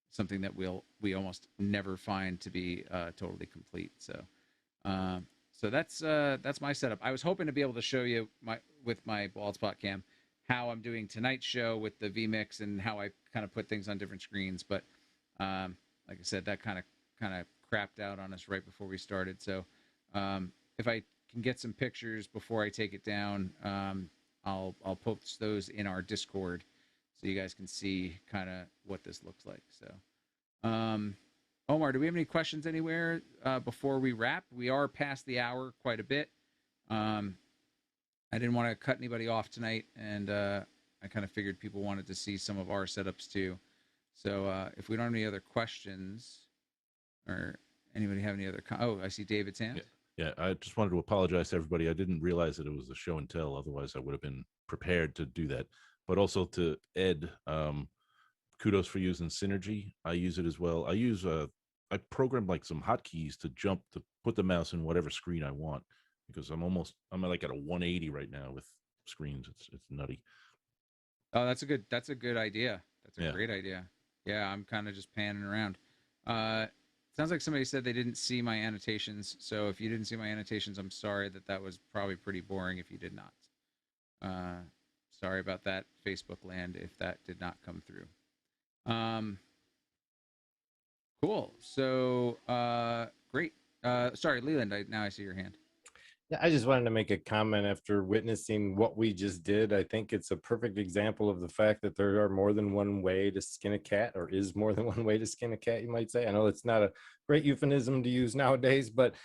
something that we almost never find to be totally complete. So that's my setup. I was hoping to be able to show you with my bald spot cam how I'm doing tonight's show with the vMix and how I kind of put things on different screens, but like I said, that kind of crapped out on us right before we started. So if I can get some pictures before I take it down, I'll post those in our Discord so you guys can see kind of what this looks like. So Omar, do we have any questions anywhere before we wrap? We are past the hour quite a bit. I didn't want to cut anybody off tonight, and I kind of figured people wanted to see some of our setups too. So if we don't have any other questions, or anybody have any other oh, I see David's hand. Yeah, I just wanted to apologize to everybody. I didn't realize that it was a show and tell. Otherwise, I would have been prepared to do that. But also to Ed, kudos for using Synergy. I use it as well. I program like some hotkeys to put the mouse in whatever screen I want, because I'm like at a 180 right now with screens. It's nutty. Oh, that's a good idea. That's a great idea. Yeah, I'm kind of just panning around. Sounds like somebody said they didn't see my annotations. So if you didn't see my annotations, I'm sorry. That was probably pretty boring if you did not. Sorry about that, Facebook land, if that did not come through. Cool. So great. Sorry, Leland, now I see your hand. Yeah, I just wanted to make a comment after witnessing what we just did. I think it's a perfect example of the fact that there are more than one way to skin a cat, or is more than one way to skin a cat, you might say. I know it's not a great euphemism to use nowadays, but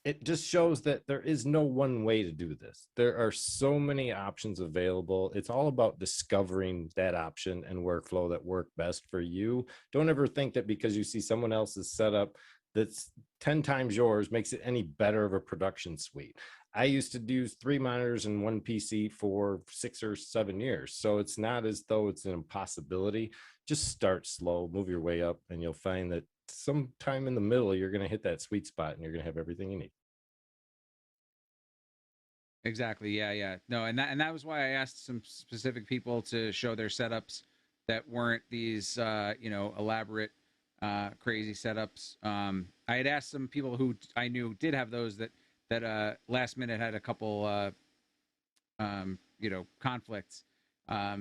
it just shows that there is no one way to do this. There are so many options available. It's all about discovering that option and workflow that work best for you. Don't ever think that because you see someone else's setup that's 10 times yours makes it any better of a production suite. I used to use 3 monitors and 1 PC for 6 or 7 years. So it's not as though it's an impossibility. Just start slow, move your way up, and you'll find that sometime in the middle, you're going to hit that sweet spot and you're going to have everything you need. Exactly. Yeah. No, and that was why I asked some specific people to show their setups that weren't these, elaborate, crazy setups. I had asked some people who I knew did have those that last minute had a couple, conflicts.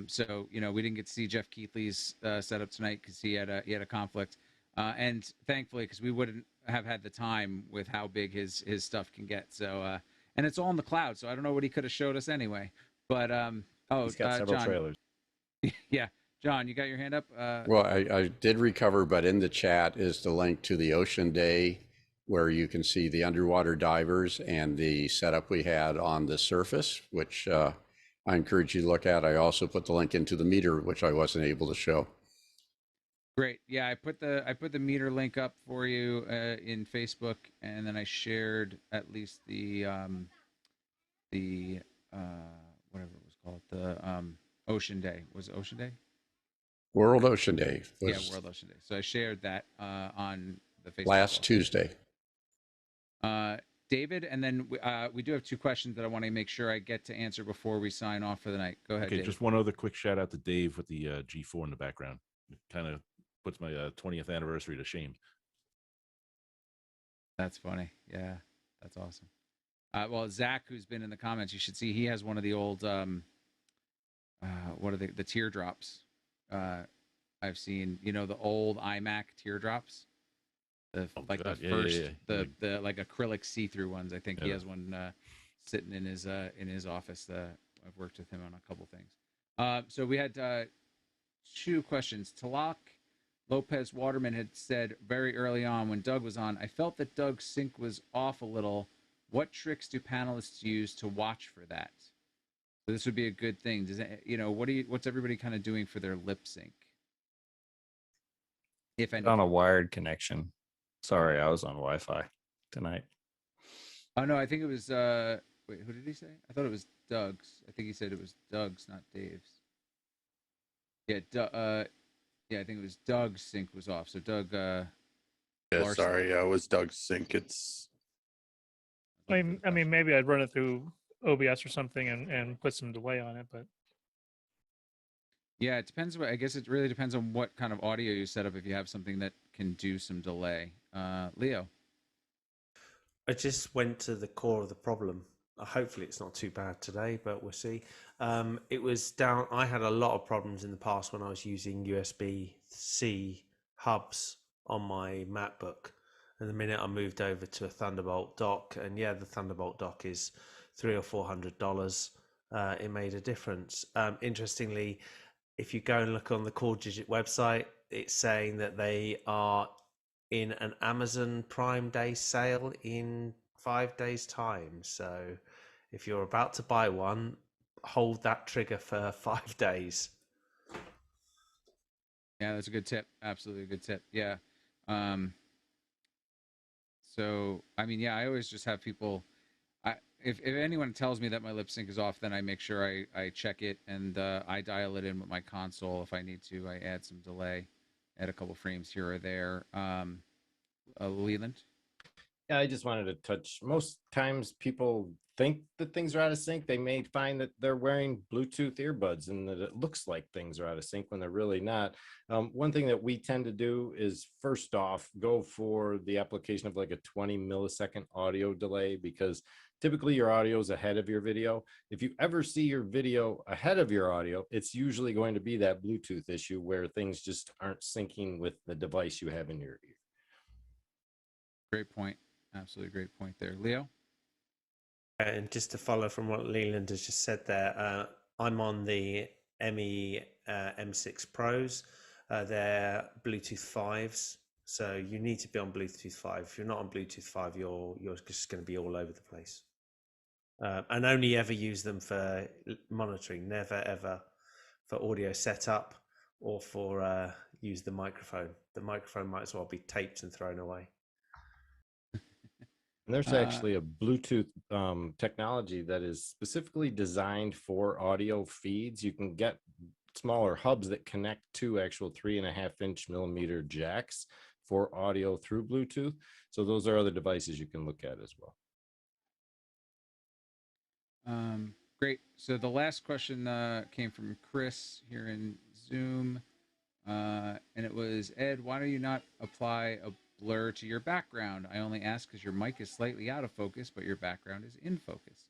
So we didn't get to see Jeff Keithley's setup tonight because he had a conflict. And thankfully, because we wouldn't have had the time with how big his stuff can get. So and it's all in the cloud, so I don't know what he could have showed us anyway. But He's got several John, trailers. yeah, John, you got your hand up. Well, I did recover, but in the chat is the link to the Ocean Day, where you can see the underwater divers and the setup we had on the surface, which I encourage you to look at. I also put the link into the meter, which I wasn't able to show. Great. Yeah, I put the meter link up for you in Facebook, and then I shared at least the whatever it was called, the Ocean Day. Was it Ocean Day? World Ocean Day was Yeah, World Ocean Day. So I shared that on the Facebook last wall. Tuesday. David, and then we do have two questions that I want to make sure I get to answer before we sign off for the night. Go ahead, Okay, David. just one other quick shout out to Dave with the G4 in the background. It kind of puts my 20th anniversary to shame. That's funny. Yeah, that's awesome. Well, Zach, who's been in the comments, you should see he has one of the old what are the teardrops? I've seen, the old iMac teardrops. The like acrylic see-through ones. I think he has one sitting in his office. I've worked with him on a couple things. So we had two questions. Talak Lopez Waterman had said very early on when Doug was on, I felt that Doug's sync was off a little. What tricks do panelists use to watch for that? So this would be a good thing. Does it, what's everybody kind of doing for their lip sync? If anything. On a wired connection. Sorry, I was on Wi-Fi tonight. Oh no, I think it was wait, who did he say? I thought it was Doug's. I think he said it was Doug's, not Dave's. Yeah, I think it was Doug's sync was off. So Doug Yeah, Larson. sorry, it was Doug's sync. It's I mean, maybe I'd run it through OBS or something and put some delay on it, but yeah, it depends. I guess it really depends on what kind of audio you set up. If you have something that can do some delay, Leo. I just went to the core of the problem. Hopefully it's not too bad today, but we'll see. It was down. I had a lot of problems in the past when I was using USB-C hubs on my MacBook. And the minute I moved over to a Thunderbolt dock, and yeah, the Thunderbolt dock is $300 or $400. It made a difference. Interestingly, if you go and look on the Core Digit website, it's saying that they are in an Amazon Prime Day sale in 5 days' time. So if you're about to buy one, hold that trigger for 5 days. Yeah, that's a good tip. Absolutely a good tip. Yeah. So, I mean, yeah, I always just have people. If anyone tells me that my lip sync is off, then I make sure I check it and I dial it in with my console. If I need to, I add some delay, add a couple frames here or there. Leland? Yeah, I just wanted to touch. Most times people think that things are out of sync. They may find that they're wearing Bluetooth earbuds and that it looks like things are out of sync when they're really not. One thing that we tend to do is, first off, go for the application of like a 20 millisecond audio delay, because typically your audio is ahead of your video. If you ever see your video ahead of your audio, it's usually going to be that Bluetooth issue where things just aren't syncing with the device you have in your ear. Great point. Absolutely great point there. Leo? And just to follow from what Leland has just said there, I'm on the ME M6 Pros. They're Bluetooth 5s. So you need to be on Bluetooth 5. If you're not on Bluetooth 5, you're just going to be all over the place. And only ever use them for monitoring, never ever for audio setup or for use the microphone. The microphone might as well be taped and thrown away. And there's actually a Bluetooth technology that is specifically designed for audio feeds. You can get smaller hubs that connect to actual 3.5 millimeter jacks for audio through Bluetooth. So those are other devices you can look at as well. Great. So the last question came from Chris here in Zoom. And it was, Ed, why do you not apply a blur to your background? I only ask because your mic is slightly out of focus, but your background is in focus.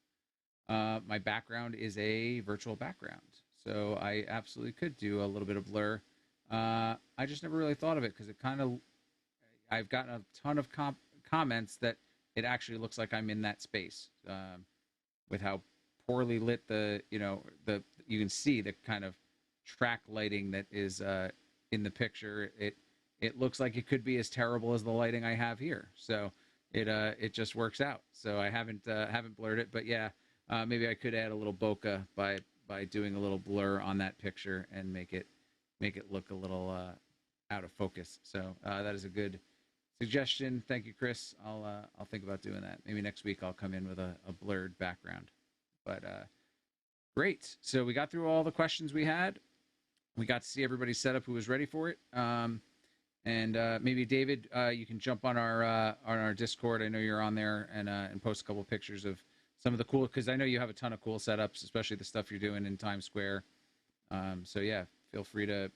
My background is a virtual background, so I absolutely could do a little bit of blur. I just never really thought of it because it kind of I've gotten a ton of comments that it actually looks like I'm in that space, with how poorly lit you can see the kind of track lighting that is in the picture. It looks like it could be as terrible as the lighting I have here. So it just works out. So I haven't blurred it, but yeah, maybe I could add a little bokeh by doing a little blur on that picture and make it look a little out of focus. So that is a good suggestion. Thank you, Chris. I'll think about doing that. Maybe next week I'll come in with a blurred background. But great. So we got through all the questions we had. We got to see everybody's setup who was ready for it. And maybe David, you can jump on our Discord. I know you're on there and post a couple of pictures of some of the cool, because I know you have a ton of cool setups, especially the stuff you're doing in Times Square. So yeah, feel free to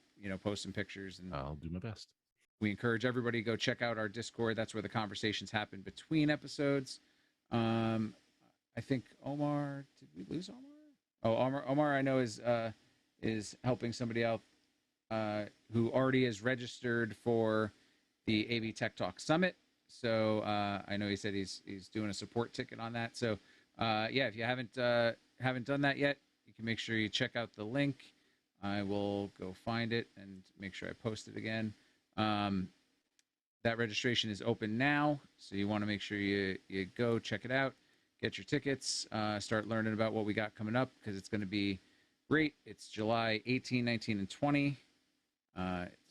post some pictures, and I'll do my best. We encourage everybody to go check out our Discord. That's where the conversations happen between episodes. I think Omar, did we lose Omar? Oh, Omar, I know is helping somebody out who already is registered for the AV Tech Talk Summit. So I know he said he's doing a support ticket on that. So yeah, if you haven't done that yet, you can make sure you check out the link. I will go find it and make sure I post it again. That registration is open now, so you want to make sure you go check it out, get your tickets, start learning about what we got coming up, because it's going to be great. It's July 18, 19, and 20.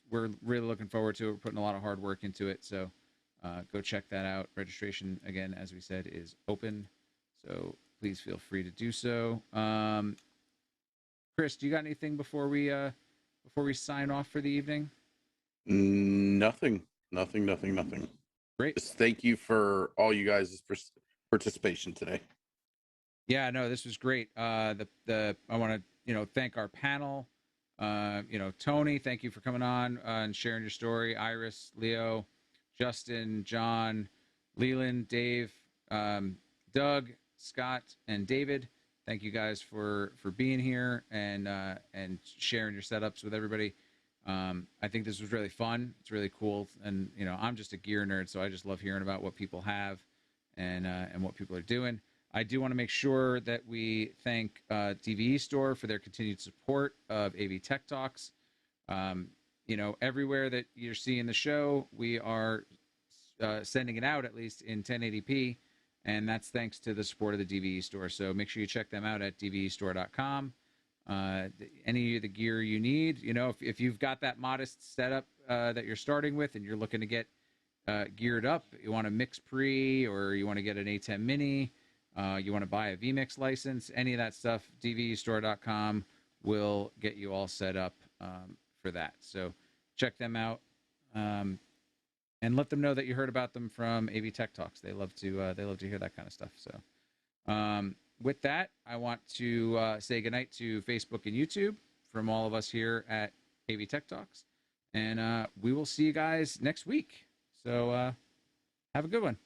We're really looking forward to it. We're putting a lot of hard work into it, so go check that out. Registration, again, as we said, is open, so please feel free to do so. Chris, do you got anything before we sign off for the evening? Nothing. Great. Just thank you for all you guys' participation today. Yeah, no, this was great. I want to thank our panel. Tony, thank you for coming on and sharing your story. Iris, Leo, Justin, John, Leland, Dave, Doug, Scott, and David. Thank you guys for being here and sharing your setups with everybody. I think this was really fun. It's really cool, and I'm just a gear nerd, so I just love hearing about what people have and what people are doing. I do want to make sure that we thank DVE Store for their continued support of AV Tech Talks. Everywhere that you're seeing the show, we are sending it out at least in 1080p, and that's thanks to the support of the DVE Store. So make sure you check them out at dvestore.com. Any of the gear you need, if you've got that modest setup that you're starting with and you're looking to get geared up, you want a mix pre, or you want to get an A10 mini, you want to buy a vMix license, any of that stuff, dvestore.com will get you all set up for that. So check them out and let them know that you heard about them from AV Tech Talks. They love to hear that kind of stuff. So with that, I want to say goodnight to Facebook and YouTube from all of us here at AV Tech Talks. And we will see you guys next week. So have a good one.